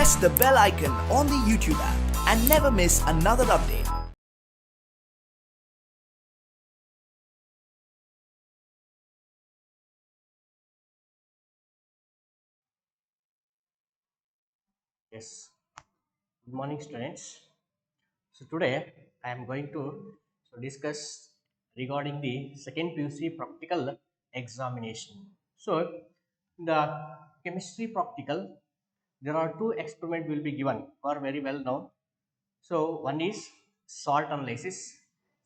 press the bell icon on the YouTube app and never miss another update. Yes, good morning, students. So today I am going to discuss regarding the second PUC practical examination. So in the chemistry practical, there are two experiments will be given or very well known. So one is salt analysis,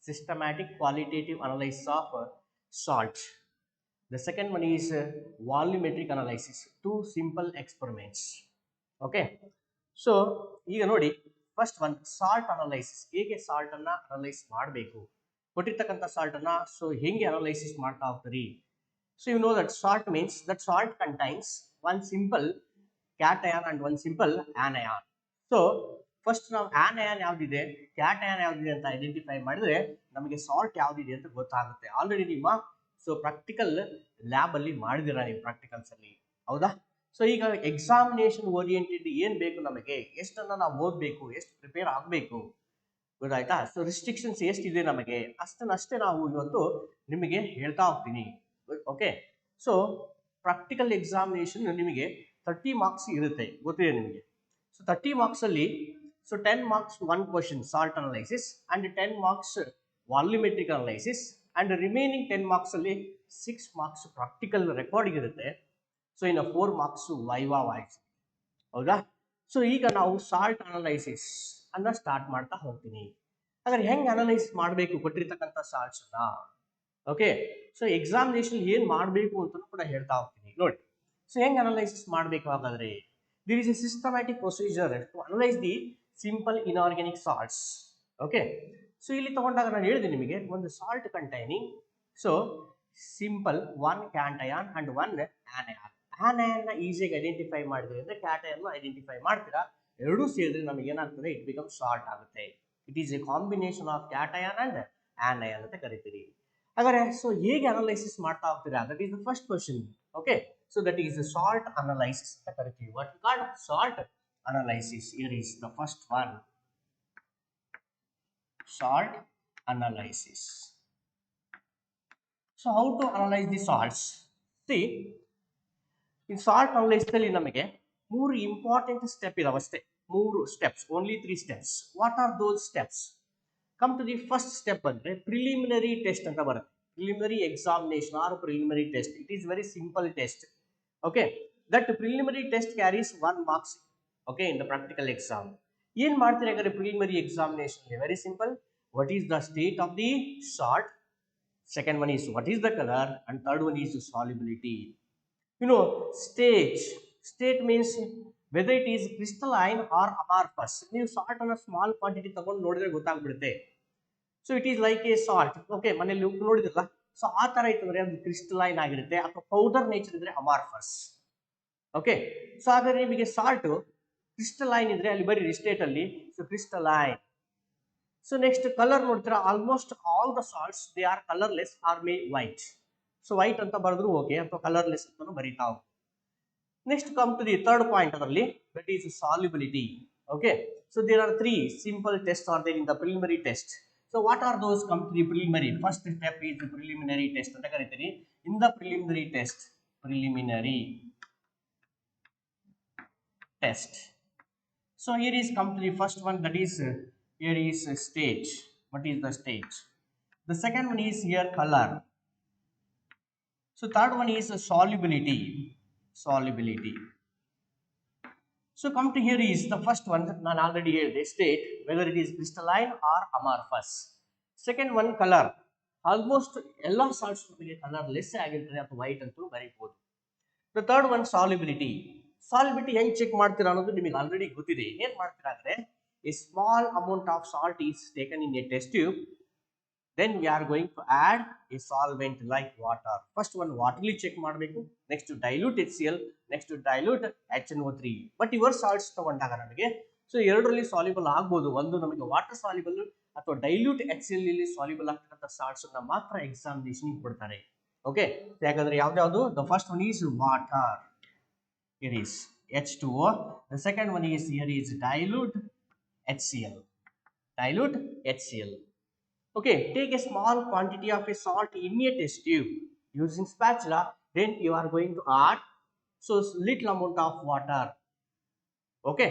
systematic qualitative analysis of salt. The second one is volumetric analysis, two simple experiments. Okay. So ಈಗ ನೋಡಿ first one salt analysis, ಹೇಗೆ salt ಅನ್ನ analyse ಮಾಡಬೇಕು, ಕೊಟ್ಟಿರ್ತಕ್ಕಂಥ salt ಅನ್ನ so ಹೆಂಗೆ analysis ಮಾಡ್ತಾ ಹೋಗ್ತೀರಿ. So you know that salt means that salt contains one simple cation and one simple anion. So first ನಾವು ಆನಯಾನ್ ಯಾವ್ದಿದೆ, ಕ್ಯಾಟಯಾನ್ ಯಾವ್ದಿದೆ ಅಂತ ಐಡೆಂಟಿಫೈ ಮಾಡಿದ್ರೆ ನಮಗೆ ಸಾಲ್ಟ್ ಯಾವ್ದಿದೆ ಅಂತ ಗೊತ್ತಾಗುತ್ತೆ. ಆಲ್ರೆಡಿ ನಿಮ್ಮ ಸೊ ಪ್ರಾಕ್ಟಿಕಲ್ ಲ್ಯಾಬ್ ಅಲ್ಲಿ ಮಾಡಿದಿರಾ ನೀವು ಪ್ರಾಕ್ಟಿಕಲ್ಸ್ ಅಲ್ಲಿ, ಹೌದಾ? ಸೊ ಈಗ ಎಕ್ಸಾಮಿನೇಷನ್ ಓರಿಯೆಂಟೆಡ್ ಏನ್ ಬೇಕು ನಮಗೆ, ಎಷ್ಟನ್ನ ನಾವು ಓದ್ಬೇಕು, ಎಷ್ಟು ಪ್ರಿಪೇರ್ ಆಗಬೇಕು, ಗೊತ್ತಾಯ್ತಾ? ಸೊ ರಿಸ್ಟ್ರಿಕ್ಷನ್ಸ್ ಎಷ್ಟಿದೆ ನಮಗೆ ಅಷ್ಟೇ ನಾವು ಇವತ್ತು ನಿಮಗೆ ಹೇಳ್ತಾ ಹೋಗ್ತೀನಿ. ಓಕೆ, ಸೊ ಪ್ರಾಕ್ಟಿಕಲ್ ಎಕ್ಸಾಮಿನೇಷನ್ ನಿಮಗೆ 30 ಮಾರ್ಕ್ಸ್ ಇರುತ್ತೆ, ಗೊತ್ತಿದೆ ನಿಮಗೆ. ಸೊ 30 ಮಾರ್ಕ್ಸ್ ಅಲ್ಲಿ so 10 marks one question salt analysis and 10 marks volumetric analysis and remaining 10 marks ಅಲ್ಲಿ 6 ಮಾರ್ಕ್ಸ್ ಪ್ರಾಕ್ಟಿಕಲ್ ರೆಕಾರ್ಡಿಂಗ್ ಇರುತ್ತೆ. ಸೊ ಇನ್ನು 4 ಮಾರ್ಕ್ಸ್ ವೈವಾ ವಾಯ್ಸ್, ಹೌದಾ? ಸೊ ಈಗ ನಾವು ಸಾಲ್ಟ್ ಅನಲೈಸಿಸ್ ಅನ್ನ ಸ್ಟಾರ್ಟ್ ಮಾಡ್ತಾ ಹೋಗ್ತೀನಿ. ಹಾಗಾದ್ರೆ ಹೆಂಗ್ ಅನಲೈಸ್ ಮಾಡಬೇಕು ಕೊಟ್ಟಿರ್ತಕ್ಕಂಥ ಸಾಲ್ಟ್ಸ್ ಅನ್ನ, ಓಕೆ? ಸೊ ಎಕ್ಸಾಮಿನೇಷನ್ ಏನ್ ಮಾಡಬೇಕು ಅಂತ ಕೂಡ ಹೇಳ್ತಾ ಹೋಗ್ತೀನಿ ನೋಡಿ. ಸೊ ಹೆಂಗ್ ಅನಲೈಸಿಸ್ ಮಾಡಬೇಕು ಹಾಗಾದ್ರೆ, there is a systematic procedure to analyse the simple inorganic salts. Okay, so ಇಲ್ಲಿ ತಗೊಂಡಾಗ ನಾನು ಹೇಳಿದೆ ನಿಮಗೆ ಒಂದು salt containing so simple one cation and one anion. Anion ನ ಈಸಿಯಾಗಿ ಐಡೆಂಟಿಫೈ ಮಾಡಿದ್ರೆ ಅಂದ್ರೆ ಕ್ಯಾಟಯಾನ್ ಐಡೆಂಟಿಫೈ ಮಾಡ್ತೀರಾ, ಎರಡೂ ಸೇರಿದ್ರೆ ನಮಗೆ ಏನಾಗ್ತದೆ, ಇಟ್ ಬಿಕಮ್ ಸಾಲ್ಟ್ ಆಗುತ್ತೆ. It is A combination of cation and anion ಅಂತ ಕರಿತೀರಿ. ಹಾಗಾದ್ರೆ ಸೊ ಹೇಗೆ ಅನಲೈಸಿಸ್ ಮಾಡ್ತಾ ಹೋಗ್ತೀರಾ, that is the first question. Okay, so that is salt analysis ಅಂತ ಕರಿತೀವಿ. What we call salt analysis. Here is the first one, salt analysis. So how to analyze the salts? See, in salt analysis ಅಲ್ಲಿ ನಮಗೆ ಮೂರು important step ಇದಾವಷ್ಟೇ, ಮೂರು steps, only 3 steps. What are those steps? Come to the first step ಅಂದ್ರೆ preliminary test ಅಂತ ಬರುತ್ತೆ. Preliminary examination or preliminary test, it is very simple test. Okay, that preliminary test carries 1 marks. Okay, in the practical exam ಏನ್ ಮಾಡ್ತೀರಿ ಹಾಗಾದ್ರೆ preliminary examination? Very simple. What is the state of the salt, second one is what is the color, and third one is solubility. You know, state means whether it is crystalline or amorphous. ನೀವು salt ಅನ್ನ small quantity ತಗೊಂಡು ನೋಡಿದ್ರೆ ಗೊತ್ತಾಗ್ಬಿಡುತ್ತೆ. So it is like A salt. Okay, ಮನೇಲಿ ಉಪ್ಪು ನೋಡಿದ್ರಲ್ಲ, so ಆ ತರ ಇತ್ತಂದ್ರೆ ಅದು ಕ್ರಿಸ್ಟಲೈನ್ ಆಗಿರುತ್ತೆ, ಅಥವಾ ಪೌಡರ್ ನೇಚರ್ ಇದ್ರೆ ಅಮಾರ್ಫಸ್. ಓಕೆ, ಸೊ ಹಾಗಾದ್ರೆ ನಿಮಗೆ ಸಾಲ್ಟ್ ಕ್ರಿಸ್ಟಲೈನ್ ಇದ್ರೆ ಅಲ್ಲಿ ಬರೀ ಸ್ಟೇಟ್ ಅಲ್ಲಿ so crystalline. So next colour ನೋಡ್ತೀರಾ, almost all the salts they are colourless or may white. So white ಅಂತ ಬರೆದ್ರು ಓಕೆ, ಅಥವಾ ಕಲರ್ಲೆಸ್ ಅಂತ ಬರೀತಾ ಹೋಗಿ. Next come to the third point, ಅದರಲ್ಲಿ that is solubility. Okay, so there are 3 simple test are there in the preliminary test. So what are those? Come to the preliminary. First step is the preliminary test ಅಂತ ಕರೀತೀರಿ. In the preliminary test, preliminary test. So here is come to the first one, that is here is stage. What is the stage? The second one is here color. So third one is solubility. Solubility. So come to here is the first one that I already here the state, whether it is crystalline or amorphous. Second one color. Almost ಎಲ್ಲ salts ನಮಗೆ colour less ಆಗಿರ್ತದೆ ಅಥವಾ white ಅಂತೂ ಬರೀಬಹುದು. The third one solubility. ಸಾಲ್ಬಿಟಿ ಹೆಂಗ್ check ಮಾಡ್ತೀರಾ ಅನ್ನೋದು ನಿಮಗೆ already ಗೊತ್ತಿದೆ. ಏನ್ ಮಾಡ್ತೀರಾ ಅಂದ್ರೆ, a small amount of salt is taken in a test tube, then we are going to add a solvent like water. First ಒಂದು ವಾಟರ್ಲಿ ಚೆಕ್ ಮಾಡಬೇಕು, next dilute HCl, next dilute HNO3. But ಇವರ್ salts ತಗೊಂಡಾಗ ನಮಗೆ so ಎರಡರಲ್ಲಿ soluble ಆಗ್ಬೋದು. ಒಂದು ನಮಗೆ ವಾಟರ್ ಸಾಲ್ಯುಬಲ್ ಅಥವಾ ಡೈಲ್ಯೂಟ್ HCl ಇಲ್ಲಿ ಸಾಲ್ಯುಬಲ್ ಆಗ್ತಕ್ಕಂಥ ಸಾಲ್ಟ್ಸ್ ಅನ್ನ ಮಾತ್ರ ಎಕ್ಸಾಮಿನೇಷನ್ ಕೊಡ್ತಾರೆ. ಓಕೆ, ಯಾಕಂದ್ರೆ ಯಾವ್ದು the first one is water. It is H2O. The second one is here is dilute HCl. Dilute HCl. Okay, take a small quantity of a salt in a test tube using spatula. Then you are going to add so little amount of water. Okay,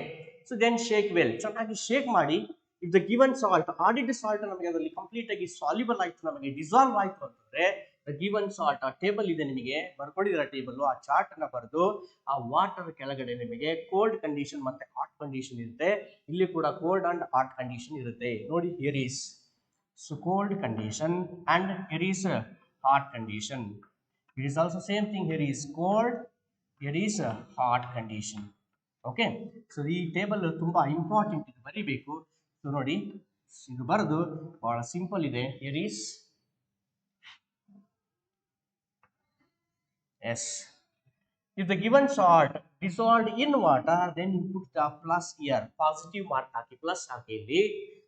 so then shake well. ಚೆನ್ನಾಗಿ shake ಮಾಡಿ. If the given salt, added salt ನಮಗೆ ಅದರಲ್ಲಿ complete ಆಗಿ soluble ಆಯ್ತು, ನಮಗೆ dissolve ಆಯ್ತು ಅಂತಂದ್ರೆ the given salt, ಆ ಟೇಬಲ್ ಇದೆ ನಿಮಗೆ ಬರ್ಕೊಂಡಿರೋ ಟೇಬಲ್, ಆ ಚಾರ್ಟ್ ಅನ್ನ ಬರೆದು ಆ ವಾಟರ್ ಕೆಳಗಡೆ ನಿಮಗೆ ಕೋಲ್ಡ್ ಕಂಡೀಷನ್ ಮತ್ತೆ ಹಾಟ್ ಕಂಡೀಷನ್ ಇರುತ್ತೆ. ಇಲ್ಲಿ ಕೂಡ ಕೋಲ್ಡ್ ಅಂಡ್ ಹಾಟ್ ಕಂಡೀಷನ್ ಇರುತ್ತೆ ನೋಡಿ. Here is so cold condition and here is a hot condition. It is also same thing, here is cold, here is a hot condition. Okay, so ಈ table ತುಂಬಾ important, ಇದು ಬರಿಬೇಕು. So ನೋಡಿ, ಇದು ಬರೆದು ಬಹಳ ಸಿಂಪಲ್ ಇದೆ. here is yes, if the given salt dissolved in water, then you put the plus here, positive mark ಹಾಕಿ, ಪ್ಲಸ್ ಹಾಕಿ. ಇಲ್ಲಿ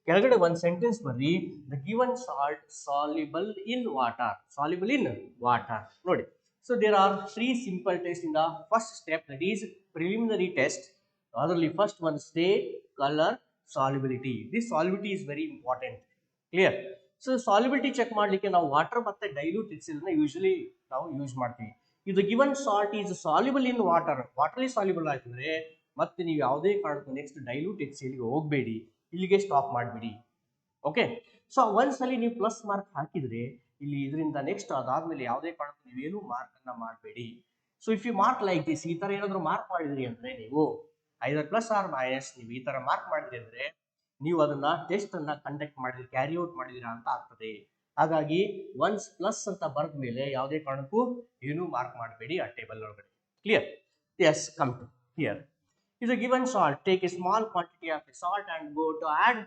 ಕೆಳಗಡೆ ಒಂದು ಸೆಂಟೆನ್ಸ್ ಬರ್ರಿ, the given salt soluble in water, soluble in water ನೋಡಿ. So there are three simple tests in the first step, that is preliminary test. ಅದರಲ್ಲಿ first one state, color, solubility. This solubility is very important. Clear? So solubility check ಮಾಡಲಿಕ್ಕೆ ನಾವು water ಮತ್ತೆ dilute HCl usually ನಾವು use ಮಾಡ್ತೀವಿ. ಇದು given salt is soluble in water, ವಾಟರ್ಲಿ soluble ಆಗಿದ್ರೆ ಮತ್ತೆ ನೀವು ಯಾವುದೇ ಕಾರಣಕ್ಕೂ ನೆಕ್ಸ್ಟ್ ಡೈಲ್ಯೂಟ್ HClಗೆ ಹೋಗಬೇಡಿ, ಇಲ್ಲಿಗೆ ಸ್ಟಾಪ್ ಮಾಡಿಬಿಡಿ. ಓಕೆ, ಸೊ ಒಂದ್ಸಲಿ ನೀವು ಪ್ಲಸ್ ಮಾರ್ಕ್ ಹಾಕಿದ್ರೆ ಇಲ್ಲಿ ಇದರಿಂದ ನೆಕ್ಸ್ಟ್ ಅದಾದ್ಮೇಲೆ ಯಾವುದೇ ಕಾರಣಕ್ಕೂ ನೀವೇನು ಮಾರ್ಕ್ ಅನ್ನ ಮಾಡಬೇಡಿ. So if you mark like this, ಈ ತರ ಏನಾದ್ರು ಮಾರ್ಕ್ ಮಾಡಿದ್ರಿ ಅಂದ್ರೆ ನೀವು ಐದರ್ ಪ್ಲಸ್ ಆರ್ ಮೈನಸ್ ನೀವು ಈ ತರ ಮಾರ್ಕ್ ಮಾಡಿದ್ರಿ ಅಂದ್ರೆ ನೀವು ಅದನ್ನ ಟೆಸ್ಟ್ ಅನ್ನ ಕಂಡಕ್ಟ್ ಮಾಡಿದ್ರಿ, ಕ್ಯಾರಿ ಔಟ್ ಮಾಡಿದಿರಾ ಅಂತ ಆಗ್ತದೆ. ಹಾಗಾಗಿ ಒನ್ಸ್ ಪ್ಲಸ್ ಅಂತ ಬರೆದ ಮೇಲೆ ಯಾವುದೇ ಕಾರಣಕ್ಕೂ ಏನು ಮಾರ್ಕ್ ಮಾಡಬೇಡಿ ಆ ಟೇಬಲ್ ಒಳಗಡೆ. Clear? Yes, come to here. Is a given salt, take a small quantity of the salt and go to add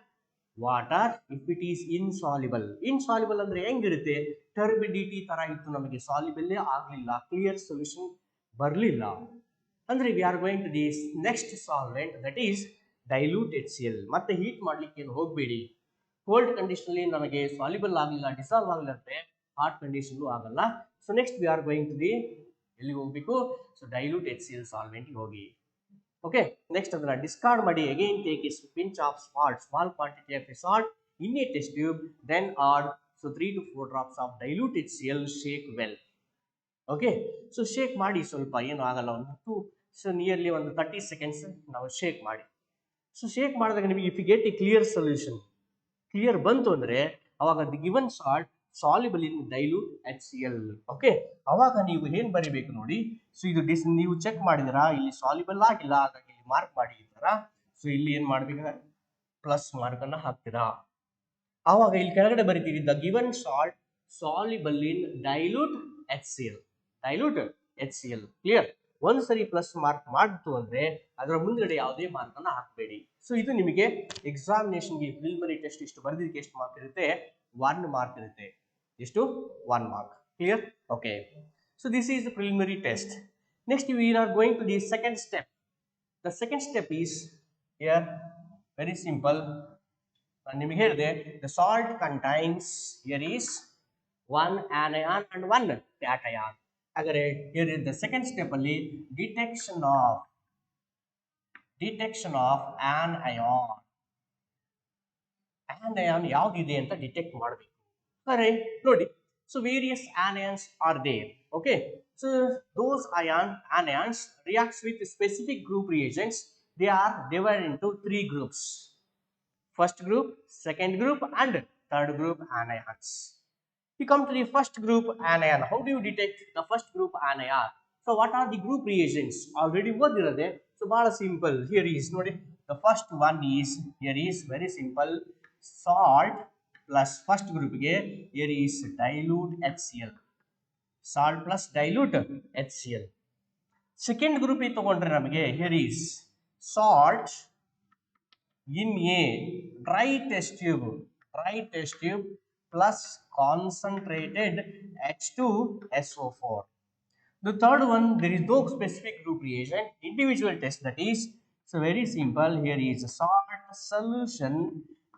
water if it is insoluble. Insoluble ಅಂದ್ರೆ ಹೆಂಗಿರುತ್ತೆ, ಟರ್ಬಿಡಿಟಿ ತರ ಇತ್ತು, ನಮಗೆ ಸಾಲ್ಯುಬಲ್ ಆಗಲಿಲ್ಲ, ಕ್ಲಿಯರ್ ಸೊಲ್ಯೂಷನ್ ಬರಲಿಲ್ಲ ಅಂದ್ರೆ we are going to this next solvent, that is dilute HCl. ಮತ್ತೆ heat ಮಾಡ್ಲಿಕ್ಕೆ ಏನು ಹೋಗಬೇಡಿ. ಕೋಲ್ಡ್ ಕಂಡೀಷನ್ ಅಲ್ಲಿ ನಮಗೆ ಸಾಲ್ಯುಬಲ್ ಆಗಲಿಲ್ಲ, ಡಿಸಾಲ್ವ್ ಆಗಲಿಲ್ಲ ಅಂದ್ರೆ ಹಾಟ್ ಕಂಡೀಷನ್ ಆಗಲ್ಲ. So next we are going to the ಎಲ್ಲಿಗೆ ಹೋಗ್ಬೇಕು, ಸೊ ಡೈಲ್ಯೂಟ್ HCl ಸಾಲ್ವೆಂಟ್ ಹೋಗಿ. Okay, next ಅದನ್ನ ಡಿಸ್ಕಾರ್ಡ್ ಮಾಡಿ. again take a pinch of salt, small quantity of salt in a test tube, then add so 3 to 4 drops of dilute HCl, shake well. Okay, so shake ಮಾಡಿ, ಸ್ವಲ್ಪ ಏನು ಆಗಲ್ಲ, ಒಂದು so nearly ಒಂದು 30 seconds ನಾವು shake ಮಾಡಿ. So shake ಮಾಡಿದಾಗ ನಿಮಗೆ if you get a clear solution, clear ಬಂತು ಅಂದ್ರೆ ಅವಾಗ the given salt soluble in dilute HCl. Okay, ಅವಾಗ ನೀವು ಏನ್ ಬರಿಬೇಕು ನೋಡಿ. ಸೊ ಇದು ನೀವು ಚೆಕ್ ಮಾಡಿದಿರಾ, ಇಲ್ಲಿ ಸಾಲ್ಯುಬಲ್ ಆಗಿಲ್ಲ, ಹಾಗಾಗಿ ಇಲ್ಲಿ ಮಾರ್ಕ್ ಮಾಡಿದ್ದೀರಾ. ಸೊ ಇಲ್ಲಿ ಏನ್ ಮಾಡ್ಬೇಕು, ಪ್ಲಸ್ ಮಾರ್ಕ್ ಅನ್ನ ಹಾಕ್ತೀರಾ. ಅವಾಗ ಇಲ್ಲಿ ಕೆಳಗಡೆ ಬರಿತೀರಿ the given salt soluble in dilute HCl, dilute HCl. Clear? ಒಂದ್ಸರಿ ಪ್ಲಸ್ ಮಾರ್ಕ್ ಮಾಡ್ತು ಅಂದ್ರೆ ಅದರ ಮುಂದ್ಗಡೆ ಯಾವುದೇ ಮಾರ್ಕ್ ಅನ್ನ ಹಾಕಬೇಡಿ. ಸೊ ಇದು ನಿಮಗೆ ಎಕ್ಸಾಮಿನೇಷನ್ಗೆ ಪ್ರಿಲಿಮಿನರಿ ಟೆಸ್ಟ್ ಇಷ್ಟು ಬರೆದಿದ್ದಕ್ಕೆ ಎಷ್ಟು ಮಾರ್ಕ್ ಇರುತ್ತೆ, 1 ಮಾರ್ಕ್ ಇರುತ್ತೆ. ಎಷ್ಟು? 1 mark. Clear? Okay, so this is the preliminary test. Next we are going to the second step. The second step is here very simple. ನಾನು ನಿಮಗೆ ಹೇಳಿದೆ the salt contains, here is 1 anion and 1 cation. ಹಾಗಾದ್ರೆ here in the second step ಅಲ್ಲಿ detection of anion ಯಾವ್ದಿದೆ ಅಂತ detect ಮಾಡಬೇಕು. ಸರಿ ನೋಡಿ, so various anions are there. Okay, so those anions reacts with specific group reagents. They are divided into 3 groups. First group, second group and third group anions. We come to the first group anion. How do you detect the first group anion? So what are the group reagents? Already ಓದಿರೋದೆ. So ಬಹಳ simple. Here is ನೋಡಿ, the first one is, here is very simple, salt plus first group ಗೆ here is dilute HCl. Salt plus dilute HCl. Second group ಗೆ ತಗೊಂಡ್ರೆ ನಮಗೆ here is salt in a dry test tube plus concentrated H2SO4. The third one, there is no specific group reagent, individual test, that is, so very simple. Here is salt solution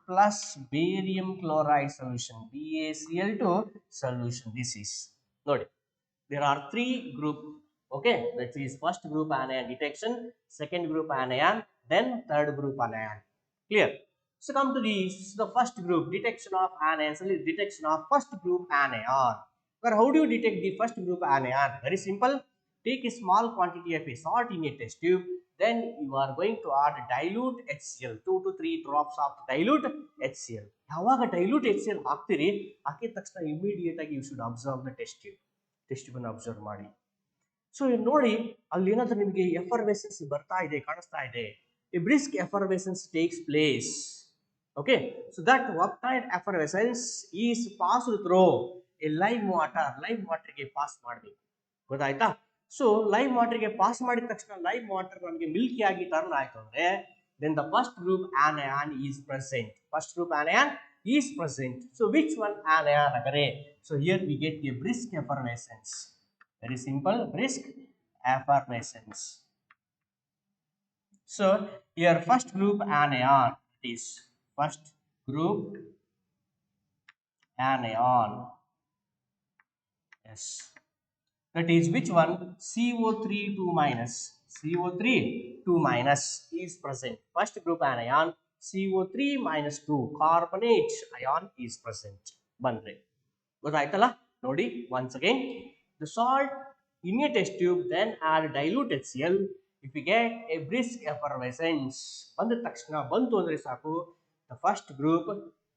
plus barium chloride solution, BaCl2 solution. This is, note, there are 3 group Okay, that is first group anion detection, second group anion, then third group anion. Clear? So come to the first group detection of anions, detection of first group anion. But how do you detect the first group anion? Very simple. Take a small quantity of a salt in a test tube. Then you are going to add dilute HCl, 2 to 3 drops of dilute HCl. ಯಾವಾಗ dilute HCl ಹಾಕ್ತೀರಿ ಹಾಕಿದ ತಕ್ಷಣ immediate ಆಗಿ you should observe the test tube ಅನ್ನು observe ಮಾಡಿ. So ನೋಡಿ ಅಲ್ಲಿ ಏನಾದ್ರೂ ನಿಮಗೆ ಎಫರ್ವೆಸೆನ್ಸ್ ಬರ್ತಾ ಇದೆ, ಕಾಣಿಸ್ತಾ ಇದೆ, a brisk effervescence takes place. Okay, so that what kind effervescence is passed through a lime water ಗೆ ಪಾಸ್ ಮಾಡಬೇಕು. ಗೊತ್ತಾಯ್ತಾ? ಸೊ ಲೈಮ್ ವಾಟರ್ ಗೆ ಪಾಸ್ ಮಾಡಿದ ತಕ್ಷಣ ಲೈಮ್ ವಾಟರ್ ನಮಗೆ ಮಿಲ್ಕಿ ಆಗಿ ಟರ್ನ್ ಆಯ್ತು ಅಂದ್ರೆ then the first group anion is present. First group anion is present. So which one anion agare? So here we get a brisk effervescence. Very simple, brisk effervescence. So here first group anion is first group anion. Yes, that is which one? CO3 2 minus. CO3 2 minus is present. First group anion CO3 minus 2 carbonate ion is present. Bandre ಗೊತ್ತಾಯ್ತಲ್ಲ ನೋಡಿ. once again, the salt in a test tube, then add dilute HCl. if you get a brisk effervescence ಬಂದ ತಕ್ಷಣ ಬಂತು ಅಂದ್ರೆ ಸಾಕು, the first group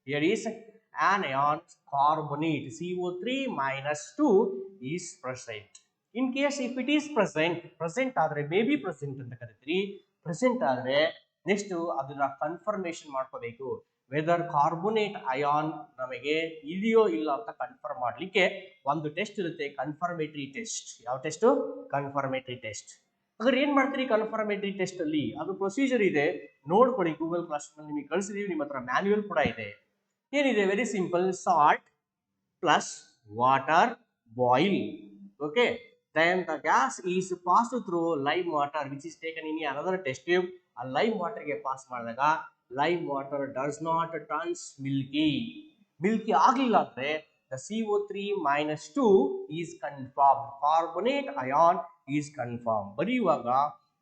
here is anion carbonate CO3 minus 2 is present. In case if it is present ಆದರೆ May be present ಅಂತ ಕರಿತೀರಿ. Present ಆದರೆ next ಅದನ್ನ confirmation ಮಾಡ್ಕೋಬೇಕು, ವೆದರ್ ಕಾರ್ಬೋನೇಟ್ ಅಯಾನ್ ನಮಗೆ ಇದೆಯೋ ಇಲ್ಲ ಅಂತ ಕನ್ಫರ್ಮ್ ಮಾಡ್ಲಿಕ್ಕೆ ಒಂದು ಟೆಸ್ಟ್ ಇರುತ್ತೆ, ಕನ್ಫರ್ಮೇಟರಿ ಟೆಸ್ಟ್. ಯಾವ ಟೆಸ್ಟ್? Confirmatory test. ಹಾಗಾದ್ರೆ ಏನ್ ಮಾಡ್ತೀರಿ ಕನ್ಫರ್ಮೇಟರಿ ಟೆಸ್ಟ್ ಅಲ್ಲಿ? ಅದು ಪ್ರೊಸೀಜರ್ ಇದೆ, ನೋಡ್ಕೊಳ್ಳಿ. ಗೂಗಲ್ ಕ್ಲಾಸ್ ನಿಮಗೆ ಕಳಿಸಿದೀವಿ, ನಿಮ್ಮ ಹತ್ರ ಮ್ಯಾನ್ಯುಯಲ್ ಕೂಡ ಇದೆ. ಏನಿದೆ? Very simple, salt plus water boil. Okay, then the gas is passed through lime water which is taken in another test tube. ಆ ಲೈಮ್ ವಾಟರ್ ಗೆ ಪಾಸ್ ಮಾಡಿದಾಗ lime water does not turns Milky ಆಗಲಿಲ್ಲ ಅಂದ್ರೆ the CO3 minus 2 is confirmed, carbonate ion is confirmed. ಬರೆಯುವಾಗ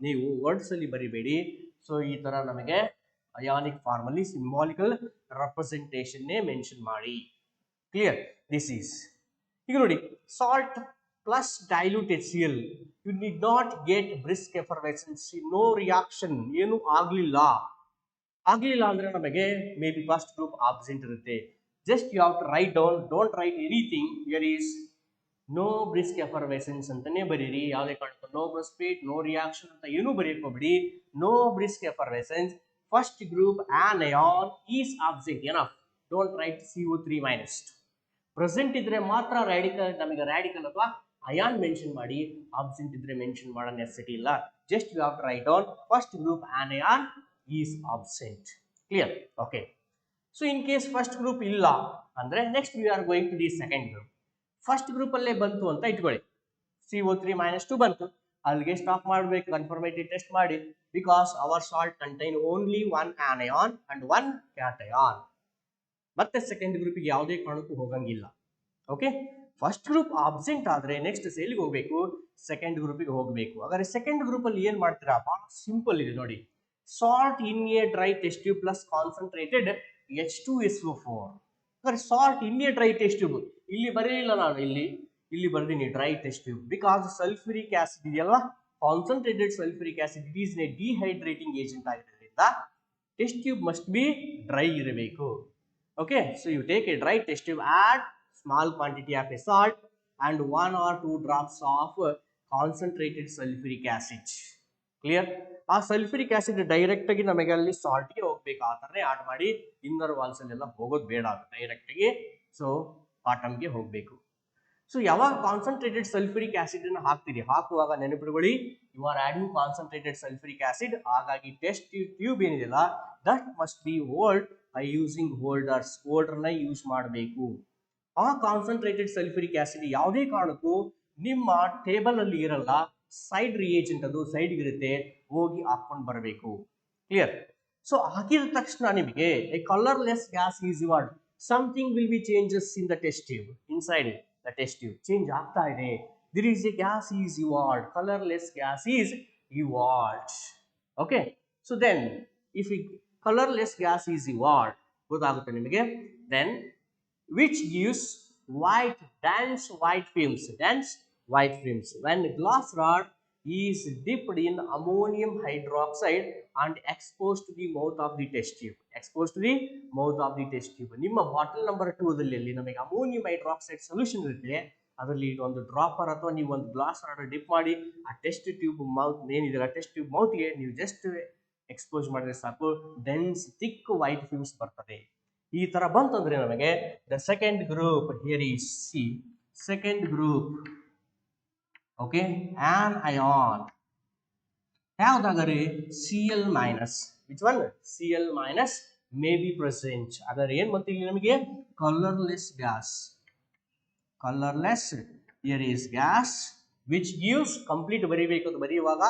ನೀವು words ಅಲ್ಲಿ ಬರಿಬೇಡಿ. So ಈ ತರ ನಮಗೆ ಅಯಾನಿಕ್ ಫಾರ್ಮ್ ಅಲ್ಲಿ ಸಿಂಬಾಲಿಕಲ್ ರೆಪ್ರೆಸೆಂಟೇಷನ್ ನೇ ಮೆನ್ಷನ್ ಮಾಡಿ. ಕ್ಲಿಯರ್? ದಿಸ್ ಈಸ್ ಈಗ ನೋಡಿ, salt plus dilute HCl, you need not get brisk effervescence, no reaction, ಏನು ಆಗಲಿಲ್ಲ ಅಂದ್ರೆ ನಮಗೆ may be first group absent ಇರುತ್ತೆ. Just you have to write down, don't write anything. Here is no brisk effervescence ಅಂತಾನೆ ಬರೀರಿ. ಯಾವುದೇ ಕಾರಣಕ್ಕೂ no precipitate, no reaction ಅಂತ ಏನೂ ಬರೆಯಕ್ಕೆ ಹೋಗ್ಬಿಡಿ. No brisk effervescence, first group anion is absent. Enough, don't write CO3 minus. Present ಇದ್ರೆ ಮಾತ್ರ ರ್ಯಾಡಿಕಲ್, ನಮಗೆ ರ್ಯಾಡಿಕಲ್ ಅಥವಾ ಅಯಾನ್ ಮೆನ್ಷನ್ ಮಾಡಿ. ಆಬ್ಸೆಂಟ್ ಇದ್ರೆ ಮೆನ್ಷನ್ ಮಾಡೋ ನೆಸೆಸಿಟಿ ಇಲ್ಲ. Just you have to write down first group anion is absent. Clear? Okay. So in case first group ಇಲ್ಲ ಅಂದ್ರೆ next we are going to the second group. First group ಅಲ್ಲೇ ಬಂತು ಅಂತ ಇಟ್ಕೊಳ್ಳಿ, CO3 minus 2 ಬಂತು, ಅಲ್ಲಿಗೆ stop ಮಾಡಬೇಕು, confirmatory test ಮಾಡಿ. Because our salt contain only one anion and one cation. ಮತ್ತೆ ಸೆಕೆಂಡ್ ಗ್ರೂಪಿಗೆ ಯಾವುದೇ ಕಾರಣಕ್ಕೂ ಹೋಗಂಗಿಲ್ಲ. ಓಕೆ, ಫಸ್ಟ್ ಗ್ರೂಪ್ ಆಬ್ಸೆಂಟ್ ಆದ್ರೆ ನೆಕ್ಸ್ಟ್ ಸೇಲ್ಗೆ ಹೋಗಬೇಕು, ಸೆಕೆಂಡ್ ಗ್ರೂಪಿಗೆ ಹೋಗಬೇಕು. ಹಾಗಾದ್ರೆ ಸೆಕೆಂಡ್ ಗ್ರೂಪ್ ಅಲ್ಲಿ ಏನ್ ಮಾಡ್ತೀರಾ? ಬಹಳ ಸಿಂಪಲ್ ಇದೆ ನೋಡಿ. Salt in a dry test tube plus concentrated H2SO4. ಹಾಗಾದ್ರೆ salt in a dry test tube ಇಲ್ಲಿ ಬರೆಯಲಿಲ್ಲ ನಾನು, ಇಲ್ಲಿ ಬರ್ದೀನಿ dry test tube. Because sulphuric acid ಇದೆಯಲ್ವಾ, concentrated sulphuric acid, it is a dehydrating agent ಆಗಿರೋದ್ರಿಂದ test tube must be dry ಇರಬೇಕು. Okay, so you take a dry test tube, add small quantity of a salt and 1 or 2 drops of concentrated sulfuric acid. Clear? ಆ sulphuric acid direct ಆಗಿ ನಮಗೆ ಅಲ್ಲಿ salt ಗೆ ಹೋಗ್ಬೇಕು, ಆ ತರ add ಮಾಡಿ. ಇನ್ನರ್ ವಾಲ್ಸ್ ಅಲ್ಲೆಲ್ಲ ಹೋಗೋದು ಬೇಡ, ಡೈರೆಕ್ಟ್ ಆಗಿ ಸೊ ಬಾಟಮ್ ಗೆ ಹೋಗ್ಬೇಕು. ಸೊ ಯಾವಾಗ ಕಾನ್ಸಂಟ್ರೇಟೆಡ್ ಸಲ್ಫ್ಯೂರಿಕ್ ಆಸಿಡ್ ಅನ್ನು ಹಾಕ್ತೀರಿ, ಹಾಕುವಾಗ ನೆನಪಿಟ್ಕೊಳ್ಳಿ, you are adding concentrated sulphuric acid. ಹಾಗಾಗಿ ಟೆಸ್ಟ್ ಟ್ಯೂಬ್ ಏನಿದೆಯಲ್ಲ that must be hold by using holders. ಹೋಲ್ಡರ್ನ ಯೂಸ್ ಮಾಡಬೇಕು. ಆ ಕಾನ್ಸಂಟ್ರೇಟೆಡ್ ಸಲ್ಫ್ಯೂರಿಕ್ ಆಸಿಡ್ ಯಾವುದೇ ಕಾರಣಕ್ಕೂ ನಿಮ್ಮ ಟೇಬಲ್ ಅಲ್ಲಿ ಇರಲ್ಲ, ಸೈಡ್ ರಿಯೇಜೆಂಟ್ ಅದು ಸೈಡ್ ಇರುತ್ತೆ, ಹೋಗಿ ಹಾಕೊಂಡು ಬರಬೇಕು. ಕ್ಲಿಯರ್? ಸೊ ಹಾಕಿದ ತಕ್ಷಣ ನಿಮಗೆ a colourless gas is evolved. Something will be changes in the test tube, inside the test tube change ಆಗ್ತಾ ಇದೆ. there is a gas is evolved, colorless gas is evolved. Okay, so then if a colorless gas is evolved, ಗೊತ್ತಾಗುತ್ತೆ ನಿಮಗೆ, then which gives white dense white films when glass rod is dipped in ammonium hydroxide and exposed to the mouth of the test tube. ನಿಮ್ಮ bottle number 2 ದಲ್ಲಿ ನಮಗೆ ammonium hydroxide solution ಇರುತ್ತೆ, ಅದರಲ್ಲಿ ಒಂದು dropper ಅಥವಾ ನೀವು ಒಂದು ಗ್ಲಾಸ್ ರಾಡ್ ಡಿಪ್ ಮಾಡಿ ಆ ಟೆಸ್ಟ್ ಟ್ಯೂಬ್ ಮೌತ್ ಏನಿದೆ ಟೆಸ್ಟ್ ಟ್ಯೂಬ್ ಮೌತ್ಗೆ ನೀವು ಜಸ್ಟ್ ಎಕ್ಸ್ಪೋಸ್ ಮಾಡಿದ್ರೆ ಸಾಕು, ಡೆನ್ಸ್ ಥಿಕ್ ವೈಟ್ ಫಿಲ್ಮ್ಸ್ ಬರ್ತದೆ. ಈ ತರ ಬಂತಂದ್ರೆ ನಮಗೆ the second group here is see second group. Okay, anion ಯಾವ್ದಾಗರಿ Cl minus, which one Cl minus may be present. ಹಾಗಾದ್ರೆ ಏನ್ ಬಂತು ಇಲ್ಲಿ ನಮಗೆ colourless gas, colourless here is gas which gives complete ಬರೀಬೇಕು. ಅದು ಬರೆಯುವಾಗ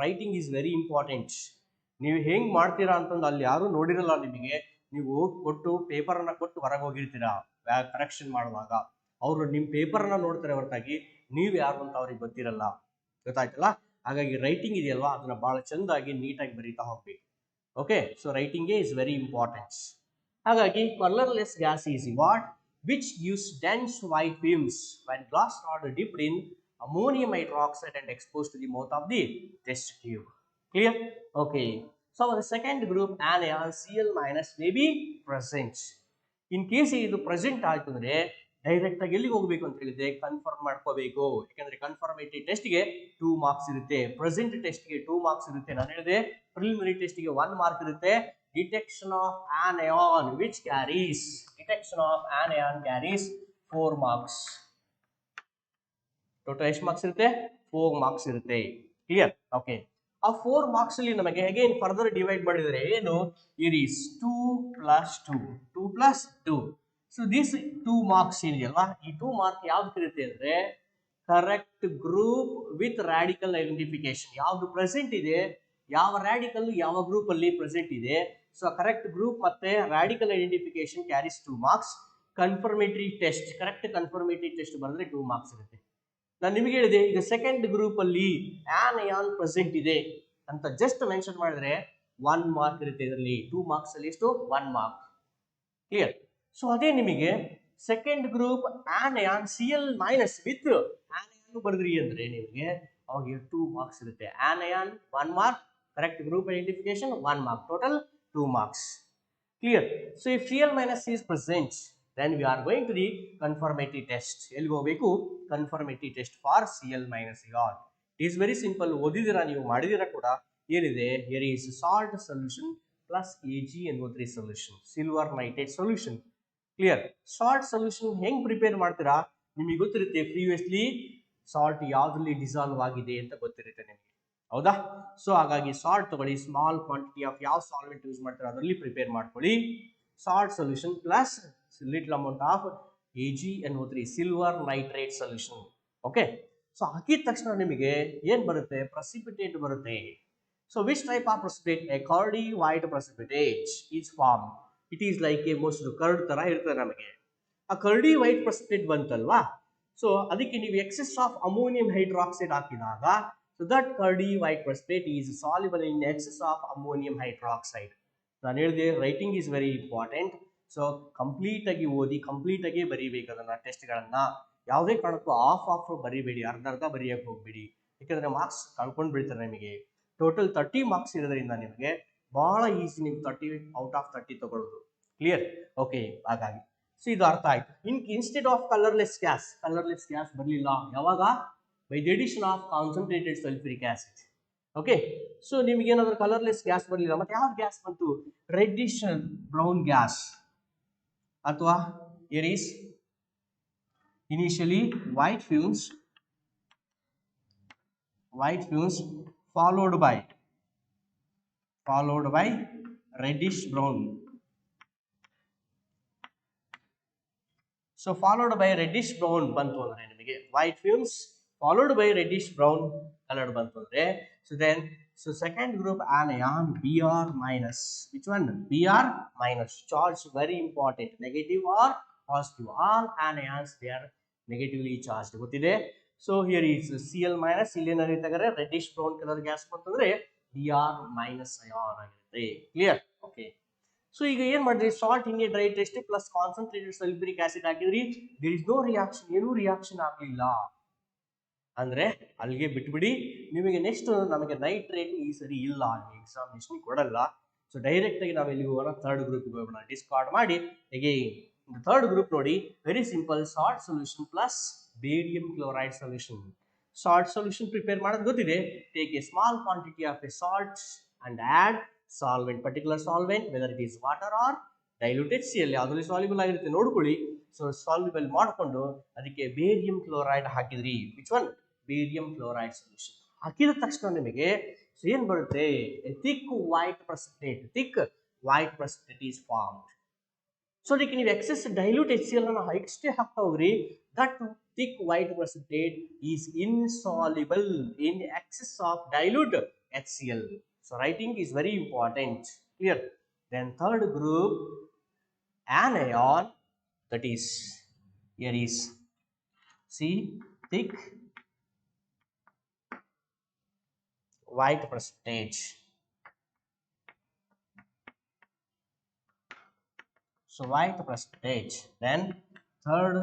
ರೈಟಿಂಗ್ ಈಸ್ ವೆರಿ ಇಂಪಾರ್ಟೆಂಟ್. ನೀವು ಹೆಂಗ್ ಮಾಡ್ತೀರಾ ಅಂತಂದು ಅಲ್ಲಿ ಯಾರು ನೋಡಿರಲ್ಲ ನಿಮಗೆ, ನೀವು ಹೋಗಿ ಕೊಟ್ಟು ಪೇಪರನ್ನು ಕೊಟ್ಟು ಹೊರಗೆ ಹೋಗಿರ್ತೀರಾ ಕರೆಕ್ಷನ್ ಮಾಡುವಾಗ, ಅವರು ನಿಮ್ಮ ಪೇಪರನ್ನು ನೋಡ್ತಾರೆ ಹೊರತಾಗಿ ನೀವು ಯಾರು ಅಂತ ಅವ್ರಿಗೆ ಗೊತ್ತಿರಲ್ಲ, ಗೊತ್ತಾಯ್ತಲ್ಲ. ಹಾಗಾಗಿ ರೈಟಿಂಗ್ ಇದೆಯಲ್ವಾ ಅದನ್ನ ಬಹಳ ಚೆಂದಾಗಿ ನೀಟಾಗಿ ಬರೀತಾ ಹೋಗ್ಬೇಕು. Okay, so writing is very important. ಹಾಗಾಗಿ colourless gas is what which gives dense white films when glass rod dipped in ammonium hydroxide and exposed to the mouth of the test tube. Clear? Okay. So the second group anion Cl minus may be present. In case ಇದು present ಆಯ್ತು ಅಂದ್ರೆ direct ಆಗಿ ಎಲ್ಲಿಗೆ ಹೋಗ್ಬೇಕು ಅಂತ ಹೇಳಿದ್ರೆ confirm ಮಾಡ್ಕೋಬೇಕು. ಯಾಕಂದ್ರೆ ಕನ್ಫರ್ಮೇಟರಿ ಟೆಸ್ಟ್ಗೆ 2 ಮಾರ್ಕ್ಸ್ ಇರುತ್ತೆ, ಪ್ರೆಸೆಂಟ್ ಟೆಸ್ಟ್ಗೆ 2 ಮಾರ್ಕ್ಸ್ ಇರುತ್ತೆ. ನಾನು ಹೇಳಿದೆ ಪ್ರಿಲಿಮಿನರಿ ಟೆಸ್ಟ್ಗೆ 1 ಮಾರ್ಕ್ ಇರುತ್ತೆ. Detection of anion which carries detection of anion carries 4 marks. Total ಎಷ್ಟು ಮಾರ್ಕ್ಸ್ ಇರುತ್ತೆ? 4 ಮಾರ್ಕ್ಸ್ ಇರುತ್ತೆ. ಕ್ಲಿಯರ್? ಓಕೆ, ಆ 4 ಮಾರ್ಕ್ಸ್ ಅಲ್ಲಿ ನಮಗೆ ಅಗೇನ್ ಫರ್ದರ್ ಡಿವೈಡ್ ಮಾಡಿದರೆ ಏನು, it is 2 plus 2. So this 2 marks ಇದೆಯಲ್ವಾ, ಈ 2 ಮಾರ್ಕ್ ಯಾವ್ದು ಇರುತ್ತೆ ಅಂದ್ರೆ correct group with radical identification. ಯಾವ್ದು ಪ್ರೆಸೆಂಟ್ ಇದೆ, ಯಾವ ರಾಡಿಕಲ್ ಯಾವ ಗ್ರೂಪ್ ಅಲ್ಲಿ ಪ್ರೆಸೆಂಟ್ ಇದೆ, ಸೊ ಕರೆಕ್ಟ್ ಗ್ರೂಪ್ ಮತ್ತೆ radical identification carries 2 marks. Confirmatory test, correct confirmatory test ಬರೆದ್ರೆ 2 ಮಾರ್ಕ್ಸ್ ಇರುತ್ತೆ. ನಾನು ನಿಮಗೆ ಹೇಳಿದೆ ಈಗ ಸೆಕೆಂಡ್ ಗ್ರೂಪ್ ಅಲ್ಲಿ ಆನಿಯಾನ್ ಪ್ರೆಸೆಂಟ್ ಇದೆ ಅಂತ ಜಸ್ಟ್ ಮೆನ್ಷನ್ ಮಾಡಿದ್ರೆ 1 ಮಾರ್ಕ್ ಇರುತ್ತೆ. ಇದರಲ್ಲಿ 2 ಮಾರ್ಕ್ಸ್ ಅಲ್ಲಿ ಎಷ್ಟು 1 ಮಾರ್ಕ್. ಕ್ಲಿಯರ್? ಸೊ ಅದೇ ನಿಮಗೆ second group anion Cl minus with anion ಬರೆದ್ರಿ ಅಂದ್ರೆ ನಿಮಗೆ ಅವಾಗ 2 ಮಾರ್ಕ್ಸ್ ಇರುತ್ತೆ. Anion 1 mark, correct group identification 1 mark, total 2 marks. Clear? So if Cl minus is present, then we are going to the confirmatory test. ಎಲ್ಲಿ ಹೋಗಬೇಕು? confirmatory test for Cl minus ion. It is very simple. ಓದಿದಿರಾ ನೀವು, ಮಾಡಿದಿರಾ ಕೂಡ. ಏನಿದೆ, here is salt solution plus AgNO3 solution, silver nitrate solution. Clear? Salt solution ಹೆಂಗ್ prepare ಮಾಡ್ತೀರಾ ನಿಮಗೆ ಗೊತ್ತಿರುತ್ತೆ. Previously salt ಯಾವ್ದ್ರಲ್ಲಿ ಡಿಸಾಲ್ವ್ ಆಗಿದೆ ಅಂತ ಗೊತ್ತಿರುತ್ತೆ ನಿಮಗೆ, ಹೌದಾ? ಸೊ ಹಾಗಾಗಿ ಸಾಲ್ಟ್ ತಗೊಳ್ಳಿ, ಸ್ಮಾಲ್ ಕ್ವಾಂಟಿಟಿ ಆಫ್ ಯಾವ ಸಾಲ್ವೆಂಟ್ ಯೂಸ್ ಮಾಡ್ತಾರೆ ಅದರಲ್ಲಿ ಪ್ರಿಪೇರ್ ಮಾಡ್ಕೊಳ್ಳಿ. Salt solution plus little amount of AgNO3 silver nitrate solution. Okay, so ಹಾಕಿದ ತಕ್ಷಣ ನಿಮಗೆ ಏನ್ ಬರುತ್ತೆ, ಪ್ರೆಸಿಪಿಟೇಟ್ ಬರುತ್ತೆ. So which type of precipitate? A curdy white precipitate is form. It is like a most curd ತರ ಇರ್ತದೆ ನಮಗೆ. ಆ ಕರ್ಡಿ ವೈಟ್ ಪ್ರೆಸಿಪಿಟೇಟ್ ಬಂತಲ್ವಾ, ಸೊ ಅದಕ್ಕೆ ನೀವು ಎಕ್ಸೆಸ್ ಆಫ್ ಅಮೋನಿಯಂ ಹೈಡ್ರಾಕ್ಸೈಡ್ ಹಾಕಿದಾಗ, so that curdy white precipitate is soluble in excess of ammonium hydroxide. ನಾನು ಹೇಳಿದೆ writing is very important. So complete ಆಗಿ ಓದಿ, ಕಂಪ್ಲೀಟ್ ಆಗಿ ಬರೀಬೇಕು ಅದನ್ನ ಟೆಸ್ಟ್ಗಳನ್ನ. ಯಾವುದೇ ಕಾರಣಕ್ಕೂ ಆಫ್ ಬರೀಬೇಡಿ, ಅರ್ಧ ಬರೆಯಕ್ಕೆ ಹೋಗ್ಬೇಡಿ, ಯಾಕಂದ್ರೆ ಮಾರ್ಕ್ಸ್ ಕಳ್ಕೊಂಡು ಬಿಡ್ತಾರೆ ನಿಮಗೆ. ಟೋಟಲ್ 30 ಮಾರ್ಕ್ಸ್ ಇರೋದ್ರಿಂದ ನಿಮಗೆ ಬಹಳ ಈಸಿ, ನೀವು 30 ಔಟ್ ಆಫ್ 30 ತಗೊಳ್ಳೋದು. ಕ್ಲಿಯರ್? ಓಕೆ, ಹಾಗಾಗಿ ಸೊ ಇದು ಅರ್ಥ ಆಯ್ತು. ಇನ್ಸ್ಟೆಡ್ ಆಫ್ ಕಲರ್ಲೆಸ್ ಗ್ಯಾಸ್ ಬರಲಿಲ್ಲ ಯಾವಾಗ, by the addition of concentrated sulfuric acid. Okay, so ನಿಮಗೆ ಏನಾದರೂ ಕಲರ್ಲೆಸ್ ಗ್ಯಾಸ್ ಬರಲಿಲ್ಲ, ಮತ್ತೆ ಯಾವ ಗ್ಯಾಸ್ ಬಂತು? ರೆಡ್ಡಿಶ್ ಬ್ರೌನ್ ಗ್ಯಾಸ್, ಅಥವಾ here is initially white fumes followed by reddish brown. So followed by reddish brown ಬಂತು ಅಂದ್ರೆ ನಿಮಗೆ white fumes followed by reddish brown colored ಬಂತು ಅಂದ್ರೆ, so second group anion Br minus. Which one? Br minus. Charge very important, negative or positive. All anions they are negatively charged. ಗೊತ್ತಿದೆ? So here is Cl minus, ಇಲ್ಲಿ ಏನಾಗಿರ್ತಂದ್ರೆ reddish brown colour gas ಬಂತಂದ್ರೆ Br minus ion ಆಗಿರುತ್ತೆ. Clear? Okay. So ಈಗ ಏನ್ ಮಾಡಿದ್ರಿ, salt ಹಿಂಗೆ dry test plus concentrated sulphuric acid ಹಾಕಿದ್ರಿ, there is no reaction, ಏನೂ ರಿಯಾಕ್ಷನ್ ಆಗಲಿಲ್ಲ ಅಂದ್ರೆ ಅಲ್ಲಿಗೆ ಬಿಟ್ಬಿಡಿ. ನಿಮಗೆ ನೆಕ್ಸ್ಟ್ ನಮಗೆ ನೈಟ್ರೇಟ್ ಈ ಸರಿ ಇಲ್ಲ, ಎಕ್ಸಾಮಿನೇಷನ್ ಕೊಡಲ್ಲ. ಸೊ ಡೈರೆಕ್ಟ್ ಆಗಿ ನಾವು ಎಲ್ಲಿಗೆ ಹೋಗೋಣ, ಥರ್ಡ್ ಗ್ರೂಪ್ ಹೋಗೋಣ. ಡಿಸ್ಕಾರ್ಡ್ ಮಾಡಿ ಅಗೇನ್ ಥರ್ಡ್ ಗ್ರೂಪ್ ನೋಡಿ, very simple, salt solution plus barium chloride solution. Salt solution prepare ಮಾಡೋದು ಗೊತ್ತಿದೆ. Take a small quantity of a salt and add solvent, particular solvent, whether it is water or diluted Cl, ಯಾವುದ್ರಲ್ಲಿ soluble ಆಗಿರುತ್ತೆ ನೋಡ್ಕೊಳ್ಳಿ. So soluble ಮಾಡಿಕೊಂಡು ಅದಕ್ಕೆ barium chloride ಹಾಕಿದ್ರಿ. Which one? Barium chloride solution ಹಾಕಿದ ತಕ್ಷಣ ನಿಮಗೆ ಏನ್ ಬರುತ್ತೆ, thick white precipitate, thick white precipitate is formed. So ಅದಕ್ಕೆ ನೀವು ಎಕ್ಸೆಸ್ ಡೈಲ್ಯೂಟ್ HCl ಅನ್ನು ಎಕ್ಸ್ಟ್ರಾ ಹಾಕ್ತಾ ಹೋಗ್ರಿ, that thick white precipitate is insoluble in excess of dilute HCl. So writing is very important. Clear? Then third group, anion, that is, here is see thick white precipitate. So white precipitate. Then third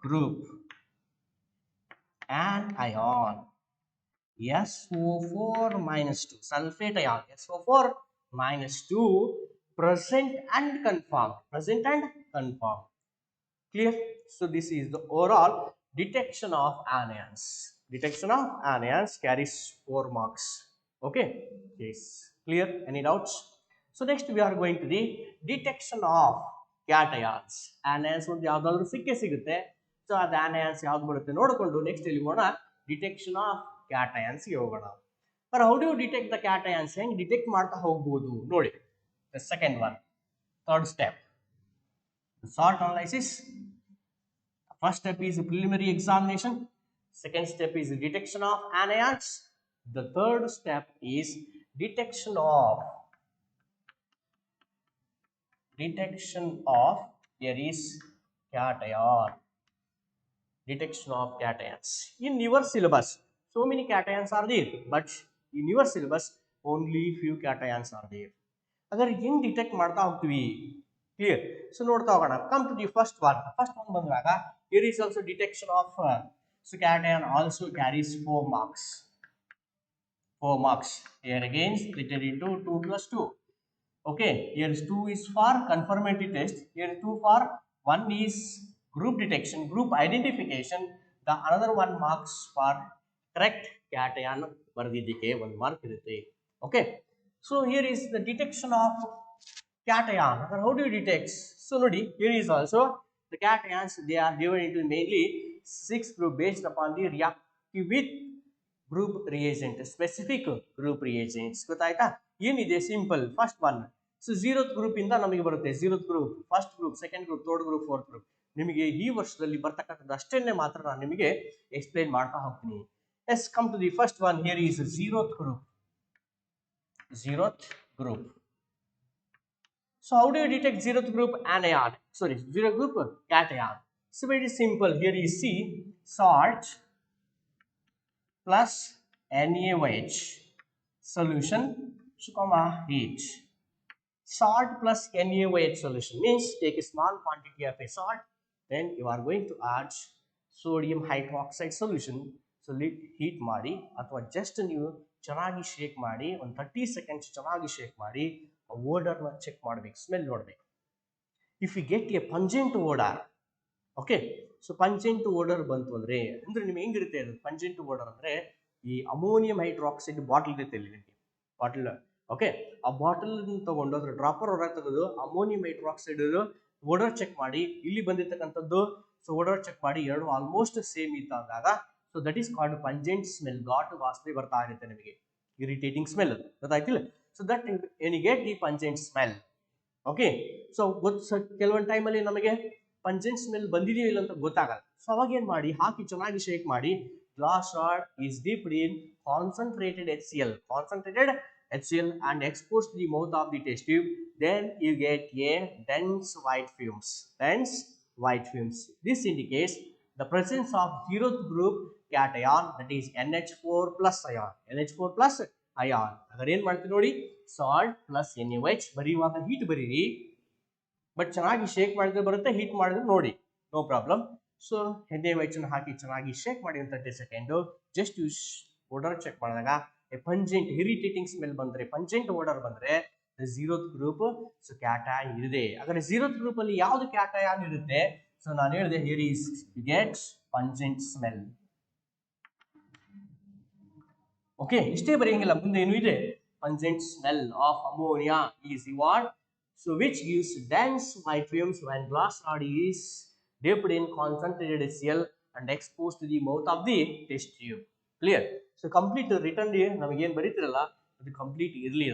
group, anion, SO4 minus 2, sulfate ion, SO4 minus 2, present and confirmed, present and confirmed. Clear? So this is the overall detection of anions. Detection of anions carries 4 marks. Okay? Yes. Clear? Any doubts? So next we are going to the detection of cations. Anions ಒಂದು ಯಾವ್ದಾದ್ರು ಸಿಗುತ್ತೆ. So ಅದು anions ಯಾವ್ದು ಬರುತ್ತೆ ನೋಡಿಕೊಂಡು next ಇಲ್ಲಿ ಹೋಗೋಣ, detection of cations ಗೆ ಹೋಗೋಣ. But how do you detect the cations? ಹೆಂಗೆ ಡಿಟೆಕ್ಟ್ ಮಾಡ್ತಾ ಹೋಗ್ಬೋದು ನೋಡಿ. The second one, third step, the salt analysis. First step is preliminary examination. Second step is detection of anions. The third step is detection of there is cation. Detection of cations. In your syllabus, so many cations are there, but in your syllabus, only few cations are there. अगर ಹೆಂಗ್ detect ಮಾಡ್ತಾ ಹೋಗ್ತೀವಿ, clear? So ನೋಡ್ತಾ ಹೋಗೋಣ. Come to the first one ಬಂದಾಗ here is also detection of so cation also carries 4 marks. 4 marks. Here again split into 2 plus 2. Okay, here is 2 is for confirmatory test, here 2 for 1 is group detection, group identification, the another 1 marks for correct cation ಬರ್ದಿದ್ದಕ್ಕೆ 1 mark ಇರುತ್ತೆ. Okay, so here is the detection of cation. How do you detect? So nodi, here is also the cations, they are divided into mainly 6 group based upon the reactive with group reagent, specific group reagents. ಗೊತ್ತಾಯ್ತಾ? ಏನಿದೆ simple. First one, so 0th group ಇಂದ ನಮಗೆ ಬರುತ್ತೆ. 0th group, first group, second group, third group, fourth group. ನಿಮಗೆ ಈ ವರ್ಷದಲ್ಲಿ ಬರ್ತಕ್ಕಂಥದ್ದು ಅಷ್ಟನ್ನೇ ಮಾತ್ರ ನಾನು ನಿಮಗೆ ಎಕ್ಸ್ಪ್ಲೈನ್ ಮಾಡ್ತಾ ಹೋಗ್ತೀನಿ. Yes, come to the first one. Here is 0th group. 0th group. So how do you detect 0th group anion? Sorry, 0th group cation. So very simple. Here you see salt plus NaOH solution, heat. Salt plus NaOH solution means take a small quantity of a salt, then you are going to add sodium hydroxide solution. So heat ಮಾಡಿ ಅಥವಾ just ನೀವು ಚೆನ್ನಾಗಿ shake ಮಾಡಿ ಒಂದು 30 seconds ಚೆನ್ನಾಗಿ shake ಮಾಡಿ ಓಡರ್ನ check ಮಾಡಬೇಕು, ಸ್ಮೆಲ್ ನೋಡಬೇಕು. If you get a pungent odour, okay, so pungent odour ಬಂತು ಅಂದರೆ ನಿಮ್ಗೆ ಹೆಂಗಿರುತ್ತೆ ಅದು ಪಂಜೆಂಟ್ ಓಡರ್ ಅಂದರೆ, ಈ ಅಮೋನಿಯಂ ಹೈಡ್ರಾಕ್ಸೈಡ್ ಬಾಟಲ್ ಇರುತ್ತೆ ಇಲ್ಲಿ ನಿಮಗೆ, ಬಾಟಲ್, ಓಕೆ, ಆ ಬಾಟಲ್ ತಗೊಂಡು ಅದ್ರ ಡ್ರಾಪರ್ ಹೊರಗೆ ತೆಗೆದು ಅಮೋನಿಯಂ ಹೈಡ್ರಾಕ್ಸೈಡ್ ಓಡರ್ ಚೆಕ್ ಮಾಡಿ, ಇಲ್ಲಿ ಬಂದಿರ್ತಕ್ಕಂಥದ್ದು ಸೊ ಓಡರ್ ಚೆಕ್ ಮಾಡಿ, ಎರಡು ಆಲ್ಮೋಸ್ಟ್ ಸೇಮ್ ಇದ್ದಾಗ so that is called pungent smell. ಘಾಟು ವಾಸನೆ ಬರ್ತಾ ಇರುತ್ತೆ ನಿಮಗೆ, ಇರಿಟೇಟಿಂಗ್ ಸ್ಮೆಲ್, ಗೊತ್ತಾಯ್ತಿಲ್ಲ? So that you get the pungent smell. Okay, so ಕೆಲವೊಂದು ಟೈಮಲ್ಲಿ ನಮಗೆ ಪಂಜೆಂಟ್ ಸ್ಮೆಲ್ ಬಂದಿದೆಯೋ ಇಲ್ಲ ಅಂತ ಗೊತ್ತಾಗಲ್ಲ. ಸೊ ಅವಾಗ ಏನು ಮಾಡಿ, ಹಾಕಿ ಚೆನ್ನಾಗಿ ಶೇಕ್ ಮಾಡಿ, glass rod is dipped in concentrated HCl and exposed to the mouth of the test tube. Then you get a dense white fumes. This indicates the presence of 0th group cation, that is NH4 plus ion. NH4 plus ion. ಅದ್ರ ಏನ್ ಮಾಡ್ತೀವಿ ನೋಡಿ, salt plus NaOH ಬರೆಯುವಾಗ heat ಬರೀರಿ, but ಚೆನ್ನಾಗಿ shake ಮಾಡಿದ್ರೆ ಬರುತ್ತೆ, heat ಮಾಡಿದ್ರೆ ನೋಡಿ, ನೋ ಪ್ರಾಬ್ಲಮ್. ಸೊ NaOH ಹಾಕಿ ಚೆನ್ನಾಗಿ ಶೇಕ್ ಮಾಡಿ ಒಂದು 30 second. Just use odour check ಮಾಡಿದಾಗ ಪಂಜೆಂಟ್ ಇರಿಟೇಟಿಂಗ್ ಸ್ಮೆಲ್ ಬಂದ್ರೆ, ಪಂಜೆಂಟ್ ಓಡರ್ ಬಂದ್ರೆ ಝೀರೋತ್ ಗ್ರೂಪ್ ಸೊ ಕ್ಯಾಟಯಾನ್ ಇದೆ. ಹಾಗಾದ್ರೆ ಝೀರೋತ್ ಗ್ರೂಪ್ ಅಲ್ಲಿ ಯಾವ್ದು ಕ್ಯಾಟಯಾನ್ ಇರುತ್ತೆ? ಸೊ ನಾನು ಹೇಳಿದೆ here is get pungent smell. Okay, ಇಷ್ಟೇ ಬರೆಯಂಗಿಲ್ಲ, ಮುಂದೆ ಏನು ಇದೆ, pungent smell of ammonia is evolved, so which gives dense white fumes when glass rod is dipped in concentrated HCl and exposed to the mouth of the test tube. Clear? So complete written ನಮಗೆ ಏನು ಬರೀತಿರಲ್ಲ ಅದು complete ಇರಲಿ.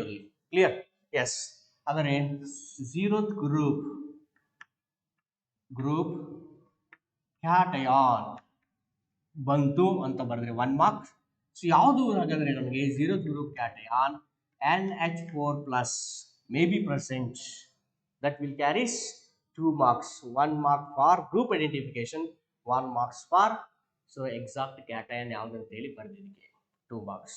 Clear? S. ಹಾಗಾದ್ರೆ zeroth group cation ಬಂತು ಅಂತ ಬರೆದ್ರೆ 1 mark. So ಯಾವುದು ಹಾಗಾದ್ರೆ ನಮಗೆ zeroth group cation NH4 plus may be present, that will carries 2 marks. 1 mark for group identification, 1 marks for so exact cation ಯಾವುದು ಅಂತ ಹೇಳಿ ಬರ್ದಿದ್ದಕ್ಕೆ 2 marks.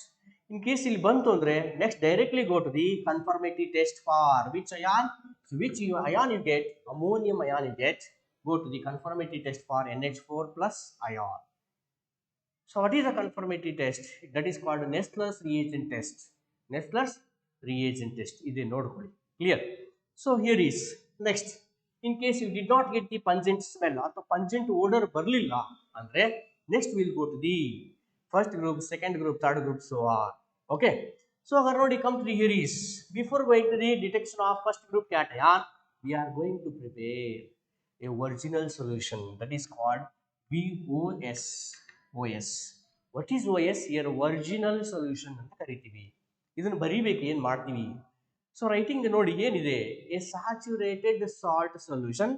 In case ಇಲ್ಲಿ ಬಂತು ಅಂದ್ರೆ next directly go to the conformity test for which ion, so which ion you get, ammonium ion you get, go to the conformity test for NH4 plus ion. So what is the conformity test? That is called Nessler's reagent test. Nessler's reagent test. This notable. Clear? So here is next. In case you did not get the pungent smell or the pungent odor barlilla, andre next we will go to the first group, second group, third group, so on. Okay. So already come to the here is before going to the detection of first group cation, we are going to prepare a original solution that is called VOS. OS. What is OS? Here original solution ಅಂತ ಕರಿತೀವಿ. ಇದನ್ನು ಬರೀಬೇಕು, ಏನು ಮಾಡ್ತೀವಿ? So writing ನೋಡಿ ಏನಿದೆ, A saturated salt solution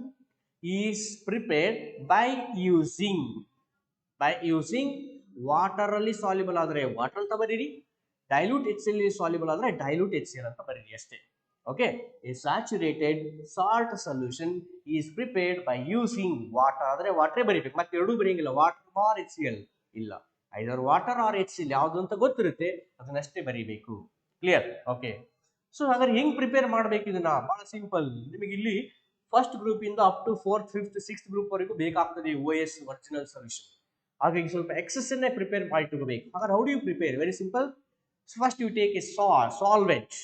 is prepared by using water ಅಲ್ಲಿ soluble ಆದರೆ ವಾಟರ್ ಅಂತ ಬರೀರಿ, ಡೈಲ್ಯೂಟ್ HCl ಸಾಲ್ಯುಬಲ್ ಆದರೆ ಡೈಲ್ಯೂಟ್ HCl ಅಂತ ಬರೀರಿ ಅಷ್ಟೇ. Okay, A saturated salt solution is prepared by using water ಆದರೆ ವಾಟರೇ ಬರೀಬೇಕು, ಮತ್ತೆ ಎರಡೂ ಬರೆಯಂಗಿಲ್ಲ, ವಾಟರ್ ಆರ್ HCl ಇಲ್ಲ, ಐದರ್ ವಾಟರ್ ಆರ್ HCl ಯಾವುದು ಅಂತ ಗೊತ್ತಿರುತ್ತೆ ಅದನ್ನಷ್ಟೇ ಬರೀಬೇಕು. ಕ್ಲಿಯರ್? ಓಕೆ. ಸೊ ಹಾಗಾದ್ರೆ ಹೆಂಗ್ ಪ್ರಿಪೇರ್ ಮಾಡ್ಬೇಕು ಇದನ್ನ? ಬಹಳ ಸಿಂಪಲ್. ನಿಮಗೆ ಇಲ್ಲಿ ಫಸ್ಟ್ ಗ್ರೂಪ್ ಇಂದ up to 4th 5th 6th group ವರೆಗೂ ಬೇಕಾಗ್ತದೆ OS ಒರಿಜಿನಲ್ ಸೊಲ್ಯೂಷನ್. ಹಾಗಾಗಿ ಸ್ವಲ್ಪ ಎಕ್ಸೆಸ್ ಅನ್ನೇ ಪ್ರಿಪೇರ್ ಮಾಡಿ ತಗೋಬೇಕು. ಹಾಗಾದ್ರೆ how do you prepare? Very simple. First you take a solvent,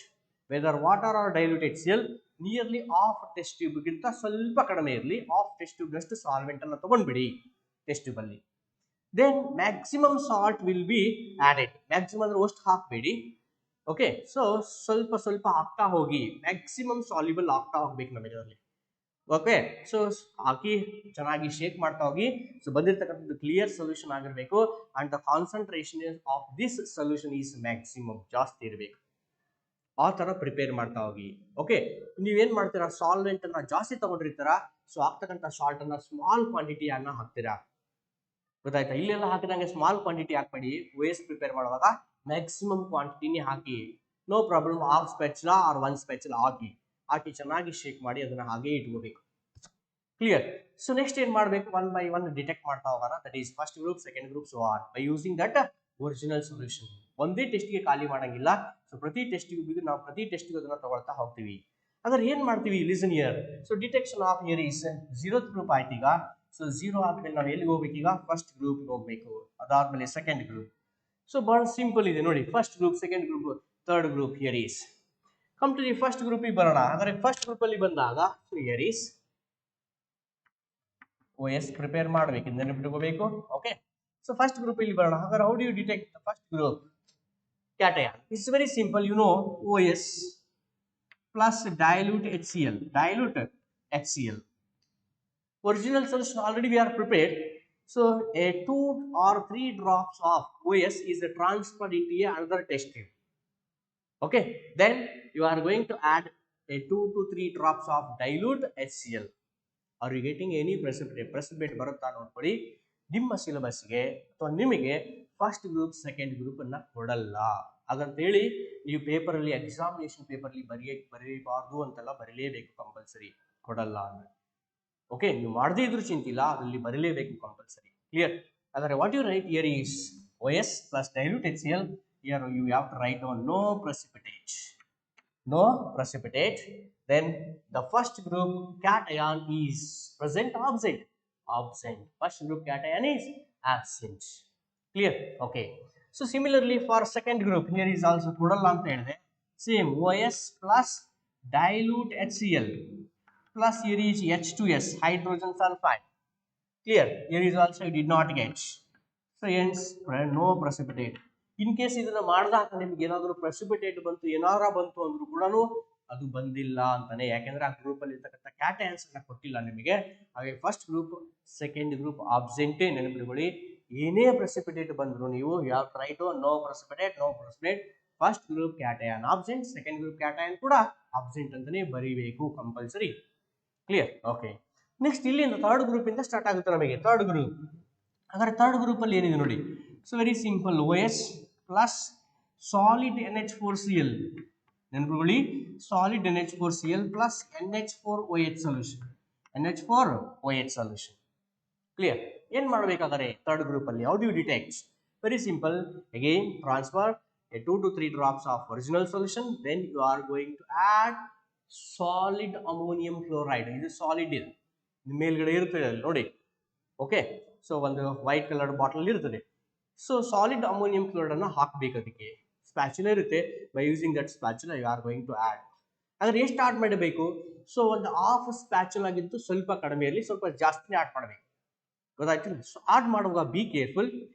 whether water or dilute HCl, nearly half test tube ಗಿಂತ ಸ್ವಲ್ಪ ಕಡಿಮೆ ಇರಲಿ, ಆಫ್ ಟೆಸ್ಟ್ ಟ್ಯೂಬ್ ನಷ್ಟು ಸಾಲ್ವೆಂಟ್ ಅನ್ನ ತಗೊಂಡ್ಬಿಡಿ ಟೆಸ್ಟ್ ಟ್ಯೂಬ್ ಅಲ್ಲಿ. Then maximum salt will be added. Maximum ಅಂದ್ರೆ ಅಷ್ಟು ಹಾಕಬೇಡಿ. ಓಕೆ, ಸೊ ಸ್ವಲ್ಪ ಸ್ವಲ್ಪ ಹಾಕ್ತಾ ಹೋಗಿ, ಮ್ಯಾಕ್ಸಿಮಮ್ ಸಾಲ್ಯುಬಲ್ ಆಗ್ತಾ ಹೋಗ್ಬೇಕು ನಮಗೆ ಅದರಲ್ಲಿ. ಓಕೆ, ಸೊ ಹಾಕಿ ಚೆನ್ನಾಗಿ ಶೇಕ್ ಮಾಡ್ತಾ ಹೋಗಿ. ಸೊ ಬಂದಿರತಕ್ಕಂಥದ್ದು ಕ್ಲಿಯರ್ ಸೊಲ್ಯೂಷನ್ ಆಗಿರಬೇಕು and the concentration of this solution is maximum, ಜಾಸ್ತಿ ಇರಬೇಕು. ಆ ತರ ಪ್ರಿಪೇರ್ ಮಾಡ್ತಾ ಹೋಗಿ. ಓಕೆ, ನೀವೇನ್ ಮಾಡ್ತೀರಾ, ಸಾಲ್ವೆಂಟ್ ಅನ್ನ ಜಾಸ್ತಿ ತಗೊಂಡಿರ್ತೀರಾ, ಸೊ ಆಗ್ತಕ್ಕಂಥ ಸಾಲ್ಟ್ ಅನ್ನ ಸ್ಮಾಲ್ ಕ್ವಾಂಟಿಟಿಯನ್ನ ಹಾಕ್ತೀರಾ. ಗೊತ್ತಾಯ್ತಾ? ಇಲ್ಲೆಲ್ಲ ಹಾಕಿದಂಗೆ ಸ್ಮಾಲ್ ಕ್ವಾಂಟಿಟಿ ಹಾಕ್ಬೇಡಿ. OS ಪ್ರಿಪೇರ್ ಮಾಡುವಾಗ ಮ್ಯಾಕ್ಸಿಮಮ್ ಕ್ವಾಂಟಿಟಿನೇ ಹಾಕಿ, ನೋ ಪ್ರಾಬ್ಲಮ್. ಹಾಫ್ ಸ್ಪೆಚುಲಾ ಆರ್ 1 ಸ್ಪೆಚುಲಾ ಹಾಕಿ ಚೆನ್ನಾಗಿ ಶೇಕ್ ಮಾಡಿ ಅದನ್ನ ಹಾಗೆ ಇಟ್ಕೋಬೇಕು. ಕ್ಲಿಯರ್? ಸೊ ನೆಕ್ಸ್ಟ್ ಏನ್ ಮಾಡಬೇಕು, 1 by 1 ಡಿಟೆಕ್ಟ್ ಮಾಡ್ತಾ ಹೋಗೋಣ. That is first group, second group, so or by using that original solution. ಒಂದೇ ಟೆಸ್ಟ್ಗೆ ಖಾಲಿ ಮಾಡಂಗಿಲ್ಲ. ಸೊ ಪ್ರತಿ ಟೆಸ್ಟ್ಗೆ ನಾವು ಅದನ್ನ ತಗೊಳ್ತಾ ಹೋಗ್ತೀವಿ. ಅದ್ರ ಏನ್ ಮಾಡ್ತೀವಿ, listen here. So detection of here is zeroth group ಆಯ್ತು ಈಗ. ಸೊ ಝೀರೋ ಆದ್ಮೇಲೆ ನಾವು ಎಲ್ಲಿಗೆ ಹೋಗ್ಬೇಕು, ಈಗ ಫಸ್ಟ್ ಗ್ರೂಪ್ ಹೋಗ್ಬೇಕು, ಅದಾದ್ಮೇಲೆ ಸೆಕೆಂಡ್ ಗ್ರೂಪ್. ಸೊ ಬಹಳ ಸಿಂಪಲ್ ಇದೆ ನೋಡಿ, first group, second group, third group. Here is come to the first ಗ್ರೂಪಿಗೆ ಬರೋಣ. ಹಾಗಾದ್ರೆ ಫಸ್ಟ್ ಗ್ರೂಪ್ ಅಲ್ಲಿ ಬಂದಾಗ ಹಿಯರ್ ಈಸ್ OS ಪ್ರಿಪೇರ್ ಮಾಡಬೇಕು, ನೆನಪಿಟ್ಕೋಬೇಕು. ಓಕೆ, ಸೊ ಫಸ್ಟ್ ಗ್ರೂಪ್ ಇಲ್ಲಿ ಬರೋಣ. ಹಾಗಾದ್ರೆ how do you detect the first group cation? It's very simple, you know, OS plus dilute HCl. Original solution already we are prepared. So a 2 or 3 drops of OS is transferred into another test tube. Okay, then you are going to add a 2 to 3 drops of dilute HCl. Are you getting any precipitate ಬರುತ್ತಾ ನೋಡ್ಕೊಳ್ಳಿ. ನಿಮ್ಮ ಸಿಲೆಬಸ್ಗೆ ಅಥವಾ ನಿಮಗೆ first group second group ಅನ್ನ ಕೊಡಲ್ಲ. ಹಾಗಂತೇಳಿ ನೀವು paper ಅಲ್ಲಿ examination paper ಅಲ್ಲಿ ಬರೀಬಾರ್ದು ಅಂತೆಲ್ಲ ಬರೀಲೇಬೇಕು ಕಂಪಲ್ಸರಿ, ಕೊಡಲ್ಲ ಅಂದ್ರೆ. ಓಕೆ, ನೀವು ಮಾಡದೇ ಇದ್ರೂ ಚಿಂತಿಲ್ಲ, ಅದರಲ್ಲಿ ಬರೀಲೇಬೇಕು compulsory. Clear? Other what you write here is OS plus dilute HCl. Here you have to write down no precipitate. No precipitate. Then the first group cation is present or absent? Absent. First group cation is absent. Clear? Okay. So similarly for second group, here is also kodalla anta helide. Same OS plus dilute HCl plus here is H2S hydrogen sulfide. Clear? Here is also you did not get. So hence no precipitate. In case ಇದನ್ನ ಮಾಡಿದಾಗ ನಿಮ್ಗೆ ಏನಾದರೂ precipitate ಬಂತು ಏನಾರ ಬಂತು ಅಂದ್ರೂ ಕೂಡ ಅದು ಬಂದಿಲ್ಲ ಅಂತಾನೆ, ಯಾಕೆಂದ್ರೆ ಆ ಗ್ರೂಪ್ ಅಲ್ಲಿ ಇರ್ತಕ್ಕಂಥ ಕ್ಯಾಟಯನ್ಸ್ ಅನ್ನ ಕೊಟ್ಟಿಲ್ಲ ನಿಮಗೆ. ಹಾಗೆ ಫಸ್ಟ್ ಗ್ರೂಪ್ ಸೆಕೆಂಡ್ ಗ್ರೂಪ್ ಆಬ್ಸೆಂಟೇ ನೆನಪಿಟ್ಕೊಳ್ಳಿ. ಏನೇ ಪ್ರೆಸಿಪಿಟೇಟ್ ಬಂದ್ರು ನೀವು ಯಾವ try to know precipitate. First group cation absent, second group cation ಕೂಡ ಆಬ್ಸೆಂಟ್ ಅಂತಾನೆ ಬರೀಬೇಕು ಕಂಪಲ್ಸರಿ. ಕ್ಲಿಯರ್? ಓಕೆ. ನೆಕ್ಸ್ಟ್ ಇಲ್ಲಿಂದ ಥರ್ಡ್ ಗ್ರೂಪ್ ಇಂದ ಸ್ಟಾರ್ಟ್ ಆಗುತ್ತೆ ನಮಗೆ. ಥರ್ಡ್ ಗ್ರೂಪ್, ಹಾಗಾದ್ರೆ ಥರ್ಡ್ ಗ್ರೂಪ್ ಅಲ್ಲಿ ಏನಿದೆ ನೋಡಿ. So very simple, OS plus solid NH4Cl. ನೆನಪಿಟ್ಕೊಳ್ಳಿ, solid NH4Cl plus NH4OH solution. NH4OH solution. Clear? ಏನ್ ಮಾಡಬೇಕಾದರೆ ಥರ್ಡ್ ಗ್ರೂಪ್ ಅಲ್ಲಿ how do you detect? Very simple, again transfer a 2 to 3 drops of original solution, then you are going to add solid ammonium chloride. ಇದು solid ಇದೆ, ಮೇಲ್ಗಡೆ ಇರ್ತದೆ ಅಲ್ಲಿ ನೋಡಿ. Okay, so ಒಂದು ವೈಟ್ ಕಲರ್ ಬಾಟಲ್ ಇರ್ತದೆ. So solid ammonium chloride ಅನ್ನ ಹಾಕಬೇಕು. ಅದಕ್ಕೆ ಸ್ಪ್ಯಾಚುಲಾ ಇರುತ್ತೆ. By using that spatula you are going to add. ಹಾಗಾದ್ರೆ ಎಷ್ಟು ಆಡ್ ಮಾಡಬೇಕು? ಸೊ ಒಂದು ಹಾಫ್ ಸ್ಪ್ಯಾಚುಲಾಗಿದ್ದು ಸ್ವಲ್ಪ ಕಡಿಮೆ ಇರಲಿ, ಸ್ವಲ್ಪ ಜಾಸ್ತಿನೇ ಆಡ್ ಮಾಡಬೇಕು. ಗೊತ್ತಾಯ್ತು? ಸೊ ಆಡ್ ಮಾಡುವಾಗ ಬಿ ಕೇರ್ಫುಲ್,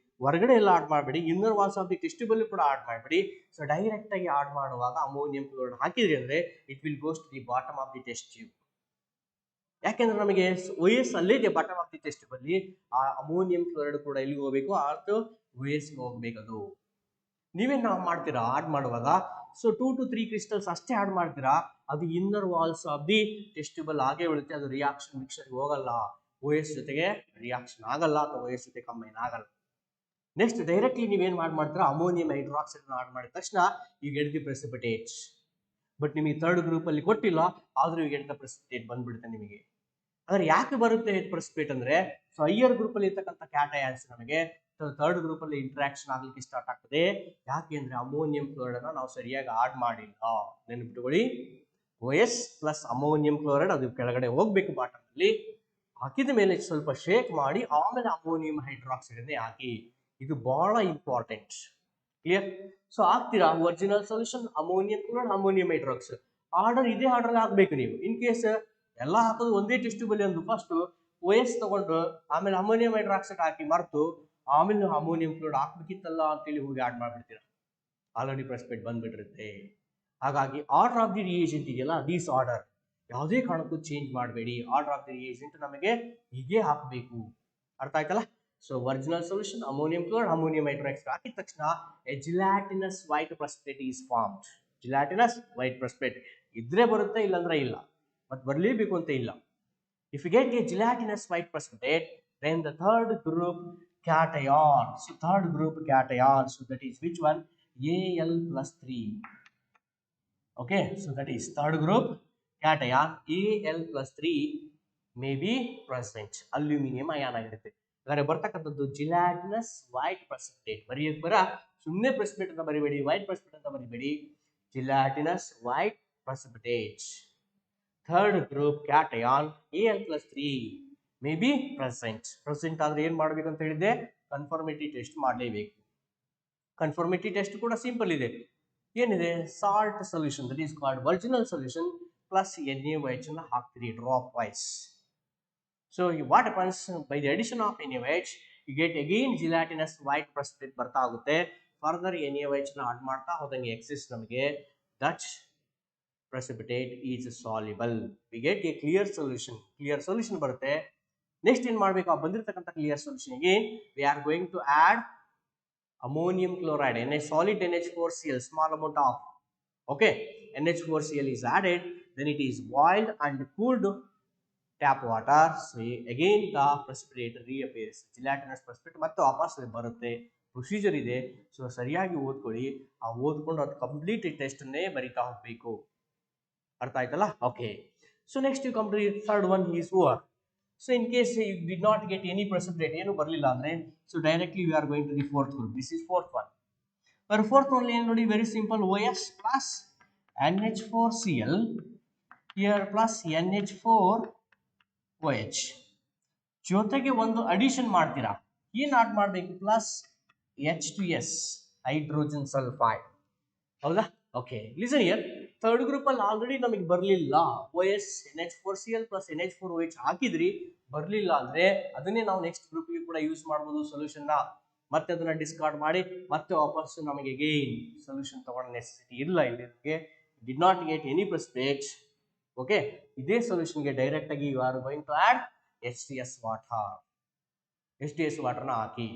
ಹೊರಗಡೆ ಎಲ್ಲ ಆಡ್ ಮಾಡಬೇಡಿ, inner walls of the test tube ಕೂಡ ಆಡ್ ಮಾಡಬೇಡಿ. ಸೊ ಡೈರೆಕ್ಟ್ ಆಗಿ ಆಡ್ ಮಾಡುವಾಗ ಅಮೋನಿಯಂ ಕ್ಲೋರೈಡ್ ಹಾಕಿದ್ರಿ ಅಂದ್ರೆ it will goes to the bottom of the test tube. ಯಾಕೆಂದ್ರೆ ನಮಗೆ OS ಅಲ್ಲೇ ಇದೆ ಬಾಟಮ್ ಆಫ್ ದಿ ಟೆಸ್ಟ್ ಬಲ್ಲಿ, ಆ ಅಮೋನಿಯಂ ಕ್ಲೋರೈಡ್ ಕೂಡ ಎಲ್ಲಿಗೆ ಹೋಗ್ಬೇಕು? ಆರ್ಟ್ OS ಹೋಗ್ಬೇಕು. ಅದು ನೀವೇನ್ ನಾವು ಮಾಡ್ತೀರಾ ಆಡ್ ಮಾಡುವಾಗ? ಸೊ 2 to 3 ಕ್ರಿಸ್ಟಲ್ಸ್ ಅಷ್ಟೇ ಆಡ್ ಮಾಡ್ತೀರಾ, ಅದು ಇನ್ನರ್ ವಾಲ್ಸ್ ಆಫ್ ದಿ ಟೆಸ್ಟಿಬಲ್ ಹಾಗೆ ಉಳಿಯುತ್ತೆ. ಅದು ರಿಯಾಕ್ಷನ್ ಮಿಕ್ಸರ್ ಹೋಗಲ್ಲ, OS ಜೊತೆಗೆ ರಿಯಾಕ್ಷನ್ ಆಗಲ್ಲ ಅಥವಾ OS ಜೊತೆ ಕಂಬೈನ್ ಆಗಲ್ಲ. ನೆಕ್ಸ್ಟ್ ಡೈರೆಕ್ಟ್ಲಿ ನೀವೇನ್ ಮಾಡ್ತೀರಾ? ಅಮೋನಿಯಂ ಹೈಡ್ರಾಕ್ಸೈಡ್ ಆಡ್ ಮಾಡಿದ ತಕ್ಷಣ you get the precipitate. But ನಿಮಗೆ ಥರ್ಡ್ ಗ್ರೂಪ್ ಅಲ್ಲಿ ಕೊಟ್ಟಿಲ್ಲ, ಆದ್ರೂ ಯು ಗೆಟ್ ದ ಪ್ರೆಸಿಪಿಟೇಟ್ ಬಂದ್ಬಿಡುತ್ತೆ ನಿಮಗೆ. ಅಂದ್ರೆ ಯಾಕೆ ಬರುತ್ತೆ ಪ್ರೆಸಿಪಿಟೇಟ್ ಅಂದ್ರೆ, ಸೊ ಹೈಯರ್ ಗ್ರೂಪ್ ಅಲ್ಲಿ ಇರ್ತಕ್ಕಂಥ ಕ್ಯಾಟಯನ್ಸ್ ನಮಗೆ ಥರ್ಡ್ ಗ್ರೂಪ್ ಅಲ್ಲಿ ಇಂಟ್ರಾಕ್ಷನ್ ಆಗ್ಲಿಕ್ಕೆ ಸ್ಟಾರ್ಟ್ ಆಗ್ತದೆ. ಯಾಕೆ ಅಂದ್ರೆ ಅಮೋನಿಯಂ ಕ್ಲೋರೈಡ್ ಅನ್ನ ನಾವು ಸರಿಯಾಗಿ ಆಡ್ ಮಾಡಿಲ್ಲ. ನೆನಪಿಟ್ಕೊಳ್ಳಿ, OS ಪ್ಲಸ್ ಅಮೋನಿಯಂ ಕ್ಲೋರೈಡ್ ಅದು ಕೆಳಗಡೆ ಹೋಗ್ಬೇಕು ಬಾಟಮ್ ಅಲ್ಲಿ. ಹಾಕಿದ ಮೇಲೆ ಸ್ವಲ್ಪ ಶೇಕ್ ಮಾಡಿ ಆಮೇಲೆ ಅಮೋನಿಯಂ ಹೈಡ್ರಾಕ್ಸೈಡ್ ಅನ್ನೇ ಹಾಕಿ. ಇದು ಬಹಳ ಇಂಪಾರ್ಟೆಂಟ್. ಕ್ಲಿಯರ್? ಸೊ ಹಾಕ್ತೀರಾ original solution, ammonium chloride, ammonium hydroxide order ಇದೇ ಆರ್ಡರ್ ಹಾಕ್ಬೇಕು ನೀವು. ಇನ್ ಕೇಸ್ ಎಲ್ಲ ಹಾಕೋದು ಒಂದೇ ಟೆಸ್ಟಿಬಲ್ ಅಂದು ಫಸ್ಟ್ OS ತಗೊಂಡು ಆಮೇಲೆ ಅಮೋನಿಯಂ ಹೈಡ್ರಾಕ್ಸೈಡ್ ಹಾಕಿ ಮರ್ತು ಆಮೇಲೆ ಅಮೋನಿಯಂ ಕ್ಲೋರೈಡ್ ಹಾಕ್ಬೇಕಿತ್ತಲ್ಲ ಅಂತೇಳಿ ಹೋಗಿ ಆಡ್ ಮಾಡ್ಬಿಡ್ತೀರಾ, ಆಲ್ರೆಡಿ ಪ್ರೆಸಿಪಿಟೇಟ್ ಬಂದ್ಬಿಟ್ಟಿರುತ್ತೆ. ಹಾಗಾಗಿ ಆರ್ಡರ್ ಆಫ್ ದಿ ರಿಯೇಜೆಂಟ್ ಇದೆಯಲ್ಲ, ದೀಸ್ ಆರ್ಡರ್ ಯಾವುದೇ ಕಾರಣಕ್ಕೂ ಚೇಂಜ್ ಮಾಡಬೇಡಿ. ಆರ್ಡರ್ ಆಫ್ ದಿ ರಿಯೇಜೆಂಟ್ ನಮಗೆ ಹೀಗೆ ಹಾಕಬೇಕು. ಅರ್ಥ ಆಯ್ತಲ್ಲ? So original solution, ammonium chloride, ammonium hydroxide ಹಾಕಿದ ತಕ್ಷಣ A ಜಿಲಾಟಿನಸ್ white precipitate is formed. ಜಿಲಾಟಿನಸ್ white precipitate ಇದ್ರೆ ಬರುತ್ತೆ, ಇಲ್ಲಾಂದ್ರೆ ಇಲ್ಲ. ಬಟ್ ಬರಲೇಬೇಕು ಅಂತ ಇಲ್ಲ. If you get a gelatinous white precipitate, then the third group cation. So third group cation. So that is which one? Al plus 3. Okay. So that is third group cation. Al plus 3 may be present. Aluminium ion ಆಗಿರುತ್ತೆ. ಹಾಗಾದ್ರೆ ಬರ್ತಕ್ಕಂಥದ್ದು ಜಿಲಾಟಿನಸ್ white precipitate. ಬರೆಯಕ್ಕೆ ಬರ ಸುಮ್ಮನೆ precipitate ಅಂತ ಬರಿಬೇಡಿ, white precipitate ಅಂತ ಬರಿಬೇಡಿ. Gelatinous white precipitate. Third group cation Al plus 3 may be present ಆದ್ರೆ ಏನ್ ಮಾಡ್ಬೇಕು ಅಂತ ಹೇಳಿದ್ದೆ? ಕನ್ಫರ್ಮಿಟಿ ಟೆಸ್ಟ್ ಮಾಡಲೇಬೇಕು. ಕನ್ಫರ್ಮಿಟಿ ಟೆಸ್ಟ್ ಕೂಡ ಸಿಂಪಲ್ ಇದೆ. ಏನಿದೆ? Salt solution, that is called original solution plus NaOH ಅನ್ನ ಹಾಕ್ತೀರಿ dropwise. So what happens by the addition of NaOH you get again gelatinous white precipitate ಬರ್ತಾ ಆಗುತ್ತೆ. ಫರ್ದರ್ NaOH ನ ಆಡ್ ಮಾಡ್ತಾ ಹೋದಂಗೆ ಎಕ್ಸಿಸ್ಟ್ ನಮಗೆ that precipitate is soluble. We get a clear solution ಬರುತ್ತೆ. Next ಏನ್ ಮಾಡಬೇಕು? ಆ ಬಂದಿರತಕ್ಕಂಥ ಕ್ಲಿಯರ್ ಸೊಲ್ಯೂಷನ್ ಗೆ we are going to add ammonium chloride, solid NH4Cl, small amount of, okay, NH4Cl is added, then it is boiled and cooled tap water. So again the precipitate reappears. Gelatinous precipitate ಮತ್ತೆ ವಾಪಸ್ ಬರುತ್ತೆ. Procedure ಇದೆ. So ಸರಿಯಾಗಿ ಓದ್ಕೊಳ್ಳಿ. ಆ ಓದ್ಕೊಂಡು ಅದು complete test ಅನ್ನೇ ಬರಿತಾ ಹೋಗ್ಬೇಕು. ಅರ್ಥ ಆಯ್ತಲ್ಲ? Okay. So next you come to third one is over. So in case you did not get any precipitate, ಏನು ಬರಲಿಲ್ಲ ಅಂದರೆ so directly we are going to the fourth group. This is fourth one. For fourth one ಏನು ನೋಡಿ, very simple, OS plus NH4Cl here plus NH4OH ಜೊತೆಗೆ ಒಂದು addition ಮಾಡ್ತೀರಾ. ಏನು add ಮಾಡಬೇಕು? Plus H2S hydrogen sulphide. ಹೌದಾ? Okay, listen here. Third group ಅಲ್ಲಿ already ನಮಗೆ ಬರಲಿಲ್ಲ, OS NH4Cl ಪ್ಲಸ್ NH4OH ಹಾಕಿದ್ರಿ, ಬರಲಿಲ್ಲ ಅಂದ್ರೆ ಅದನ್ನೇ ನಾವು ನೆಕ್ಸ್ಟ್ ಗ್ರೂಪ್ಗೆ ಕೂಡ ಯೂಸ್ ಮಾಡ್ಬೋದು ಸೊಲ್ಯೂಷನ್ನ. ಮತ್ತೆ ಅದನ್ನ ಡಿಸ್ಕಾರ್ಡ್ ಮಾಡಿ ಮತ್ತೆ ವಾಪಸ್ ನಮಗೆ ಅಗೈನ್ ಸೊಲ್ಯೂಷನ್ ತಗೊಳ್ಳೋ ನೆಸೆಸಿಟಿ ಇಲ್ಲ. ಇಲ್ಲಿ did not get any precipitate. Okay, ಇದೇ ಸೊಲ್ಯೂಷನ್ಗೆ ಡೈರೆಕ್ಟ್ ಆಗಿ you are going to add H2S water. H2S ವಾಟರ್ನ ಹಾಕಿ.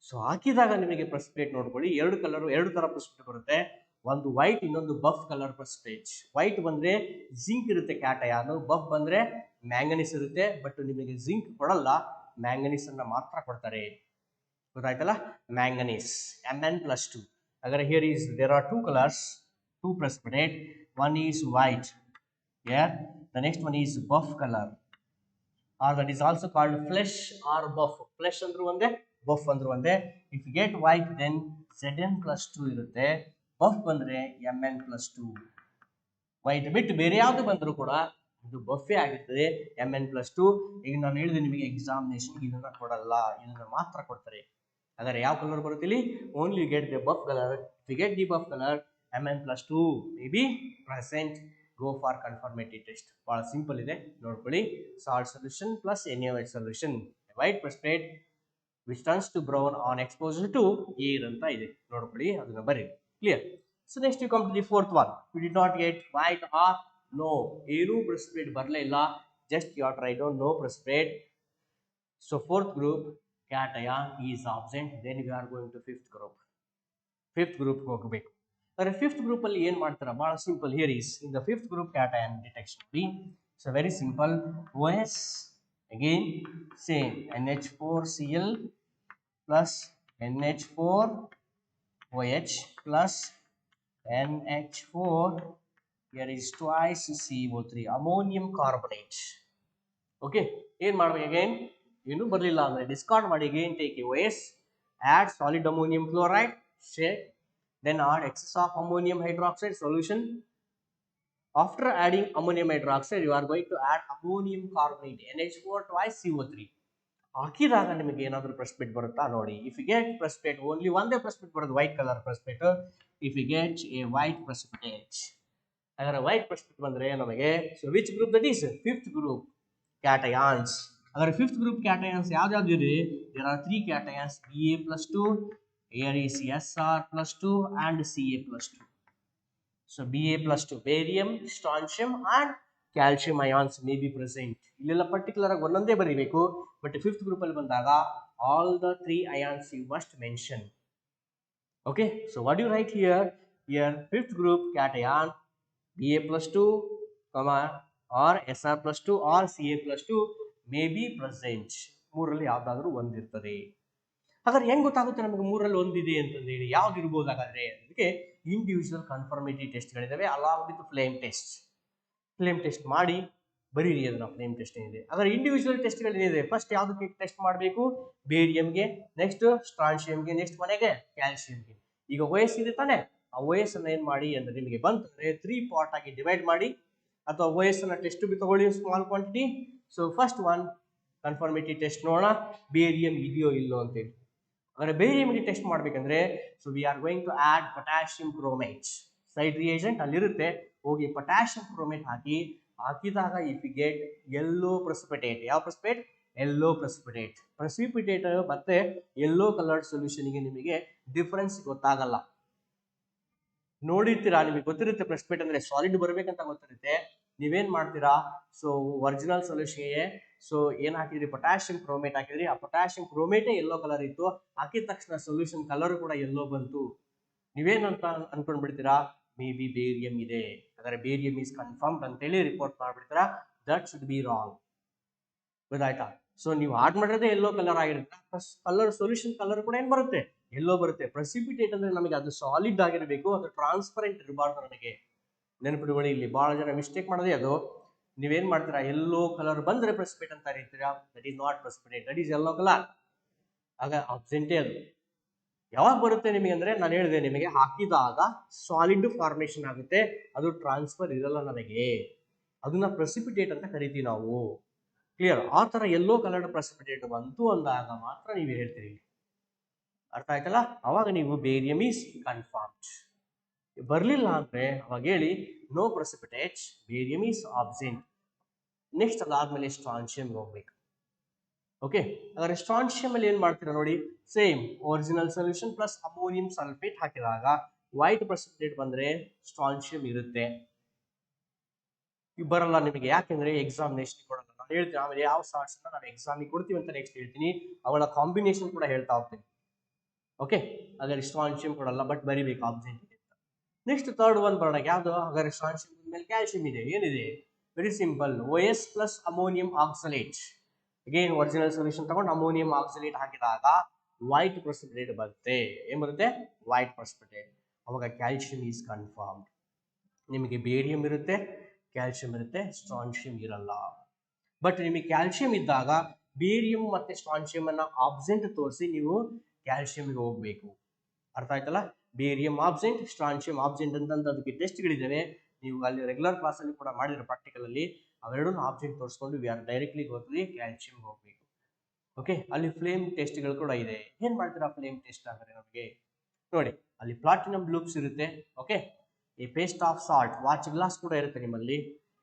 ಸೊ ಹಾಕಿದಾಗ ನಿಮಗೆ ಪ್ರೆಸಿಪಿಟೇಟ್ ನೋಡ್ಕೊಳ್ಳಿ, ಎರಡು ತರ ಪ್ರೆಸಿಪಿಟೇಟ್ ಬರುತ್ತೆ. ಒಂದು ವೈಟ್, ಇನ್ನೊಂದು ಬಫ್ ಕಲರ್ ಪ್ರೆಸಿಪಿಟೇಟ್. ವೈಟ್ ಬಂದ್ರೆ ಜಿಂಕ್ ಇರುತ್ತೆ ಕ್ಯಾಟಯಾನು, ಬಫ್ ಬಂದ್ರೆ ಮ್ಯಾಂಗನೀಸ್ ಇರುತ್ತೆ. ಬಟ್ ನಿಮಗೆ ಜಿಂಕ್ ಕೊಡಲ್ಲ, ಮ್ಯಾಂಗನೀಸ್ ಅನ್ನ ಮಾತ್ರ ಕೊಡ್ತಾರೆ. ಗೊತ್ತಾಯ್ತಲ್ಲ? Manganese Mn+2. ಹಾಗಾದ್ರೆ here is there are two colours, two precipitate. One is white, here the next one is buff color, or that is also called flesh or buff. Flesh andru onde, buff andru onde. If you get white then Zn+2 irutte, buff bandre Mn+2. white ಬಿಟ್ಟು ಬೇರೆ ಯಾವುದು ಬಂದರೂ ಕೂಡ ಇದು ಬಫೇ ಆಗಿರ್ತದೆ, Mn+2. ಈಗ ನಾನು ಹೇಳಿದೆ ನಿಮಗೆ ಎಕ್ಸಾಮಿನೇಷನ್ ಇದನ್ನ ಕೊಡಲ್ಲ, ಇದನ್ನ ಮಾತ್ರ ಕೊಡ್ತಾರೆ. ಹಾಗಾದ್ರೆ ಯಾವ ಕಲರ್ ಬರುತ್ತೆ ಇಲ್ಲಿ? Only get the buff colour. If you get the buff colour, Mn+2 may be present. Go for confirmative test. ಬಹಳ ಸಿಂಪಲ್ ಇದೆ, ನೋಡ್ಕೊಳ್ಳಿ. Salt solution plus NaOH solution, white precipitate which turns to brown on exposure to air ಅಂತ ಇದೆ, ನೋಡ್ಕೊಳ್ಳಿ, ಅದನ್ನ ಬರೀ. Clear? So next you come to the fourth one. You did not get white or no, ಏನೂ precipitate ಬರಲೇ ಇಲ್ಲ, just you R try down no precipitate. So fourth group cation is absent. then we are going to fifth group. Fifth group ಹೋಗಬೇಕು. ಆದರೆ fifth group ಅಲ್ಲಿ ಏನು ಮಾಡ್ತಾರೆ? ಬಹಳ simple. Here is in the fifth group cation detection B. So very simple. OS again same NH4Cl plus NH4OH plus NH4, here is twice CO3, ammonium carbonate. Okay, ಏನು ಮಾಡ್ಬೇಕು? Again ಏನು ಬರಲಿಲ್ಲ ಅಂದರೆ discard ಮಾಡಿ, again take OS, add solid ammonium chloride, shake, then add excess of ammonium hydroxide solution. After adding ammonium hydroxide, you are going to add ammonium carbonate, NH4 twice CO3. ಹಾಕಿದಾಗ ನಿಮಗೆ ಏನಾದರೂ precipitate ಬರುತ್ತಾ ನೋಡಿ. If you get precipitate, only ಒಂದೇ precipitate ಬರೋದು, white colour precipitate. If you get a white precipitate, ಹಾಗಾದ್ರೆ white precipitate ಬಂದರೆ ನಮಗೆ, so which group that is? Fifth group cations. ಹಾಗಾದ್ರೆ ಫಿಫ್ತ್ ಗ್ರೂಪ್ cations ಯಾವ್ದು ಇದೆ? There are 3 cations, Ba+2, here is Sr+2 and Ca+2. so Ba+2, barium, strontium and calcium ions may be present. ಇಲ್ಲೆಲ್ಲ particular ಆಗಿ ಒಂದೊಂದೇ ಬರೀಬೇಕು, but fifth group ಅಲ್ಲಿ ಬಂದಾಗ all the 3 ions you must mention. okay, so what do you write here? Here fifth group cation Ba+2, or Sr+2 or Ca+2 may be present. ಮೂರಲ್ಲಿ ಯಾವ್ದಾದ್ರು ಒಂದಿರ್ತದೆ. ಹಾಗಾದ್ರೆ ಹೆಂಗ್ ಗೊತ್ತಾಗುತ್ತೆ ನಮಗೆ ಮೂರಲ್ಲಿ ಒಂದಿದೆ ಅಂತಂದು ಹೇಳಿ? ಯಾವ್ದು ಇರ್ಬೋದು ಹಾಗಾದ್ರೆ? ಅದಕ್ಕೆ ಇಂಡಿವಿಜುವಲ್ ಕನ್ಫರ್ಮೇಟಿವ್ ಟೆಸ್ಟ್ಗಳಿದಾವೆ, along with flame test. Flame test ಮಾಡಿ ಬರೀರಿ ಅದನ್ನ, ಫ್ಲೇಮ್ ಟೆಸ್ಟ್ ಏನಿದೆ. ಹಾಗಾದ್ರೆ ಇಂಡಿವಿಜುವಲ್ ಟೆಸ್ಟ್ಗಳೇನಿದೆ, ಫಸ್ಟ್ ಯಾವ್ದಕ್ಕೆ ಟೆಸ್ಟ್ ಮಾಡಬೇಕು? ಬೇರಿಯಂಗೆ, ನೆಕ್ಸ್ಟ್ ಸ್ಟ್ರಾನ್ಶಿಯಂಗೆ, ನೆಕ್ಸ್ಟ್ ಮನೆಗೆ ಕ್ಯಾಲ್ಸಿಯಂಗೆ. ಈಗ OS ಇದೆ ತಾನೆ, ಆ OS ಅನ್ನ ಏನ್ ಮಾಡಿ ಅಂದ್ರೆ ನಿಮಗೆ ಬಂತಂದ್ರೆ 3 ಪಾರ್ಟ್ ಆಗಿ ಡಿವೈಡ್ ಮಾಡಿ, ಅಥವಾ OS ಅನ್ನ ಟೆಸ್ಟ್ ತಗೊಳ್ಳಿ small quantity. So first one confirmative test ನೋಡೋಣ, ಬೇರಿಯಂ ಇದೆಯೋ ಇಲ್ಲೋ ಅಂತೇಳಿ. ಹಾಗಾದ್ರೆ ಬೇರಿಯಂಗೆ ಟೆಸ್ಟ್ ಮಾಡ್ಬೇಕಂದ್ರೆ, so we are going to add potassium chromate. Side reagent ಅಲ್ಲಿರುತ್ತೆ, ಹೋಗಿ ಪೊಟ್ಯಾಷಿಯಂ ಕ್ರೋಮೇಟ್ ಹಾಕಿದಾಗ if you get yellow precipitate. ಯಾವ ಪ್ರೆಸಿಪಿಟೇಟ್? Yellow precipitate. ಪ್ರೆಸಿಪಿಟೇಟ್ ಮತ್ತೆ ಯೆಲ್ಲೋ ಕಲರ್ಡ್ ಸೊಲ್ಯೂಷನ್ಗೆ ನಿಮಗೆ ಡಿಫರೆನ್ಸ್ ಗೊತ್ತಾಗಲ್ಲ. ನೋಡಿರ್ತೀರಾ, ನಿಮಗೆ ಗೊತ್ತಿರುತ್ತೆ ಪ್ರೆಸಿಪಿಟೇಟ್ ಅಂದ್ರೆ ಸಾಲಿಡ್ ಬರಬೇಕಂತ ಗೊತ್ತಿರುತ್ತೆ. ನೀವೇನ್ ಮಾಡ್ತೀರಾ? ಸೊ ಒರಿಜಿನಲ್ ಸೊಲ್ಯೂಷನ್ಗೆ ಸೊ ಏನ್ ಹಾಕಿದ್ರಿ? ಪೊಟ್ಯಾಷಿಯಂ ಕ್ರೋಮೇಟ್ ಹಾಕಿದ್ರಿ. ಆ ಪೊಟ್ಯಾಷಿಯಂ ಕ್ರೋಮೇಟೇ ಯೆಲ್ಲೋ ಕಲರ್ ಇತ್ತು, ಹಾಕಿದ ತಕ್ಷಣ ಸೊಲ್ಯೂಷನ್ ಕಲರ್ ಕೂಡ ಯೆಲ್ಲೋ ಬಂತು. ನೀವೇನಂತ ಅನ್ಕೊಂಡ್ಬಿಡ್ತೀರಾ? ಮೇ ಬಿ ಬೇರಿಯಂ ಇದೆ, ಹಾಗಾದ್ರೆ ಬೇರಿಯಂ ಈಸ್ ಕನ್ಫರ್ಮ್ಡ್ ಅಂತೇಳಿ ರಿಪೋರ್ಟ್ ಮಾಡ್ಬಿಡ್ತೀರಾ. That should be wrong. ಗೊತ್ತಾಯ್ತಾ? ಸೊ ನೀವು ಆಡ್ ಮಾಡಿರೋದೇ ಯೆಲ್ಲೋ ಕಲರ್ ಆಗಿರುತ್ತೆ, ಕಲರ್ ಸೊಲ್ಯೂಷನ್ ಕಲರ್ ಕೂಡ ಏನ್ ಬರುತ್ತೆ? ಯೆಲ್ಲೋ ಬರುತ್ತೆ. ಪ್ರೆಸಿಪಿಟೇಟ್ ಅಂದ್ರೆ ನಮಗೆ ಅದು ಸಾಲಿಡ್ ಆಗಿರಬೇಕು, ಅದು ಟ್ರಾನ್ಸ್ಪರೆಂಟ್ ಇರಬಾರ್ದು. ನಮಗೆ ನೆನಪಿಡುವಳಿ, ಇಲ್ಲಿ ಬಹಳ ಜನ ಮಿಸ್ಟೇಕ್ ಮಾಡೋದೇ ಅದು. ನೀವೇನ್ ಮಾಡ್ತೀರಾ, ಯೆಲ್ಲೋ ಕಲರ್ ಬಂದ್ರೆ ಪ್ರೆಸಿಪಿಟೇಟ್ ಅಂತ ಕರೀತೀರಾ. That is not precipitate, that is yellow colour. ಆಗ ಆಬ್ಸೆಂಟೇ ಅದು. ಯಾವಾಗ ಬರುತ್ತೆ ನಿಮಗೆ ಅಂದ್ರೆ, ನಾನು ಹೇಳಿದೆ ನಿಮಗೆ, ಹಾಕಿದಾಗ ಸಾಲಿಡ್ ಫಾರ್ಮೇಶನ್ ಆಗುತ್ತೆ, ಅದು ಟ್ರಾನ್ಸ್ಫರ್ ಇರಲ್ಲ ನಮಗೆ, ಅದನ್ನ ಪ್ರೆಸಿಪಿಟೇಟ್ ಅಂತ ಕರಿತೀವಿ ನಾವು. ಕ್ಲಿಯರ್? ಆ ತರ ಯೆಲ್ಲೋ ಕಲರ್ಡ್ ಪ್ರೆಸಿಪಿಟೇಟ್ ಬಂತು ಅಂದಾಗ ಮಾತ್ರ ನೀವು ಹೇಳ್ತೀರಿ. ಅರ್ಥ ಆಯ್ತಲ್ಲ? ಅವಾಗ ನೀವು ಬೇರಿಯಮ್ ಈಸ್ ಕನ್ಫರ್ಮ್ಡ್. ಬರ್ಲಿಲ್ಲ ಅಂದ್ರೆ ಅವಾಗ ಹೇಳಿ no precipitates, barium is absent. Next ಅದಾದ್ಮೇಲೆ ಸ್ಟ್ರಾನ್ಷಿಯಂ ಹೋಗ್ಬೇಕು. ಓಕೆ, ಹಾಗಾದ್ರೆ ಸ್ಟ್ರಾನ್ಷಿಯಂ ಅಲ್ಲಿ ಏನ್ ಮಾಡ್ತೀರಾ ನೋಡಿ, same original solution plus ammonium sulphate ಹಾಕಿದಾಗ ವೈಟ್ ಪ್ರೆಸಿಪಿಟೇಟ್ ಬಂದ್ರೆ ಸ್ಟ್ರಾನ್ಷಿಯಂ ಇರುತ್ತೆ. ಬರಲ್ಲ ನಿಮಗೆ, ಯಾಕೆಂದ್ರೆ ಎಕ್ಸಾಮಿನೇಷನ್ ಕೊಡಲ್ಲ. ನಾನು ಹೇಳ್ತೀನಿ ಆಮೇಲೆ ಯಾವ ಸಾರ್ಟ್ಸ್ ನಾನು ಎಕ್ಸಾಮಿಗೆ ಕೊಡ್ತೀವಿ ಅಂತ ನೆಕ್ಸ್ಟ್ ಹೇಳ್ತೀನಿ, ಅವಳ ಕಾಂಬಿನೇಷನ್ ಕೂಡ ಹೇಳ್ತಾ ಹೋಗ್ತೀನಿ. ಓಕೆ, ಹಾಗಾದ್ರೆ ಸ್ಟ್ರಾನ್ಷಿಯಂ ಕೊಡಲ್ಲ, ಬಟ್ ಬರಿಬೇಕು ಆಬ್ಸೆಂಟ್ ಇದೆ. ನೆಕ್ಸ್ಟ್ ಥರ್ಡ್ ಒನ್ ಬರೋಣ, ಯಾವ್ದು? ಹಾಗಾದ್ರೆ ಸ್ಟ್ರಾನ್ಷಿಯಂ ಮೇಲೆ ಕ್ಯಾಲ್ಸಿಯಂ ಇದೆ, ಏನಿದೆ? Very simple, OS plus ammonium oxalate. Again original solution ತಗೊಂಡು ಅಮೋನಿಯಂ ಆಕ್ಸಲೇಟ್ ಹಾಕಿದಾಗ ವೈಟ್ ಪ್ರೆಸಿಪಿಟೇಟ್ ಬರುತ್ತೆ. ಏನ್ ಬರುತ್ತೆ? White precipitate. ಅವಾಗ ಕ್ಯಾಲ್ಸಿಯಂ ಈಸ್ ಕನ್ಫರ್ಮ್ಡ್. ನಿಮಗೆ ಬೇರಿಯಂ ಇರುತ್ತೆ, ಕ್ಯಾಲ್ಸಿಯಂ ಇರುತ್ತೆ, ಸ್ಟ್ರಾನ್ಷಿಯಂ ಇರಲ್ಲ. ಬಟ್ ನಿಮಗೆ ಕ್ಯಾಲ್ಸಿಯಂ ಇದ್ದಾಗ ಬೇರಿಯಂ ಮತ್ತೆ ಸ್ಟ್ರಾನ್ಷಿಯಂ ಅನ್ನ ಆಬ್ಸೆಂಟ್ ತೋರಿಸಿ ನೀವು ಕ್ಯಾಲ್ಸಿಯಂಗೆ ಹೋಗ್ಬೇಕು. ಅರ್ಥ ಆಯ್ತಲ್ಲ? ಬೇರಿಯಂ ಆಬ್ಸೆಂಟ್, ಸ್ಟ್ರಾನ್ಷಿಯಂ ಆಬ್ಸೆಂಟ್ ಅಂತ ಅದಕ್ಕೆ ಟೆಸ್ಟ್ಗಳಿದ್ದಾವೆ. ನೀವು ಅಲ್ಲಿ ರೆಗ್ಯುಲರ್ ಕ್ಲಾಸಲ್ಲಿ ಕೂಡ ಮಾಡಿರೋ ಪ್ರಾಕ್ಟಿಕಲ್ ಅಲ್ಲಿ ಅವೆರಡನ್ನು ಆಬ್ಜೆಕ್ಟ್ ತೋರಿಸ್ಕೊಂಡು ವಿ ಆರ್ ಡೈರೆಕ್ಟ್ಲಿ ಹೋಗ್ತೀವಿ ಕ್ಯಾಲ್ಸಿಯಂ ಹೋಗ್ಬೇಕು. ಓಕೆ, ಅಲ್ಲಿ ಫ್ಲೇಮ್ ಟೆಸ್ಟ್ಗಳು ಕೂಡ ಇದೆ. ಏನ್ ಮಾಡ್ತೀರಾ ಫ್ಲೇಮ್ ಟೆಸ್ಟ್ ಅಂದರೆ ನಮಗೆ ನೋಡಿ, ಅಲ್ಲಿ ಪ್ಲಾಟಿನಮ್ ಲೂಪ್ಸ್ ಇರುತ್ತೆ. ಓಕೆ, ಈ paste of salt, watch glass ಕೂಡ ಇರುತ್ತೆ ನಿಮ್ಮಲ್ಲಿ.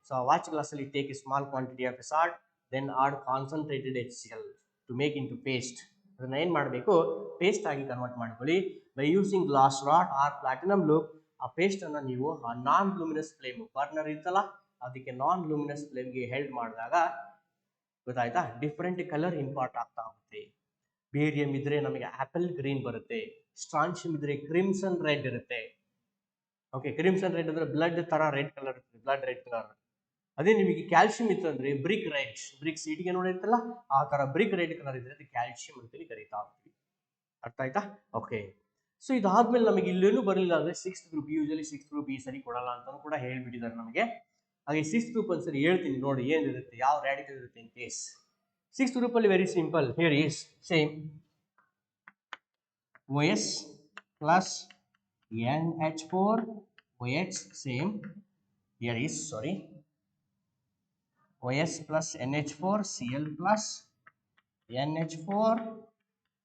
ಸೊ ವಾಚ್ ಗ್ಲಾಸ್ ಅಲ್ಲಿ take a small quantity of a salt, then add concentrated HCl to make into paste. ಅದನ್ನ ಏನ್ ಮಾಡಬೇಕು, ಪೇಸ್ಟ್ ಆಗಿ ಕನ್ವರ್ಟ್ ಮಾಡ್ಕೊಳ್ಳಿ by using glass rod or platinum loop. ಆ ಪೇಸ್ಟ್ ಅನ್ನ ನೀವು ಆ ನಾನ್ ಲೂಮಿನಸ್ ಫ್ಲೇಮ್, ಬರ್ನರ್ ಇರ್ತಲ್ಲ ಅದಕ್ಕೆ ನಾನ್ ಲೂಮಿನಸ್ ಫ್ಲೇಮ್ಗೆ ಹೆಲ್ಡ್ ಮಾಡಿದಾಗ ಗೊತ್ತಾಯ್ತಾ, ಡಿಫ್ರೆಂಟ್ ಕಲರ್ ಇಂಪಾರ್ಟ್ ಆಗ್ತಾ ಹೋಗುತ್ತೆ. ಬೇರಿಯಂ ಇದ್ರೆ ನಮಗೆ ಆಪಲ್ ಗ್ರೀನ್ ಬರುತ್ತೆ, ಸ್ಟ್ರಾನ್ಷಿಯಂ ಇದ್ರೆ ಕ್ರಿಮ್ಸನ್ ರೆಡ್ ಇರುತ್ತೆ. ಓಕೆ, ಕ್ರಿಮ್ಸನ್ ರೆಡ್ ಅಂದ್ರೆ ಬ್ಲಡ್ ತರ ರೆಡ್ ಕಲರ್ ಇರುತ್ತೆ, ಬ್ಲಡ್ ರೆಡ್ ಕಲರ್. ಅದೇ ನಿಮಗೆ ಕ್ಯಾಲ್ಸಿಯಂ ಇತ್ತು ಅಂದ್ರೆ ಬ್ರಿಕ್ ರೆಡ್, ಬ್ರಿಕ್ಸ್ ಇಟಿಗೆ ನೋಡಿರ್ತಲ್ಲ ಆ ತರ ಬ್ರಿಕ್ ರೆಡ್ ಕಲರ್ ಇದ್ರೆ ಅದು ಕ್ಯಾಲ್ಸಿಯಂ ಅಂತೇಳಿ ಕರೀತಾ ಹೋಗ್ತೀವಿ. ಅರ್ಥ ಆಯ್ತಾ? ಓಕೆ, ಸೊ ಇದಾದ್ಮೇಲೆ ನಮಗೆ ಇಲ್ಲೇನು ಬರಲಿಲ್ಲ ಅಂದ್ರೆ sixth group, usually sixth group ಈ ಸರಿ ಕೊಡಲ್ಲ ಅಂತಾನು ಕೂಡ ಹೇಳ್ಬಿಟ್ಟಿದ್ದಾರೆ ನಮಗೆ. ಹಾಗೆ ಸಿಕ್ಸ್ತ್ ಗ್ರೂಪ್ ಒಂದ್ಸರಿ ಹೇಳ್ತೀನಿ ನೋಡಿ ಏನಿರುತ್ತೆ, ಯಾವ ರ್ಯಾಡಿಕಲ್ ಇರುತ್ತೆ ಇನ್ ಕೇಸ್. ಸಿಕ್ಸ್ತ್ ಗ್ರೂಪ್ ಅಲ್ಲಿ very simple, here is same OS plus NH4 OH, same. Here is OS plus NH4 Cl plus NH4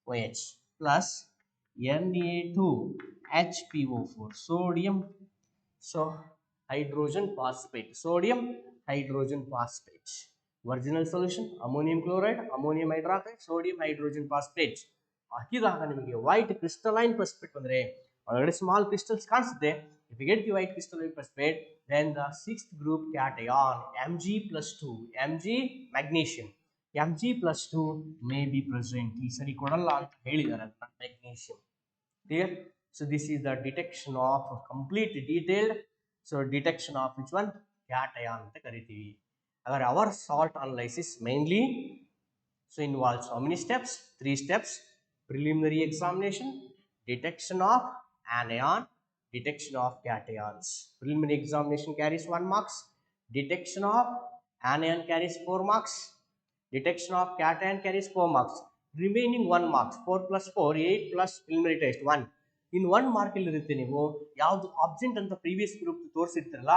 OH plus Na2 HPO4 sodium, so hydrogen phosphate, sodium hydrogen phosphate. Original solution ammonium chloride, ammonium hydroxide, sodium hydrogen phosphate. ಹಾಕಿದಾಗ ನಿಮಗೆ white crystalline precipitate ಬಂದ್ರೆ ಒಳಗಡೆ small crystals ಕಾಣಿಸುತ್ತೆ. If you get the white crystalline precipitate, then the sixth group cation Mg+2, Mg magnesium, Mg+2 may be present. ಈ ಸರಿ ಕೊಡಲ್ಲ ಅಂತ ಹೇಳಿದ್ದಾರೆ magnesium. Clear? So this is the detection of complete detailed. So detection of which one? Cation ಅಂತ ಕರಿತೀವಿ. However, our salt analysis mainly so involves how many steps? 3 steps. Preliminary examination, detection of anion, detection of cations. Preliminary examination carries 1 marks, detection of anion carries 4 marks, detection of cation carries 4 marks. Remaining 1 marks, 4 plus 4, 8 plus preliminary test 1. In 1 mark ಇಲ್ಲಿ ಇರುತ್ತೆ, ನೀವು ಯಾವುದು absent ಅಂತ previous group ತೋರಿಸಿರ್ತೀರಲ್ಲ